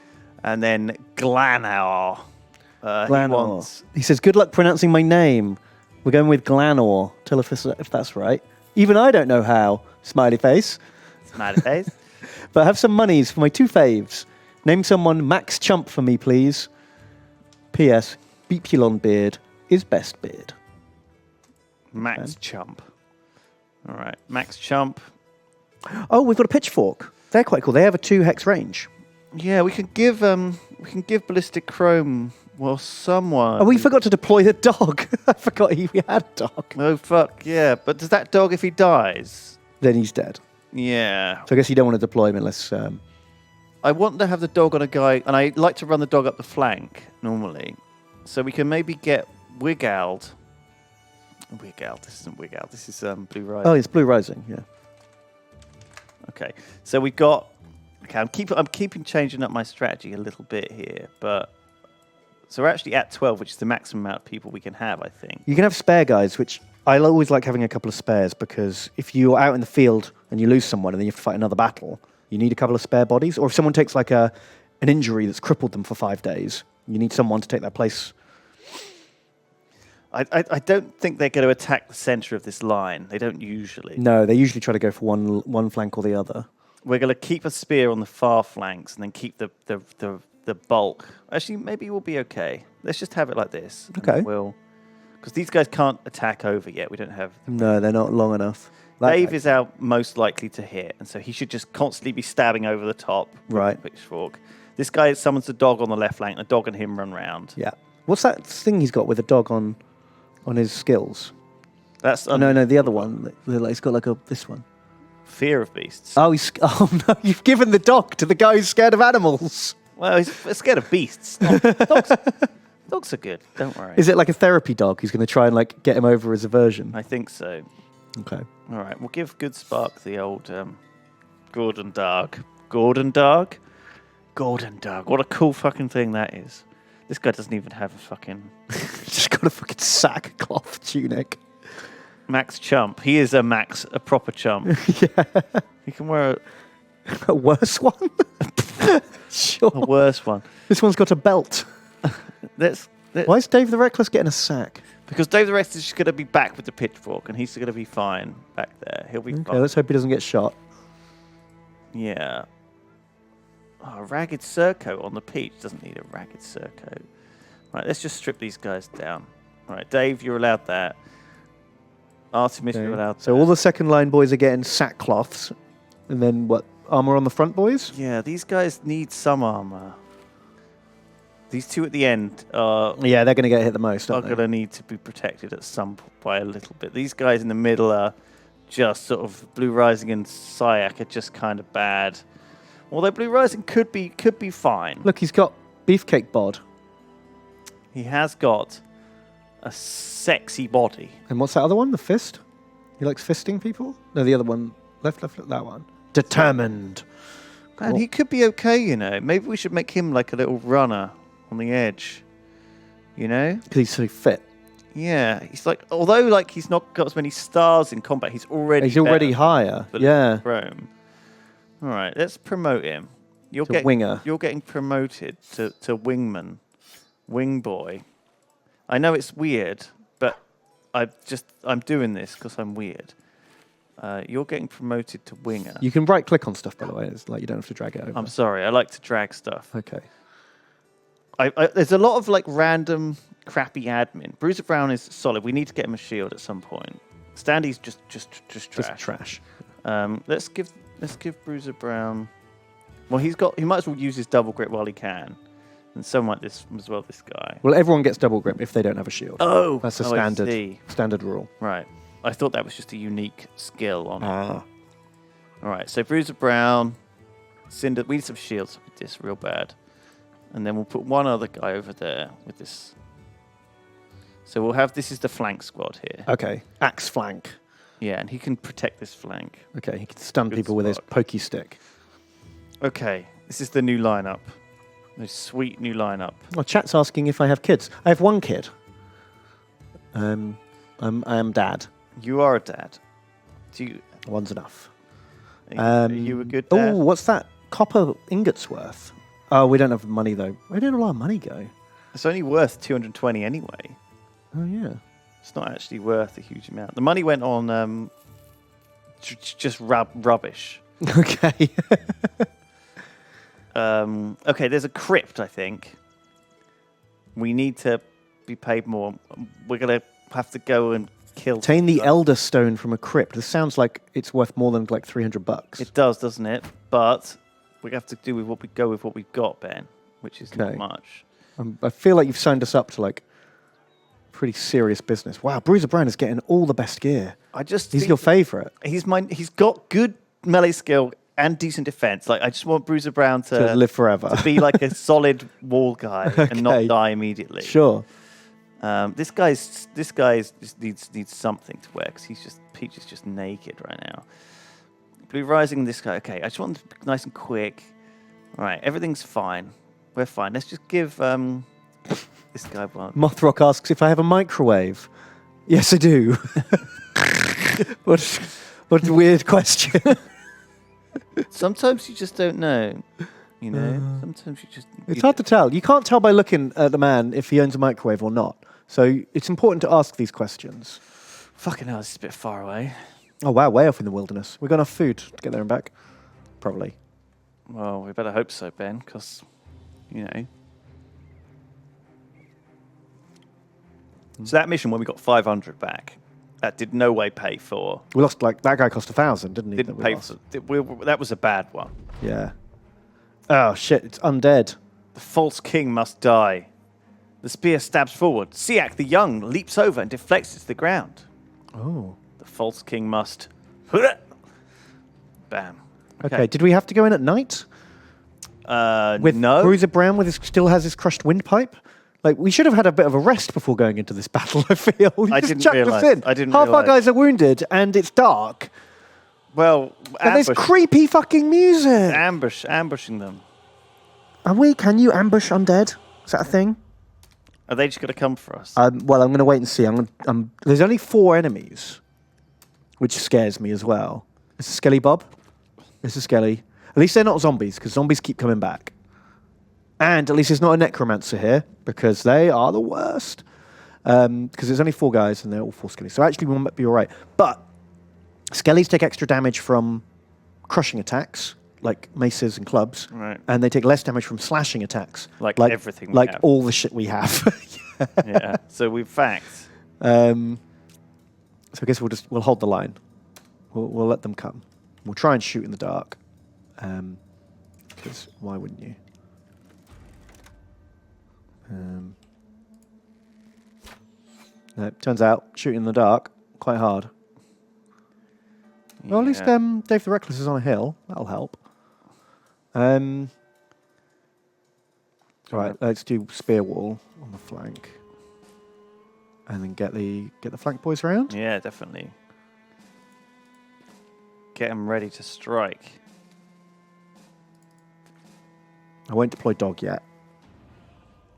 And then Glanor. Glanor. He says, good luck pronouncing my name. We're going with Glanor. Tell us if that's right. Even I don't know how. Smiley face. Smiley face. But have some monies for my 2 faves. Name someone Max Chump for me, please. P.S. Beepulon beard is best beard. Max Chump. All right, Max Chump. Oh, we've got a pitchfork. They're quite cool. They have a 2 hex range. Yeah, we can give Ballistic Chrome. Well, someone. Oh, we forgot to deploy the dog. I forgot we had a dog. Oh fuck yeah! But does that dog, if he dies? Then he's dead. Yeah. So I guess you don't want to deploy him unless... I want to have the dog on a guy, and I like to run the dog up the flank normally, so we can maybe get Wigald. Wigald. This isn't Wigald. This is Blue Rising. Oh, it's Blue Rising, yeah. Okay, so we've got. Okay, I'm keeping changing up my strategy a little bit here, but so we're actually at 12, which is the maximum amount of people we can have, I think. You can have spare guys, which I always like having a couple of spares because if you're out in the field and you lose someone and then you have to fight another battle, you need a couple of spare bodies. Or if someone takes like an injury that's crippled them for 5 days, you need someone to take that place. I don't think they're going to attack the center of this line. They don't usually. No, they usually try to go for one flank or the other. We're going to keep a spear on the far flanks and then keep the bulk. Actually, maybe we'll be okay. Let's just have it like this. Okay. Because these guys can't attack over yet. We don't have... No, they're not long enough. Dave is our most likely to hit, and so he should just constantly be stabbing over the top. Right. With the pitchfork. This guy summons the dog on the left flank. The dog and him run round. Yeah. What's that thing he's got with a dog on his skills? That's No, the other one. He's got like this one. Fear of beasts. Oh, no! You've given the dog to the guy who's scared of animals. Well, he's scared of beasts. Dogs are good. Don't worry. Is it like a therapy dog who's going to try and like get him over his aversion? I think so. Okay. All right, we'll give Goodspark the old Gordon Darg. Gordon Darg? Gordon Darg. What a cool fucking thing that is. This guy doesn't even have a fucking... Just got a fucking sackcloth tunic. Max Chump. He is a proper chump. Yeah. He can wear A worse one? Sure. a worse one. This one's got a belt. Let's Why is Dave the Reckless getting a sack? Because Dave the Rest is just going to be back with the pitchfork, and he's going to be fine back there. He'll be Okay, fine. let's hope he doesn't get shot. Yeah. Oh, ragged surcoat on the peach. Doesn't need a ragged surcoat. Right, let's just strip these guys down. All right, Dave, you're allowed that. Artemis, you're allowed So that. all the second line boys are getting sackcloths. And then what? Armor on the front boys? Yeah, these guys need some armor. These two at the end are Yeah, they're going to get hit the most, aren't going to need to be protected at some point by a little bit. These guys in the middle are just sort of Blue Rising and Syak are just kind of bad. Although Blue Rising could be fine. Look, he's got Beefcake Bod. He has got a sexy body. And what's that other one? The fist? He likes fisting people? No, the other one. Left, that one. Determined. And he could be okay, you know. Maybe we should make him like a little runner on the edge. You know? Because he's so fit. Yeah. He's like, although like he's not got as many stars in combat, he's already higher. Yeah. Rome. All right, let's promote him. You're To winger. You're getting promoted to wingman, wing boy. I know it's weird, but I'm doing this because I'm weird. You're getting promoted to winger. You can right click on stuff, by the way. It's like you don't have to drag it over. I'm sorry, I like to drag stuff. Okay. There's a lot of like random crappy admin. Bruiser Brown is solid. We need to get him a shield at some point. Standy's just trash. Just trash. Let's give Bruiser Brown. Well, he might as well use his double grip while he can, and so might this as well. This guy. Well, everyone gets double grip if they don't have a shield. Oh, that's a I see. standard rule. Right. I thought that was just a unique skill on. Ah. All right. So Bruiser Brown, Cinder. We need some shields with this real bad, and then we'll put one other guy over there with this. So we'll have this is the flank squad here. Okay. Axe flank. Yeah, and he can protect this flank. Okay, he can stun Good people with his spot. pokey stick. Okay, this is the new lineup. The sweet new lineup. Well, chat's asking if I have kids. I have one kid. I am dad. You are a dad. Do you? One's enough. Are you a good dad? Oh, what's that? Copper ingots worth. Oh, we don't have money though. Where did all our money go? It's only worth 220 anyway. Oh yeah. It's not actually worth a huge amount. The money went on just rubbish. Okay. Okay, there's a crypt, I think. We need to be paid more. We're going to have to go and kill... Obtain the Elder Stone from a crypt. This sounds like it's worth more than like $300. It does, doesn't it? But we have to do with what we've got, Ben, which is not Okay. much. I feel like you've signed us up to like pretty serious business. Wow, Bruiser Brown is getting all the best gear. He's think your favourite. He's got good melee skill and decent defense. Like I just want Bruiser Brown To live forever. to be like a solid wall guy and not Okay. die immediately. Sure. This guy's just needs something to wear because Peach is just naked right now. Blue Rising, this guy. Okay, I just want him to be nice and quick. All right, everything's fine. We're fine. Let's just give this guy one. Mothrock asks if I have a microwave. Yes, I do. What a weird question. Sometimes you just don't know. You know, sometimes you just. It's hard to tell. You can't tell by looking at the man if he owns a microwave or not. So it's important to ask these questions. Fucking hell, this is a bit far away. Oh, wow, way off in the wilderness. We've got enough food to get there and back? Probably. Well, we better hope so, Ben, because, you know. So that mission when we got 500 back, that did no way pay for. We lost, like, that guy cost 1,000, didn't he? Didn't that we pay lost? for. That was a bad one. Yeah. Oh, shit, it's undead. The false king must die. The spear stabs forward. Syak the Young leaps over and deflects it to the ground. Oh. The false king must. Bam. Okay, did we have to go in at night? With no. Bruiser Brown still has his crushed windpipe? Like, we should have had a bit of a rest before going into this battle, I feel. We I just didn't chucked realise. us in. I didn't Half our realise. guys are wounded, and it's dark. Well, And there's creepy fucking music. ambushing them. Can you ambush undead? Is that a thing? Are they just going to come for us? Well, I'm going to wait and see. There's only 4 enemies, which scares me as well. It's a Skelly Bob. It's a Skelly. At least they're not zombies, because zombies keep coming back. And at least there's not a Necromancer here, because they are the worst. Because there's only 4 guys, and they're all 4 Skellies. So actually, we might be all right. But Skellies take extra damage from crushing attacks, like maces and clubs. Right. And they take less damage from slashing attacks. Like everything we Like have. all the shit we have. Yeah. So we've fact. So I guess we'll hold the line. We'll let them come. We'll try and shoot in the dark. Because why wouldn't you? No, turns out shooting in the dark quite hard. Well, at least Yeah. Dave the Reckless is on a hill. That'll help. Right, let's do spear wall on the flank, and then get the flank boys around. Yeah, definitely. Get them ready to strike. I won't deploy dog yet.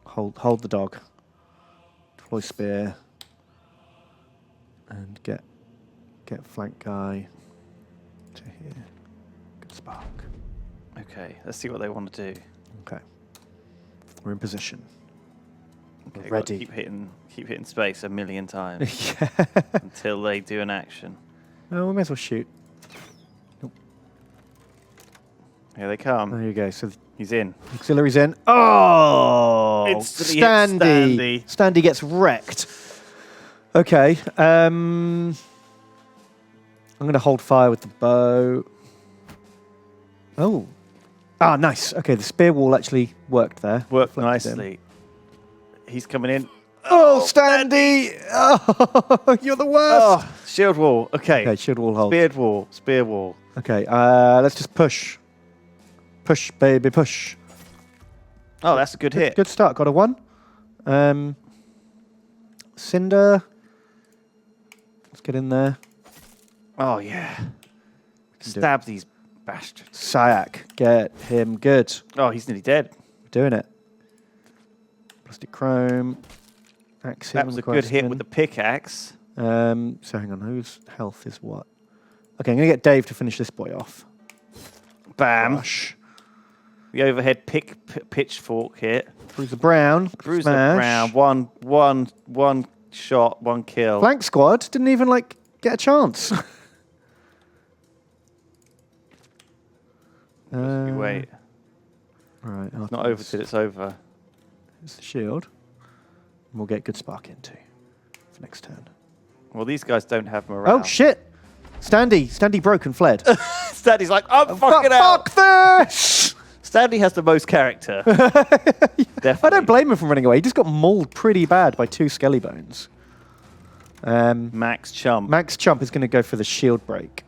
Hold the dog. Deploy spear, and get flank guy to here. Good spark. Okay, let's see what they want to do. Okay, we're in position. Okay, We're gotta ready. Keep hitting space a million times Yeah. until they do an action. Oh, we may as well shoot. Here they come. There you go. So He's in. auxiliaries in. Oh, Instantly hits Standy. Standy gets wrecked. Okay. I'm going to hold fire with the bow. Oh. Ah, nice. Okay, the spear wall actually worked there. Worked Reflected in. nicely. He's coming in. Oh, Standy! Oh, you're the worst. Oh, shield wall. Okay. Okay, shield wall hold. Spear wall. Spear wall. Okay, let's just push. Push, baby, push. Oh, that's a good hit. Good start. Got a 1. Cinder. Let's get in there. Oh, yeah. can do it. Stab these bastards. Sayak, get him good. Oh, he's nearly dead. Doing it. Plastic chrome. Axe That was a good hit with the pickaxe. So hang on, whose health is what? Okay, I'm going to get Dave to finish this boy off. Bam. Rush. The overhead pitchfork hit. Bruiser Brown. Bruiser smash. Brown. One shot, 1 kill. Flank squad didn't even get a chance. We wait. Right. It's not over till it's over. It's the shield. And we'll get good spark into for next turn. Well, these guys don't have morale. Oh shit! Standy broke and fled. Stanley's like, I'm fucking out. Fuck this! Stanley has the most character. Definitely. I don't blame him for running away. He just got mauled pretty bad by 2 skelly bones. Max Chump. Max Chump is going to go for the shield break.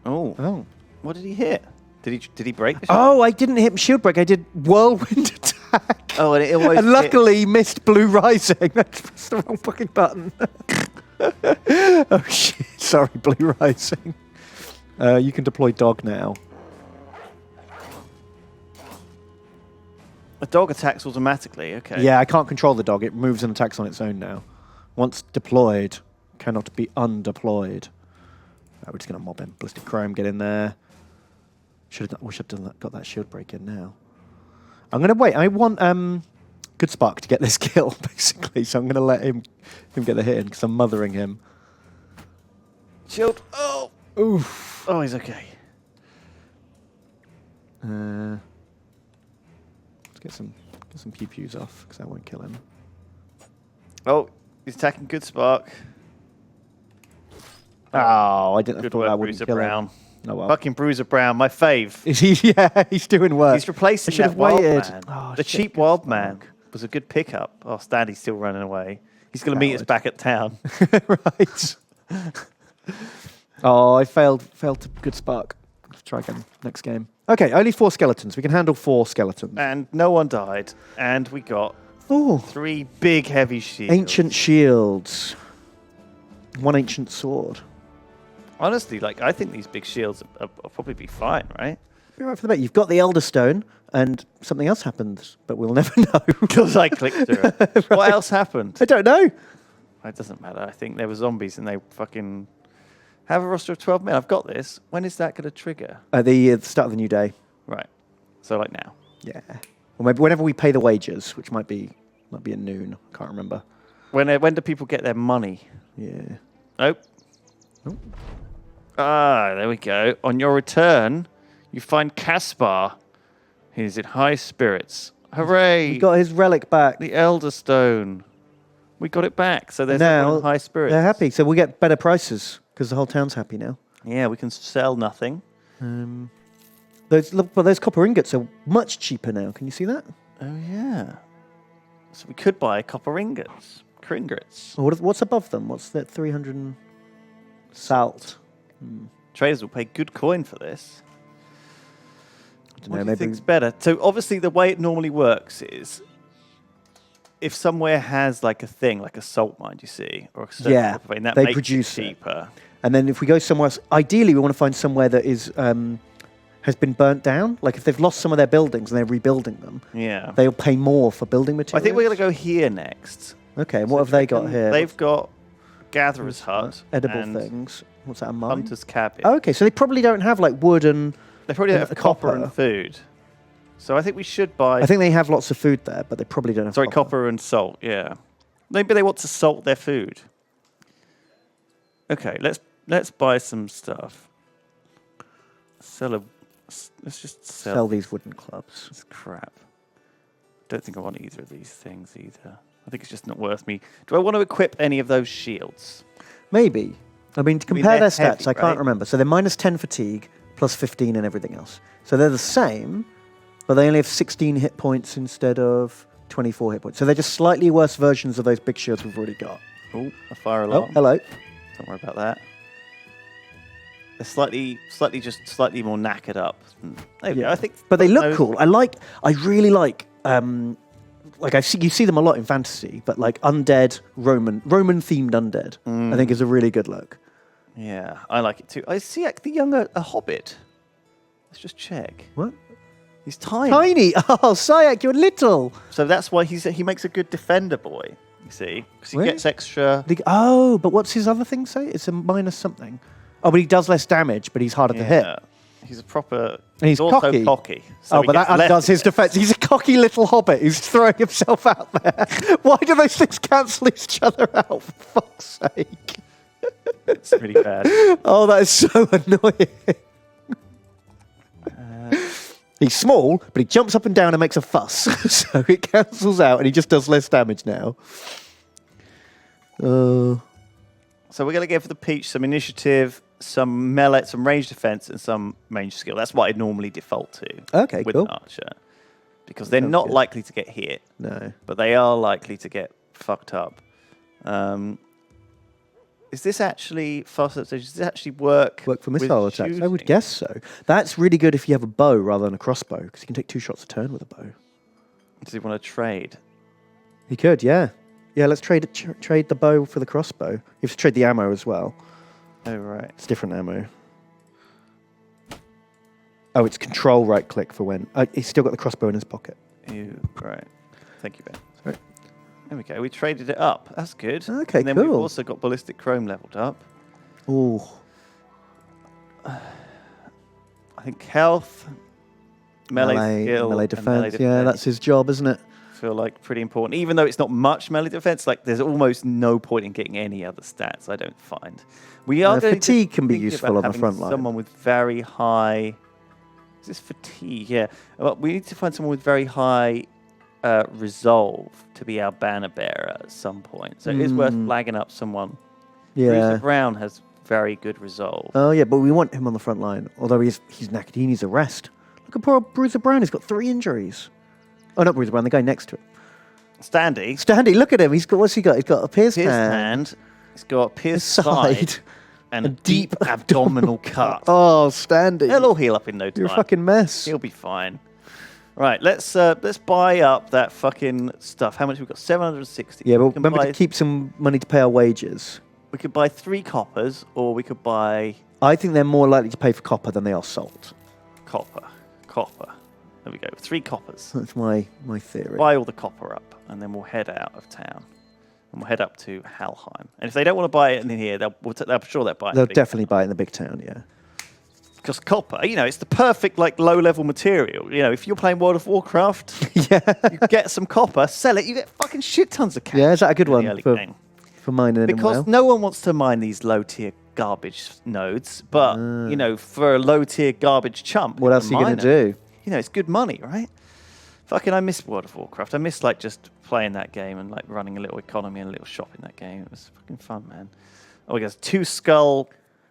Oh. What did he hit? Did he break the Oh, I didn't hit shield break. I did whirlwind attack. Oh, and it always And luckily missed blue rising. I pressed the wrong fucking button. Oh shit! Sorry, blue rising. You can deploy dog now. A dog attacks automatically. Okay. Yeah, I can't control the dog. It moves and attacks on its own now. Once deployed, cannot be undeployed. Right, we're just going to mob him. Ballistic Chrome, get in there. Wish I'd done that, got that shield break in now. I'm going to wait. I want Good Spark to get this kill, basically. So I'm going to let him get the hit in because I'm mothering him. Shield. Oh. Oof. Oh, he's okay. Let's get some pew pews off because that won't kill him. Oh, he's attacking Good Spark. Oh, I didn't Good thought work, that wouldn't Bruiser kill Brown. him. Oh well. Fucking Bruiser Brown, my fave. Is he? Yeah, he's doing work. He's replacing I should that have Wild waited. Man. Oh, the shit, cheap Good Wild Spark. Man was a good pickup. Oh, Stanley's still running away. He's going to meet us Coward. back at town. Right. Oh, I failed to Good Spark. Let's try again next game. Okay, only 4 skeletons. We can handle 4 skeletons. And no one died. And we got Oh, 3 big heavy shields. ancient shields. 1 ancient sword. Honestly, I think these big shields will probably be fine, right? Be right for the bet. You've got the Elder Stone, and something else happens, but we'll never know. Because I clicked through it. What else happened? I don't know. It doesn't matter. I think there were zombies and they fucking have a roster of 12 men. I've got this. When is that going to trigger? At the start of the new day. Right. So now. Yeah. Or maybe whenever we pay the wages, which might be at noon. Can't remember. When do people get their money? Yeah. Nope. Nope. Ah, there we go. On your return, you find Caspar. He's in high spirits. Hooray! We got his relic back. the Elder Stone. We got it back. So there's Now, everyone in high spirits. They're happy, so we get better prices because the whole town's happy now. Yeah, we can sell nothing. Those copper ingots are much cheaper now. Can you see that? Oh, yeah. So we could buy copper ingots. Kringrets. Or what's above them? What's that? 360 Salt. Traders will pay good coin for this. I don't What know, do you maybe think's better? So obviously the way it normally works is if somewhere has like a thing, like a salt mine, you see, or a certain Yeah, type of thing, that they makes produce it it. cheaper. And then if we go somewhere else, ideally we want to find somewhere that is has been burnt down. Like if they've lost some of their buildings and they're rebuilding them, Yeah. they'll pay more for building I materials. think we're going to go here next. Okay, and So what have they got reckon here? They've got Gatherer's Hut, Edible and things. What's that, a mine? Hunter's Cabin. Oh, okay, so they probably don't have like wood and... They probably don't and have copper copper. and food. So I think we should buy... I think they have lots of food there, but they probably don't have copper and salt, yeah. Maybe they want to salt their food. Okay, let's buy some stuff. Let's just Sell these wooden clubs. this crap. Don't think I want either of these things either. I think it's just not worth me. Do I want to equip any of those shields? Maybe. I mean, to compare they're their stats, heavy, I can't right? remember. So they're minus 10 fatigue, plus 15 and everything else. So they're the same, but they only have 16 hit points instead of 24 hit points. So they're just slightly worse versions of those big shields we've already got. Oh, a fire Oh, alarm. hello. Don't worry about that. They're slightly more knackered up. There we go. I think, But they look those- cool. I really like you see them a lot in fantasy, but like undead Roman themed undead, I think is a really good look. Yeah, I like it too. I see the younger a hobbit. Let's just check. What? He's tiny. Tiny. Oh, Syak, you're little. So that's why he makes a good defender boy. You see, because he Really? gets extra. Oh, but what's his other thing say? It's a minus something. Oh, but he does less damage, but he's harder to hit. He's a proper. And he's also cocky. cocky. So Oh, he but that gets less undoes his defense. defense. He's a cocky little hobbit who's throwing himself out there. Why do those things cancel each other out, for fuck's sake? It's really bad. Oh, that is so annoying. He's small, but he jumps up and down and makes a fuss. So it cancels out and he just does less damage now. So we're going to give the Peach some initiative, some melee, some range defense, and some range skill. That's what I'd normally default to. Okay, with cool. an archer, because they're Sounds not good. likely to get hit, No. but they are likely to get fucked up. Is this actually fast? Does this actually work? Work for with missile attacks? I would shooting? guess so. That's really good if you have a bow rather than a crossbow, because you can take 2 shots a turn with a bow. Does he want to trade? He could, yeah. Yeah, let's trade the bow for the crossbow. You have to trade the ammo as well. Oh right. It's different ammo. Oh, it's control right click for when... he's still got the crossbow in his pocket. Ew, right. Thank you, Ben. Sorry. There we go. We traded it up. That's good. Okay, and then we've cool. also got ballistic chrome leveled up. Ooh. I think health, melee skill, melee and defense. Yeah, that's his job, isn't it? feel like pretty important. Even though it's not much melee defense, like there's almost no point in getting any other stats. I don't find. We are going to fatigue can be think useful about on the having front line. Someone with very high. Is this fatigue? Yeah. Well, we need to find someone with very high resolve to be our banner bearer at some point. So it is worth flagging up someone. Yeah. Bruiser Brown has very good resolve. Oh, yeah, but we want him on the front line. Although he's knackered, he needs a rest. Look at poor old Bruiser Brown. He's got 3 injuries. Oh, not Bruiser Brown, the guy next to him. Standy. Standy, look at him. What's he got? He's got a pierced Pierced hand, hand. He's got a pierced side, side and a deep abdominal cut. Oh, Standy. He'll all heal up in no time. You're a fucking mess. He'll be fine. Right, let's buy up that fucking stuff. How much have we got? 760. Yeah, We but can remember buy- to keep some money to pay our wages. We could buy 3 coppers, or we could buy I think they're more likely to pay for copper than they are salt. copper. There we go. 3 coppers. That's my theory. Buy all the copper up, and then we'll head out of town. And we'll head up to Halheim. And if they don't want to buy it in here, I'm sure they'll buy it. They'll definitely buy it in the big town, yeah. Because copper, it's the perfect low-level material. If you're playing World of Warcraft, Yeah. you get some copper, sell it, you get fucking shit tons of cash. Yeah, is that a good in the one early for game. mining in Because well? no one wants to mine these low-tier garbage nodes, but for a low-tier garbage chump, What else are you going to do? It's good money, right? Fucking, I miss World of Warcraft. I miss just playing that game and running a little economy and a little shop in that game. It was fucking fun, man. Oh, we got 2 skull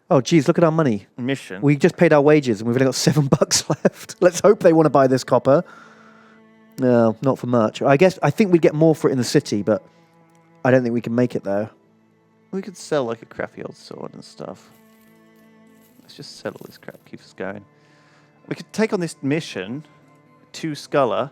Oh, geez, look at our money. mission. We just paid our wages and we've only got $7 left. Let's hope they want to buy this copper. No, not for much. I think we'd get more for it in the city, but I don't think we can make it there. We could sell like a crappy old sword and stuff. Let's just sell all this crap, keep us going. We could take on this mission to Sculler.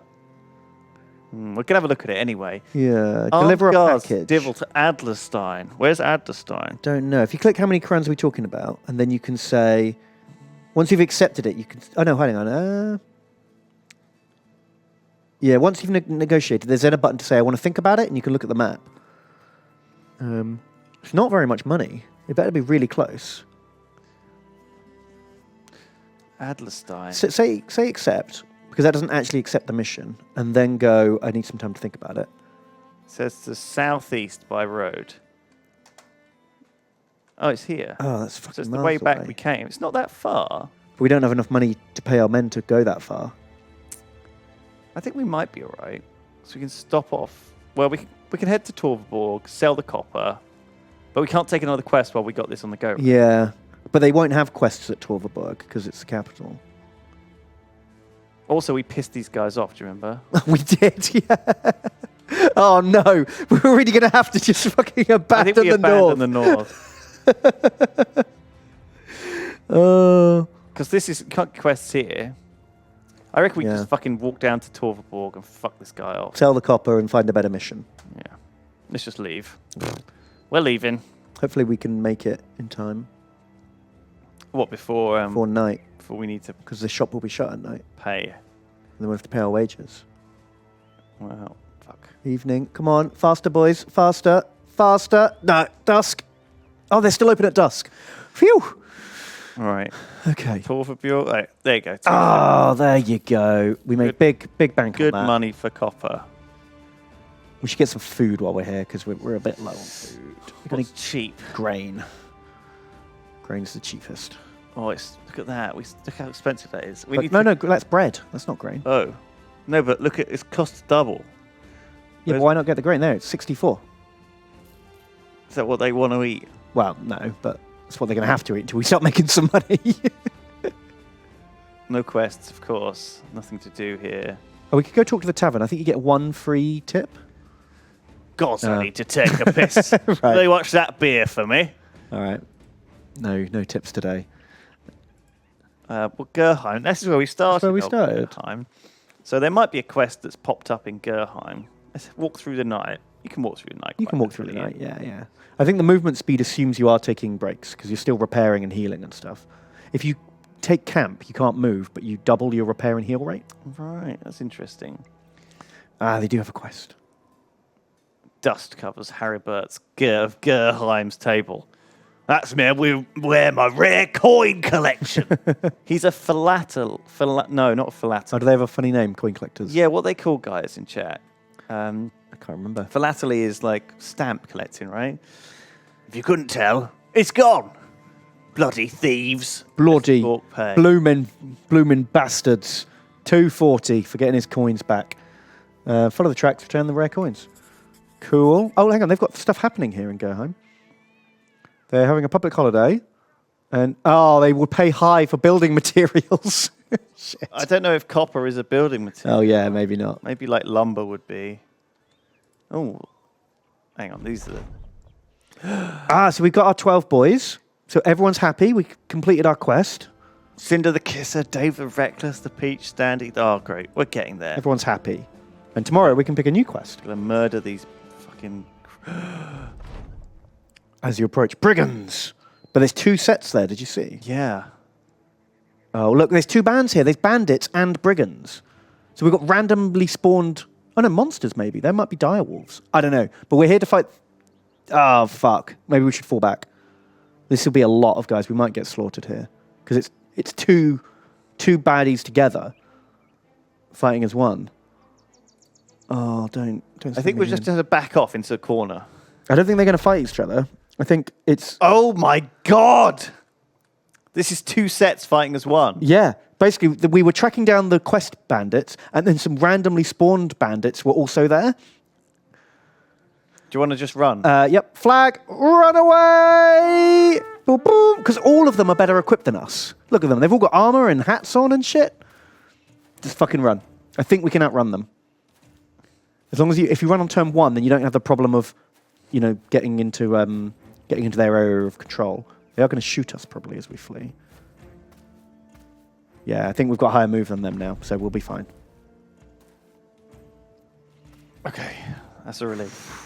We can have a look at it anyway. Yeah, deliver a package. Divil to Adlerstein. Where's Adlerstein? Don't know. If you click how many crowns are we talking about, and then you can say, once you've accepted it, you can. Oh no, hang on. Yeah, once you've negotiated, there's then a button to say I want to think about it, and you can look at the map. It's not very much money. It better be really close. Adlerstein. Say accept, because that doesn't actually accept the mission, and then go, I need some time to think about it. It says to southeast by road. Oh, it's here. Oh, that's So fucking it's the miles way back away. we came. It's not that far. But we don't have enough money to pay our men to go that far. I think we might be all right. So we can stop off. Well, we can head to Torvaborg, sell the copper, but we can't take another quest while we got this on the go. Yeah, but they won't have quests at Torvaborg because it's the capital. Also, we pissed these guys off, do you remember? We did, yeah. Oh no, we're really going to have to just fucking I think we abandon abandoned the north. Because this is quests here. I reckon we just fucking walk down to Torvaborg and fuck this guy off. Sell the copper and find a better mission. Yeah. Let's just leave. We're leaving. Hopefully we can make it in time What, before for night, before we need to because the shop will be shut at night. pay? And then we'll have to pay our wages. Well, fuck. Evening. Come on, faster, boys. Faster. Faster. No, dusk. Oh, they're still open at dusk. Phew. All right. Okay. Torvaborg. Right, there you go. Oh, there you go. We made big bank Good on that. money for copper. We should get some food while we're here because we're a bit low on food. We're going What's cheap? grain. Grain's the cheapest. Oh, look at that. Look how expensive that is. We But need no, to, that's bread. That's not grain. Oh, no, but look at it's cost double. Yeah, but why not get the grain there? It's 64. Is that what they want to eat? Well, no, but that's what they're going to have to eat until we start making some money. No quests, of course. Nothing to do here. Oh, we could go talk to the tavern. I think you get one free tip. God, I need to take a piss. Right. They watch that beer for me. All right. No tips today. Well, Gerheim. This is where we started. That's where we not started. Gerheim. So there might be a quest that's popped up in Gerheim. Let's walk through the night. You can walk through the night. You quite can walk through the happily, night, yeah. I think the movement speed assumes you are taking breaks because you're still repairing and healing and stuff. If you take camp, you can't move, but you double your repair and heal rate. Right, that's interesting. Ah, they do have a quest. Dust covers Haribert's of Gerheim's table. That's me. Where my rare coin collection. He's a philatelist. No, not a Oh, philatelist. do they have a funny name, coin collectors? Yeah, what they call guys in chat. I can't remember. Philately is like stamp collecting, right? If you couldn't tell, it's gone. Bloody thieves. Bloody Fork pay. bloomin' bastards. 240 for getting his coins back. Follow the tracks, return the rare coins. Cool. Oh, hang on, they've got stuff happening here in Gerheim. They're having a public holiday, and they will pay high for building materials. Shit. I don't know if copper is a building material. Oh yeah, maybe not. Maybe like lumber would be. Oh, hang on. These are the... So we've got our 12 boys. So everyone's happy. We completed our quest. Cinder the Kisser, Dave the Reckless, the Peach, Standy. Oh, great. We're getting there. Everyone's happy. And tomorrow we can pick a new quest. Gonna murder these fucking... As you approach brigands. But there's 2 sets there, did you see? Yeah. Oh, look, there's 2 bands here. There's bandits and brigands. So we've got randomly spawned... Oh, no, monsters maybe. There might be direwolves. I don't know. But we're here to fight... Oh, fuck. Maybe we should fall back. This will be a lot of guys. We might get slaughtered here. Because it's two baddies together fighting as one. Oh, don't I think we're just going to back off into a corner. I don't think they're going to fight each other. I think it's... Oh, my God! This is 2 sets fighting as one. Yeah. Basically, we were tracking down the quest bandits, and then some randomly spawned bandits were also there. Do you want to just run? Yep. Flag, run away! Boom, boom. Because all of them are better equipped than us. Look at them. They've all got armor and hats on and shit. Just fucking run. I think we can outrun them. As long as if you run on turn 1, then you don't have the problem of, getting into getting into their area of control. They are going to shoot us probably as we flee. Yeah, I think we've got higher move than them now, so we'll be fine. Okay, that's a relief.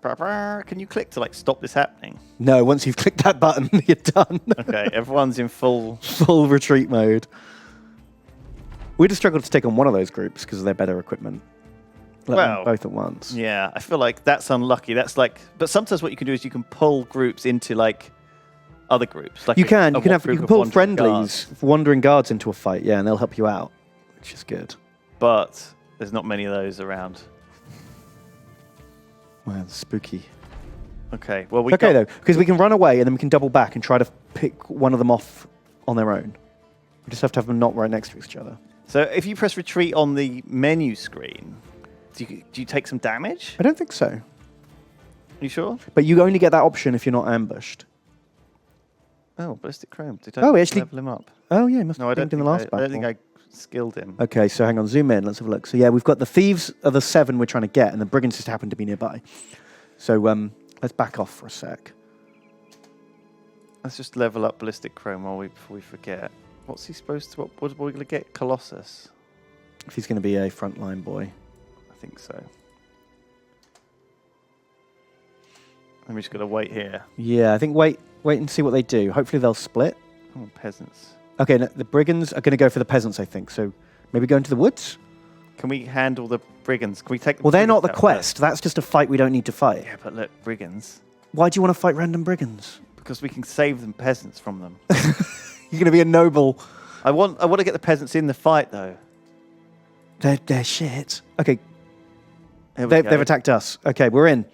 Can you click to like stop this happening? No, once you've clicked that button, you're done. Okay, everyone's in full retreat mode. We'd have struggled to take on one of those groups because of their better equipment. Let them both at once. Yeah, I feel like that's unlucky. That's like, but sometimes what you can do is you can pull groups into like other groups. Like you can pull friendlies, wandering guards into a fight, yeah, and they'll help you out, which is good. But there's not many of those around. Wow, spooky. Okay, well though, because we can run away and then we can double back and try to pick one of them off on their own. We just have to have them not right next to each other. So if you press retreat on the menu screen, do you take some damage? I don't think so. You sure? But you only get that option if you're not ambushed. Oh, Ballistic Chrome. Did I I actually level him up? Oh yeah, he must No, I have don't been in the last battle. I don't think I skilled him. Okay, so hang on, zoom in. Let's have a look. So yeah, we've got the thieves are the 7 we're trying to get, and the brigands just happen to be nearby. So let's back off for a sec. Let's just level up Ballistic Chrome before we forget. What's he supposed to? What are we going to get? Colossus. If he's going to be a frontline boy, I think so. I'm just going to wait here. Yeah, I think wait and see what they do. Hopefully they'll split. Oh, peasants. Okay, no, the brigands are going to go for the peasants, I think. So maybe go into the woods. Can we handle the brigands? Can we take? Well, they're not the quest. That's just a fight we don't need to fight. Yeah, but look, brigands. Why do you want to fight random brigands? Because we can save them peasants from them. You're going to be a noble. I want to get the peasants in the fight though. They're shit. Okay, They've attacked us. Okay, we're in.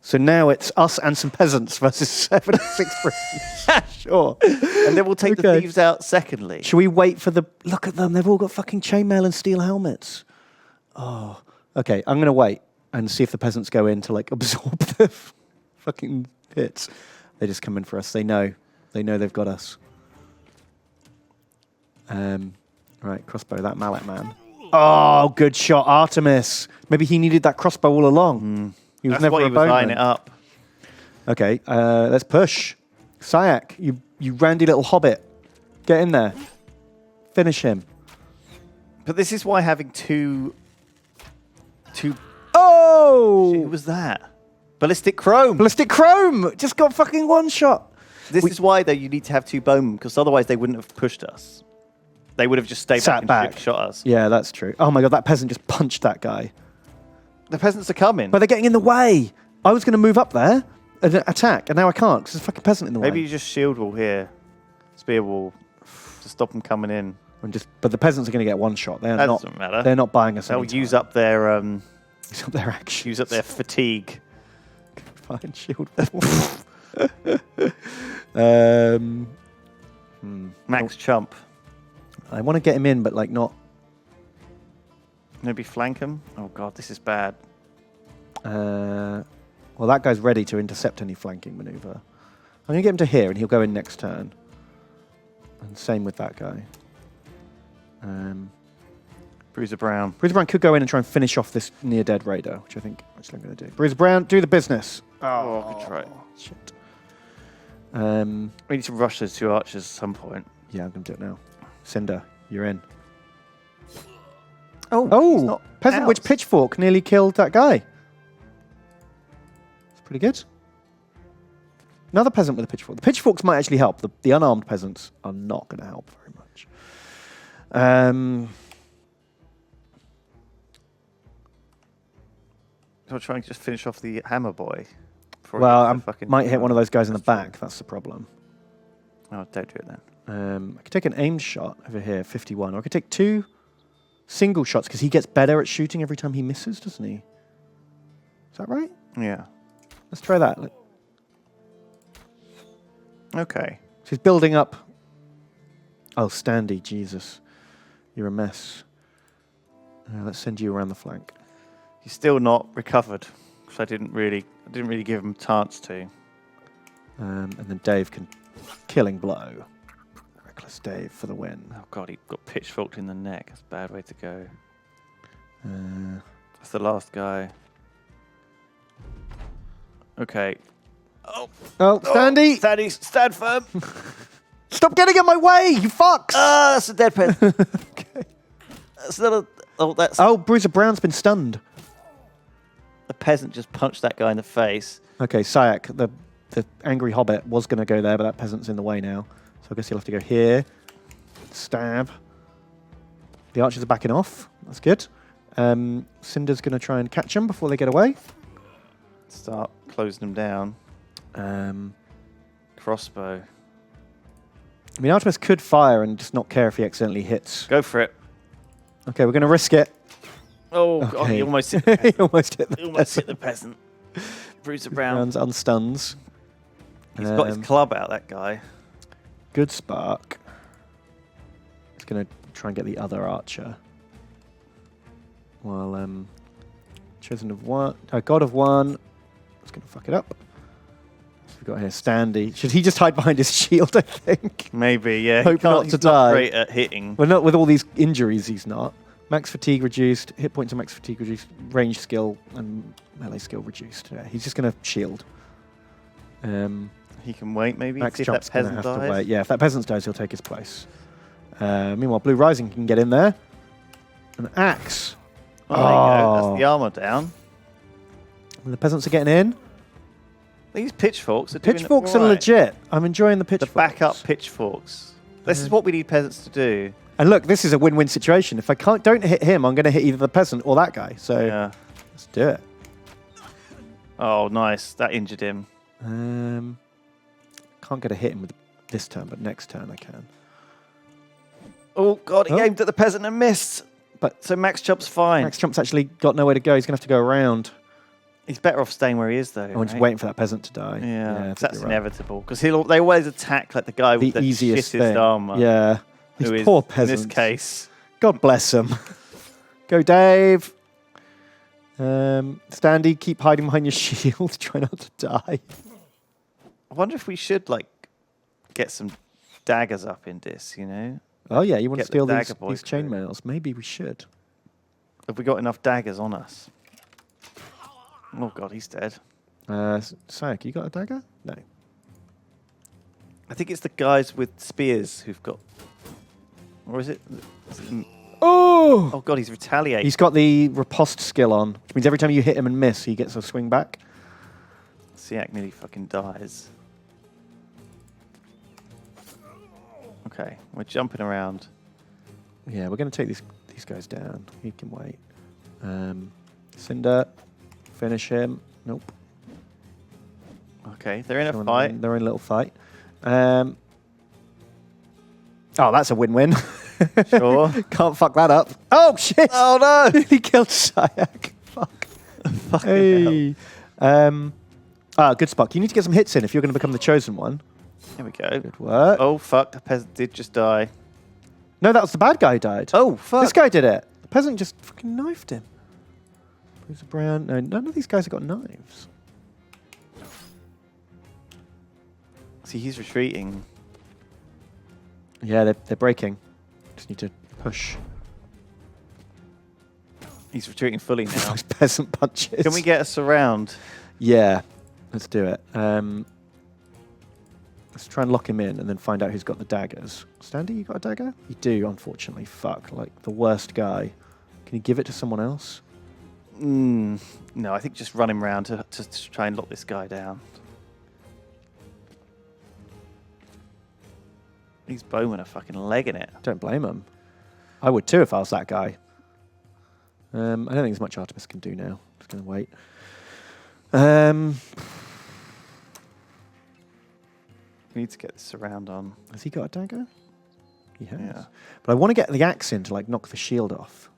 So now it's us and some peasants versus 7 and 6 brigands. Sure. And then we'll take the thieves out secondly. Should we wait for the... Look at them. They've all got fucking chainmail and steel helmets. Oh. Okay, I'm going to wait and see if the peasants go in to, like, absorb the fucking hits. They just come in for us. They know. They know they've got us. Right, crossbow, that mallet man. Oh, good shot, Artemis. Maybe he needed that crossbow all along. He was That's never why a he was lining bowman. it up. Okay, let's push. Syac, you randy little hobbit. Get in there. Finish him. But this is why having two. Oh! Who was that? Ballistic Chrome. Ballistic Chrome! Just got fucking one shot. This is why, though, you need to have 2 bowmen, because otherwise they wouldn't have pushed us. They would have just stayed Sat back and back. shot us. Yeah, that's true. Oh my god, that peasant just punched that guy. The peasants are coming. But they're getting in the way. I was going to move up there and attack, and now I can't because there's a fucking peasant in the way. Maybe you just shield wall here, spear wall, to stop them coming in. But the peasants are going to get one shot. That doesn't matter. They're not buying us. They'll use up their use up their action. use up their fatigue. Fine, shield wall. Max Chump. I want to get him in, but like not. Maybe flank him. Oh god, this is bad. Well, that guy's ready to intercept any flanking maneuver. I'm going to get him to here, and he'll go in next turn. And same with that guy. Bruiser Brown. Bruiser Brown could go in and try and finish off this near-dead raider, which I think actually I'm going to do. Bruiser Brown, do the business. Oh, good try. Shit. We need to rush those 2 archers at some point. Yeah, I'm going to do it now. Cinder, you're in. Oh, he's not Peasant out. Witch Pitchfork nearly killed that guy. It's pretty good. Another peasant with a pitchfork. The pitchforks might actually help. The unarmed peasants are not going to help very much. I'll try and just finish off the hammer boy. Well, I might hit one of those guys in the back. That's the problem. Oh, don't do it then. I could take an aimed shot over here, 51. Or I could take 2 single shots because he gets better at shooting every time he misses, doesn't he? Is that right? Yeah. Let's try that. Okay. She's building up. Oh, Standy, Jesus. You're a mess. Let's send you around the flank. He's still not recovered, because I didn't really give him a chance to. And then Dave can killing blow. Reckless Dave for the win. Oh god, he got pitchforked in the neck. That's a bad way to go. Uh, That's the last guy. Okay. Oh, Oh, Standy! Standy, stand firm. Stop getting in my way, you fucks! Ah, that's a dead peasant. Okay. That's not a. Oh, that's Oh, Bruiser Brown's been stunned. the peasant just punched that guy in the face. Okay, Sayak, the angry hobbit, was going to go there, but that peasant's in the way now. So I guess he'll have to go here. Stab. The archers are backing off. That's good. Cinder's going to try and catch them before they get away. Start closing them down. Crossbow. I mean, Artemis could fire and just not care if he accidentally hits. Go for it. Okay, we're going to risk it. Oh, God, Okay. he almost hit the He peasant. almost hit the He almost hit the peasant. Bruiser Brown. Brown's unstuns. He's got his club out, that guy. Good spark. He's going to try and get the other archer. While Chosen of One, God of One, it's going to fuck it up. So we've got here Standy. Should he just hide behind his shield, I think? Maybe, yeah. Hope not he's to die. Great at hitting. Well, not with all these injuries, he's not. Max fatigue reduced, hit points and max fatigue reduced, range skill and melee skill reduced. Yeah, he's just going to shield. He can wait, maybe. Max See if that Chomp's going to peasant have dies. to wait. Yeah, if that peasant dies, he'll take his place. Meanwhile, Blue Rising can get in there. An axe. Oh, there you go. Oh. That's the armor down. And the peasants are getting in. These pitchforks are doing Pitchforks all are right. legit. I'm enjoying the The pitchforks. backup pitchforks. This is what we need peasants to do. And look, this is a win-win situation. If I don't hit him, I'm going to hit either the peasant or that guy. So Yeah. let's do it. Oh, nice. That injured him. Can't get a hit him with this turn, but next turn I can. Oh, God, he Oh. aimed at the peasant and missed. But So Max Chump's fine. Max Trump's actually got nowhere to go. He's going to have to go around. He's better off staying where he is, though. I'm just right? waiting for that peasant to die. Yeah, I 'cause think that's you're right. inevitable. Because they always attack like the guy The with the easiest shittest thing. armor. Yeah. Who These is, poor in peasants. this case. God bless him. Go, Dave. Standy, keep hiding behind your shield. Try not to die. I wonder if we should, like, get some daggers up in this, you know? Oh, yeah, you want to Get the steal dagger boy these crew. chainmails? Maybe we should. Have we got enough daggers on us? Oh, God, he's dead. Sayak, you got a dagger? No. I think it's the guys with spears who've got... Or is it... Oh! Oh, God, he's retaliating. He's got the riposte skill on, which means every time you hit him and miss, he gets a swing back. Siak nearly fucking dies. Okay, we're jumping around. Yeah, we're going to take these guys down. He can wait. Cinder, finish him. Nope. Okay, they're in a They're fight. They're in a little fight. Oh, that's a win-win. Sure. Can't fuck that up. Oh, shit! Oh, no! He killed Sayak. Fuck. Hey. Good spot. You need to get some hits in if you're going to become the chosen one. Here we go. Good work. Oh, fuck, the peasant did just die. No, that was the bad guy who died. Oh, fuck. This guy did it. The peasant just fucking knifed him. Bruiser Brown. No, none of these guys have got knives. See, he's retreating. Yeah, they're breaking. Just need to push. He's retreating fully now. Those peasant punches. Can we get us around? Yeah, let's do it. Let's try and lock him in and then find out who's got the daggers. Standy, you got a dagger? You do, unfortunately. Fuck, like the worst guy. Can you give it to someone else? No, I think just run him round to try and lock this guy down. These bowmen are fucking legging it. Don't blame him. I would too if I was that guy. I don't think there's much Artemis can do now. Just going to wait. We need to get this around on. Has he got a dagger? He has. Yeah. But I want to get the axe in to like knock the shield off.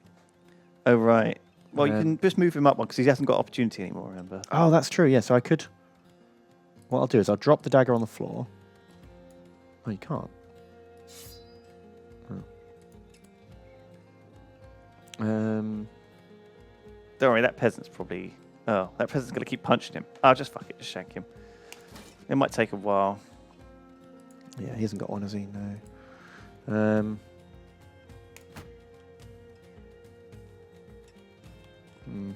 Oh, right. Well, you Um, can just move him up one because he hasn't got opportunity anymore, remember? Oh, that's true. Yeah, so I could... What I'll do is I'll drop the dagger on the floor. Oh, you can't. Don't worry, that peasant's probably... Oh, that peasant's going to keep punching him. Oh, just fuck it, just shank him. It might take a while. Yeah, he hasn't got one, has he? No.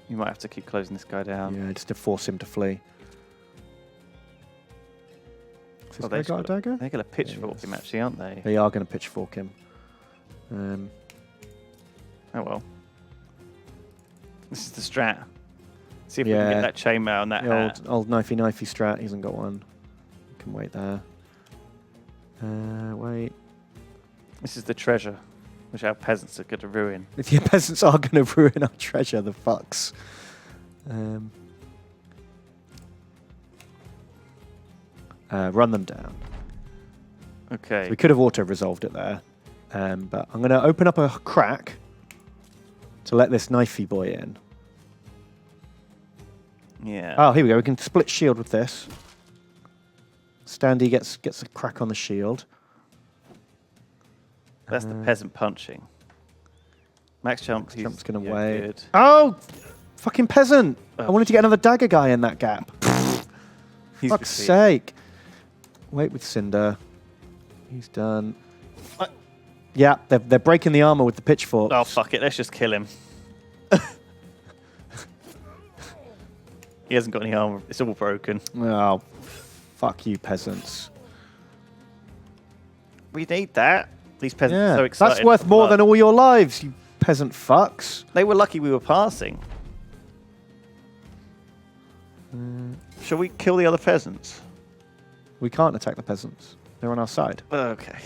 You might have to keep closing this guy down. Yeah, just to force him to flee. This guy got a dagger? They're going to pitchfork him, actually, aren't they? They are going to pitchfork him. Oh, well. This is the strat. See if we can get that chainmail and that hat. Old knifey strat. He hasn't got one. Can wait there. Wait. This is the treasure, which our peasants are going to ruin. If your peasants are going to ruin our treasure, the fucks. Run them down. Okay. So we could have auto-resolved it there. But I'm going to open up a crack to let this knifey boy in. Yeah. Oh, here we go. We can split shield with this. Standy gets a crack on the shield. That's the peasant punching. Max Chump's going to wait. Good. Oh! Fucking peasant! I wanted to get another dagger guy in that gap. Fuck's sake. Wait with Cinder. He's done. Yeah, they're breaking the armor with the pitchforks. Oh, fuck it. Let's just kill him. He hasn't got any armor. It's all broken. Oh, fuck you, peasants. We need that. These peasants are so excited. That's worth more than all your lives, you peasant fucks. They were lucky we were passing. Shall we kill the other peasants? We can't attack the peasants. They're on our side. Okay.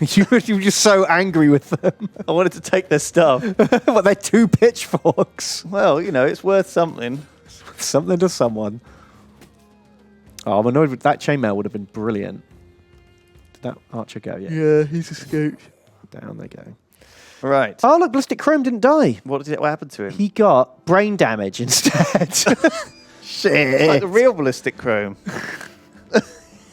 You were just so angry with them. I wanted to take their stuff. But they're 2 pitchforks. Well, you know, it's worth something. Something to someone. Oh, I'm annoyed with that chainmail. Would have been brilliant. Did that archer go yet? Yeah, he's escaped. Down they go. Right. Oh, look, Ballistic Chrome didn't die. What happened to him? He got brain damage instead. Shit. Like the real Ballistic Chrome.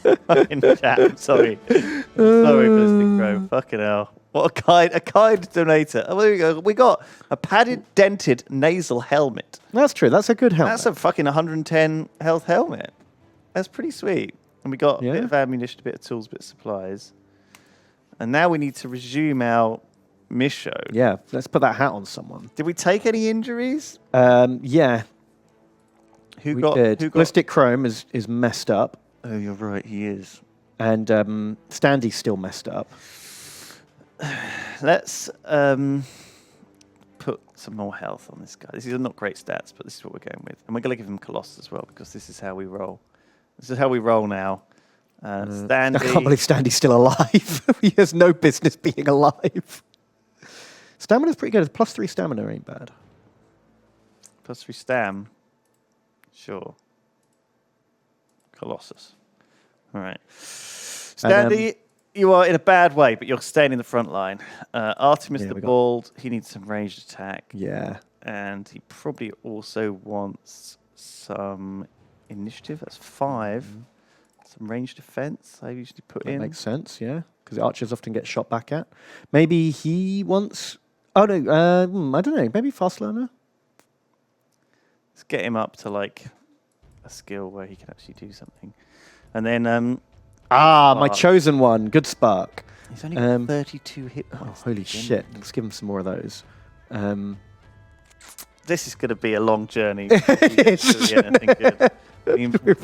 In the chat. I'm sorry. Sorry, Ballistic Chrome. Fucking hell. What a kind donator. Oh, there we go. We got a padded, dented nasal helmet. That's true. That's a good helmet. That's a fucking 110 health helmet. That's pretty sweet. And we got a bit of ammunition, a bit of tools, a bit of supplies. And now we need to resume our mission. Yeah, let's put that hat on someone. Did we take any injuries? Yeah. Who we got? did. Who got? Ballistic Chrome is messed up. Oh, you're right. He is. And Standy's still messed up. Let's put some more health on this guy. These are not great stats, but this is what we're going with. And we're going to give him Colossus as well, because this is how we roll. This is how we roll now. Standy. I can't believe Standy's still alive. He has no business being alive. Stamina's pretty good. +3 stamina ain't bad. +3 stam. Sure. Colossus. All right. Standy, you are in a bad way, but you're staying in the front line. Artemis the Bald, he needs some ranged attack. Yeah. And he probably also wants some initiative. That's 5. Some ranged defense I usually put in. That makes sense, yeah. Because archers often get shot back at. Maybe he wants... Oh, no. I don't know. Maybe fast learner? Let's get him up to, like, a skill where he can actually do something. And then... my chosen one. Good spark. He's only got 32 hit points. Oh, holy shit. Let's give him some more of those. This is going to be a long journey. Anything good.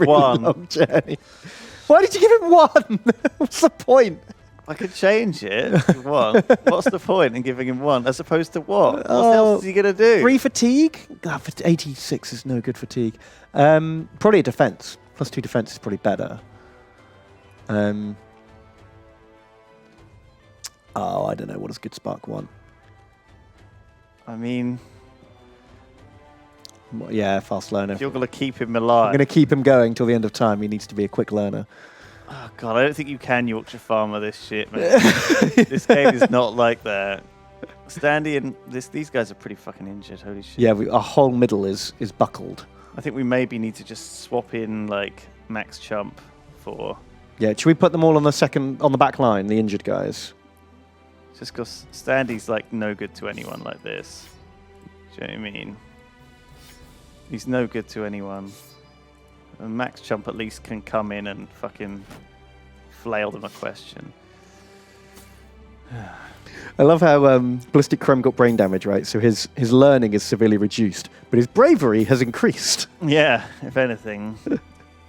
One. Long journey. Why did you give him 1? What's the point? I could change it to 1. What's the point in giving him 1 as opposed to what? What else is he going to do? 3 fatigue? God, 86 is no good fatigue. Probably a defense. +2 defense is probably better. I don't know. What does good spark want? I mean... Yeah, fast learner. If you're going to keep him alive. I'm going to keep him going till the end of time. He needs to be a quick learner. Oh, God, I don't think you can Yorkshire Farmer this shit, man. This game is not like that. Standy and these guys are pretty fucking injured. Holy shit. Yeah, our whole middle is buckled. I think we maybe need to just swap in, like, Max Chump for... Yeah, should we put them all on the back line, the injured guys? Just because Standy's, like, no good to anyone like this. Do you know what I mean? He's no good to anyone. And Max Chump at least can come in and fucking flail them a question. I love how Ballistic Chrome got brain damage, right? So his learning is severely reduced, but his bravery has increased. Yeah, if anything.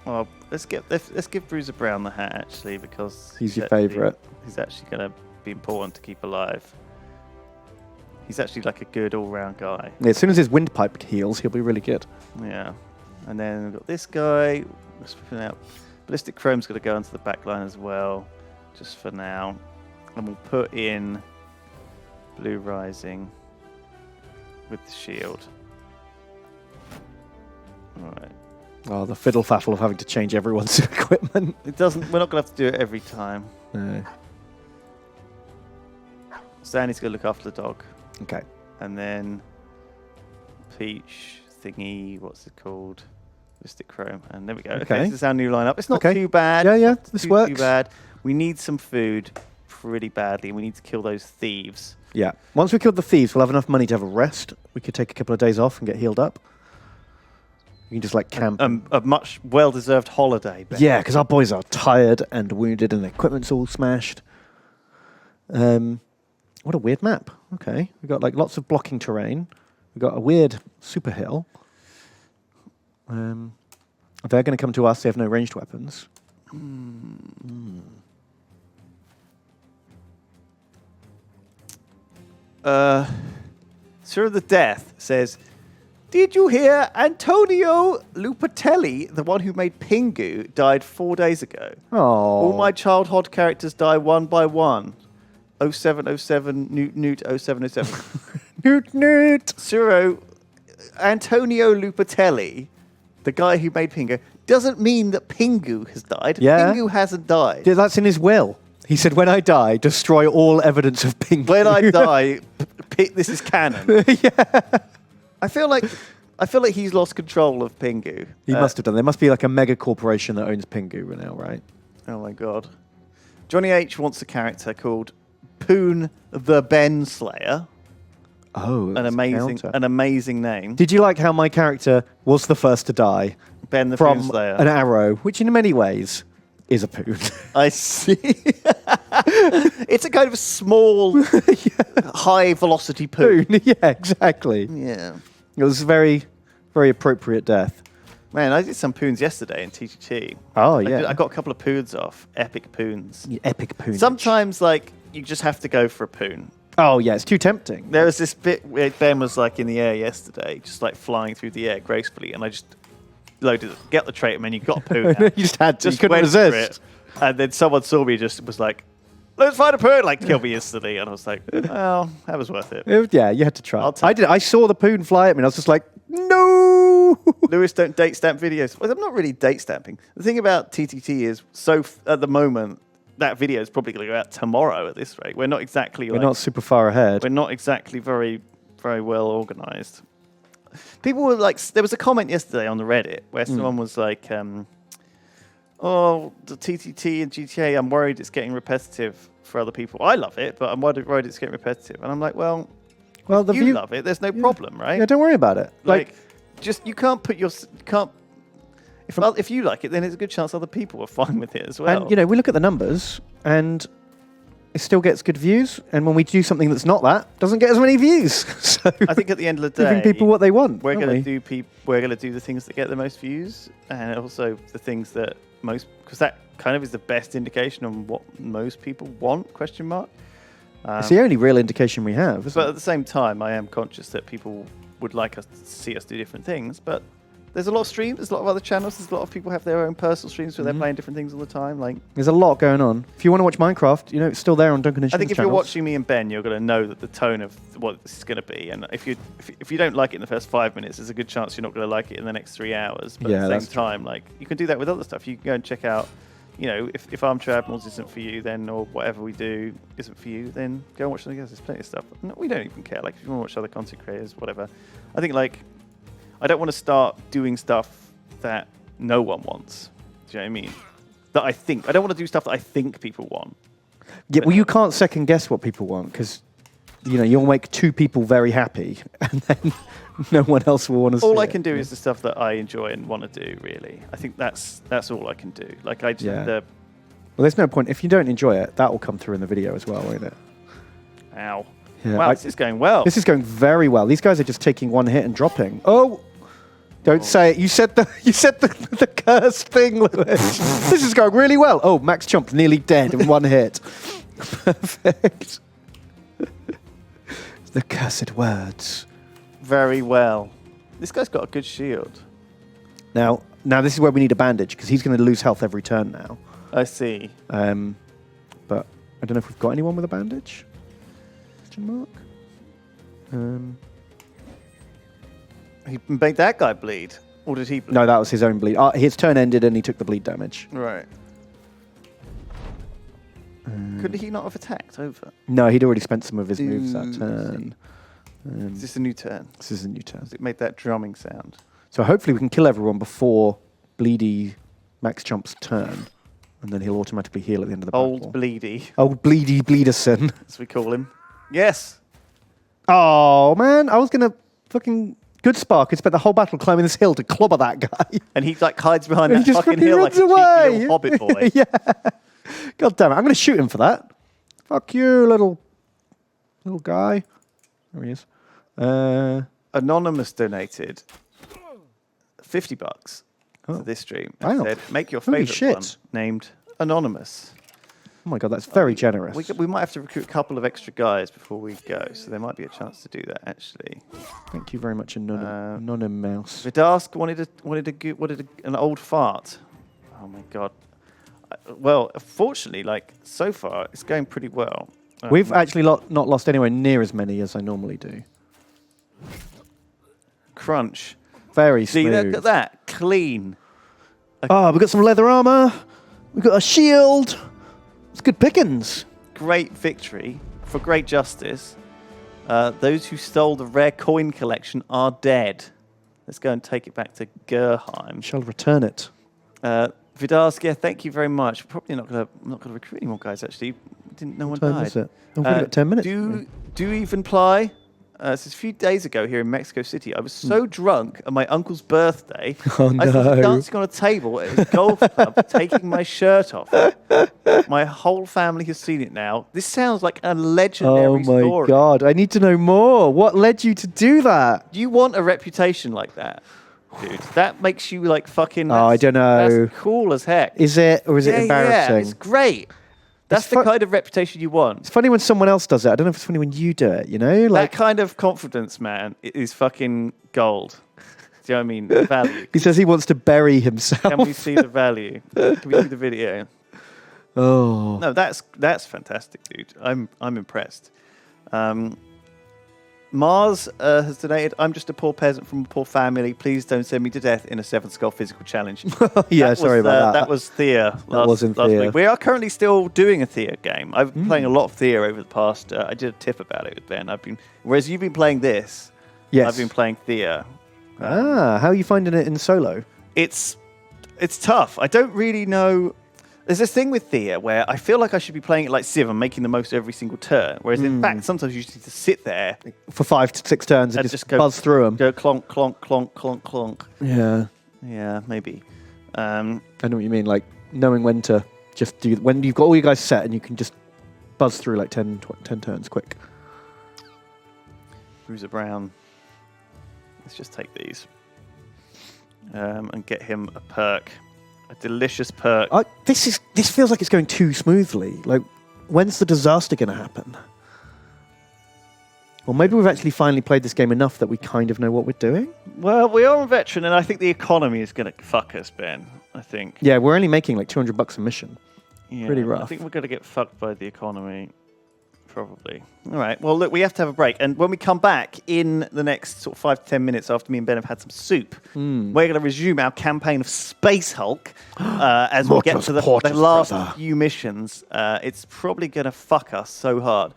Well, let's give Bruiser Brown the hat actually, because He's your actually- favourite. He's actually going to be important to keep alive. He's actually like a good all-round guy. Yeah, as soon as his windpipe heals, he'll be really good. Yeah. And then we've got this guy. We're swapping out. Ballistic Chrome's going to go onto the back line as well, just for now. And we'll put in Blue Rising with the shield. Alright. Oh, the fiddle faffle of having to change everyone's equipment. It doesn't. We're not going to have to do it every time. No. Stanley's going to look after the dog. Okay. And then Peach thingy, what's it called? Ballistic Chrome. And there we go. Okay, this is our new lineup. It's not Okay. too bad. Yeah, yeah, Not this too works. bad. We need some food pretty badly. We need to kill those thieves. Yeah. Once we killed the thieves, we'll have enough money to have a rest. We could take a couple of days off and get healed up. You can just like camp. A much well-deserved holiday. Ben. Yeah, because our boys are tired and wounded and the equipment's all smashed. What a weird map. Okay. We've got like lots of blocking terrain. We've got a weird super hill. They're going to come to us. They have no ranged weapons. Sir of the Death says, "Did you hear Antonio Lupatelli, the one who made Pingu, died 4 days ago? Oh. All my childhood characters die one by one. 0707 Newt 0707. Newt. Suro, Antonio Lupatelli, the guy who made Pingu, doesn't mean that Pingu has died. Yeah. Pingu hasn't died. Yeah, that's in his will. He said, when I die, destroy all evidence of Pingu. When I die, this is canon. Yeah. I feel like he's lost control of Pingu. He must have done. There must be like a mega corporation that owns Pingu now, right? Oh my god. Johnny H wants a character called Poon the Ben Slayer. Oh, An amazing name. Did you like how my character was the first to die Ben the from Poon Slayer. an arrow, which in many ways is a poon? I see. It's a kind of a small, high velocity poon. Poon, yeah, exactly. Yeah. It was a very, very appropriate death. Man, I did some poons yesterday in TTT. Oh, yeah. I got a couple of poons off. Epic poons. The epic poon. Sometimes, like, you just have to go for a poon. Oh, yeah, it's too tempting. There was this bit where Ben was, like, in the air yesterday, just, like, flying through the air gracefully, and I just loaded it. Get the trait menu, got a poon out. You just had to. Just You couldn't went for resist. it. And then someone saw me, just was like, let's find a poon, like, kill me instantly. And I was like, well, that was worth it. Yeah, you had to try. I'll take I did. I saw the poon fly at me, and I was just like, no. Lewis, don't date stamp videos. Well, I'm not really date stamping. The thing about TTT is, at the moment, that video is probably going to go out tomorrow at this rate. We're not exactly We're not super far ahead. we're not exactly very, very well organized. People were like, there was a comment yesterday on the Reddit where someone was like, oh, the TTT and GTA, I'm worried it's getting repetitive for other people. I love it, but I'm worried it's getting repetitive. And I'm like, well, the you view. love it. There's no problem, right? Yeah, don't worry about it. Like, just you can't put your if you like it, then there's a good chance other people are fine with it as well. And we look at the numbers, and it still gets good views. And when we do something that's not that, it doesn't get as many views. So I think at the end of the day, giving people what they want. we're aren't going we? to do the things that get the most views, and also the things that because that kind of is the best indication on what most people want. Question mark. It's the only real indication we have. Isn't But it? at the same time, I am conscious that people would like us to see us do different things. But there's a lot of streams, there's a lot of other channels, there's a lot of people have their own personal streams where they're playing different things all the time. Like, There's a lot going on. If you want to watch Minecraft, it's still there on Duncan and I think Shimon's if you're channels. watching me and Ben, you're going to know that the tone of what this is going to be. And if you don't like it in the first 5 minutes, there's a good chance you're not going to like it in the next 3 hours. But Yeah, at the that's same time, like, you can do that with other stuff. You can go and check out, if Armchair Admirals isn't for you, then, or whatever we do isn't for you, then go and watch something else. There's plenty of stuff. No, we don't even care. Like, if you want to watch other content creators, whatever. I think, like, I don't want to start doing stuff that no one wants. Do you know what I mean? I don't want to do stuff that I think people want. Yeah, well, you can't second guess what people want because, you'll make two people very happy and then no one else will want to see All I it. can do is the stuff that I enjoy and want to do, really. I think that's all I can do. Like, I just, Yeah. Well, there's no point. If you don't enjoy it, that will come through in the video as well, won't it? ow. Yeah, Wow, this is going well. This is going very well. These guys are just taking one hit and dropping. Oh! Don't say it. You said the cursed thing, Lewis. This is going really well. Oh, Max Chomp nearly dead in one hit. Perfect. The cursed words. Very well. This guy's got a good shield. Now this is where we need a bandage because he's going to lose health every turn now. I see. But I don't know if we've got anyone with a bandage. Question mark. He made that guy bleed. Or did he bleed? No, that was his own bleed. His turn ended and he took the bleed damage. Right. Could he not have attacked over? No, he'd already spent some of his moves that turn. Is this a new turn? This is a new turn. It made that drumming sound. So hopefully we can kill everyone before Bleedy Max Chomp's turn. And then he'll automatically heal at the end of the battle. Old Bleedy, Old Bleedy Bleederson. as we call him. Yes. Oh, man. I was going to fucking... Good Spark had spent the whole battle climbing this hill to clobber that guy. And he like hides behind And that he just fucking fucking hill like runs a away. cheeky little hobbit boy. Yeah. God damn it. I'm going to shoot him for that. Fuck you, little guy. There he is. Anonymous donated $50 to this stream and Wow. said, make your Holy favourite one shit. named Anonymous. Oh my God, that's very generous. We might have to recruit a couple of extra guys before we go, so there might be a chance to do that, actually. Thank you very much, Anonymous. Vidask wanted an old fart. Oh my God. Well, fortunately, like, so far, it's going pretty well. We've actually not lost anywhere near as many as I normally do. Crunch. Very See, smooth. look at that. Clean. Oh, we've got some leather armor. We've got a shield. It's good pickings. Great victory for great justice. Those who stole the rare coin collection are dead. Let's go and take it back to Gerheim. Shall return it. Vidask, yeah, thank you very much. We're probably not gonna recruit any more guys. Actually, no one Time died. is it? Oh, we've only got 10 minutes. Do even ply? This is a few days ago here in Mexico City. I was so drunk at my uncle's birthday. Oh, I was no. dancing on a table at his golf club, taking my shirt off. My whole family has seen it now. This sounds like a legendary Oh my story. God, I need to know more. What led you to do that? You want a reputation like that, dude? That makes you like fucking. Oh, I don't know. That's cool as heck. Is it, or is it Yeah, embarrassing? it's great. That's the kind of reputation you want. It's funny when someone else does it. I don't know if it's funny when you do it, you know? Like, That kind of confidence, man, is fucking gold. Do you know what I mean? Value. he says he wants to bury himself. Can we see the value? Can we see the video? Oh. No, that's fantastic, dude. I'm impressed. Mars has donated. I'm just a poor peasant from a poor family. Please don't send me to death in a 7 skull physical challenge. Yeah, sorry about that. That was Thea. Last Thea. week. We are currently still doing a Thea game. I've been playing a lot of Thea over the past. I did a tip about it with Ben. Whereas you've been playing this. Yes. I've been playing Thea. How are you finding it in solo? It's tough. I don't really know. There's this thing with Thea where I feel like I should be playing it like Civ and making the most of every single turn. Whereas in fact, sometimes you just need to sit there For 5 to 6 turns and just go, buzz through them. Go clonk, clonk, clonk, clonk, clonk. Yeah. Yeah, maybe. I know what you mean, like knowing when to just do, when you've got all you guys set and you can just buzz through like 10 turns quick. Bruiser Brown. Let's just take these. And get him a perk. A delicious perk. This feels like it's going too smoothly. Like, when's the disaster going to happen? Or maybe we've actually finally played this game enough that we kind of know what we're doing. Well, we are a veteran, and I think the economy is going to fuck us, Ben. I think. Yeah, we're only making like $200 a mission. Yeah, Pretty rough. I think we're going to get fucked by the economy. Probably. All right. Well, look, we have to have a break. And when we come back in the next sort of 5 to 10 minutes after me and Ben have had some soup, we're going to resume our campaign of Space Hulk as we get to the last few missions. It's probably going to fuck us so hard.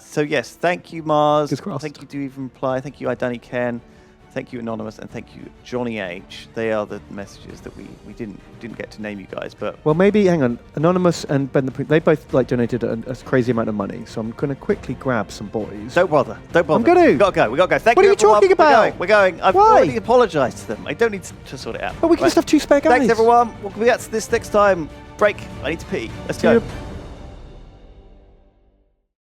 So, yes, thank you, Mars. Thank you, Do Even Reply. Thank you, I Danny Ken. Thank you, Anonymous, and thank you, Johnny H. They are the messages that we didn't get to name you guys, but Well, maybe hang on. Anonymous and Ben the Prince, they both like donated a crazy amount of money, so I'm going to quickly grab some boys. don't bother. I'm gonna. We gotta go. Thank What you. are you talking about? We're going. I've Why? already apologised to them. I don't need to sort it out. But we can just have 2 spare guys. Thanks, everyone. We'll be back to this next time. Break. I need to pee. Let's See go. you.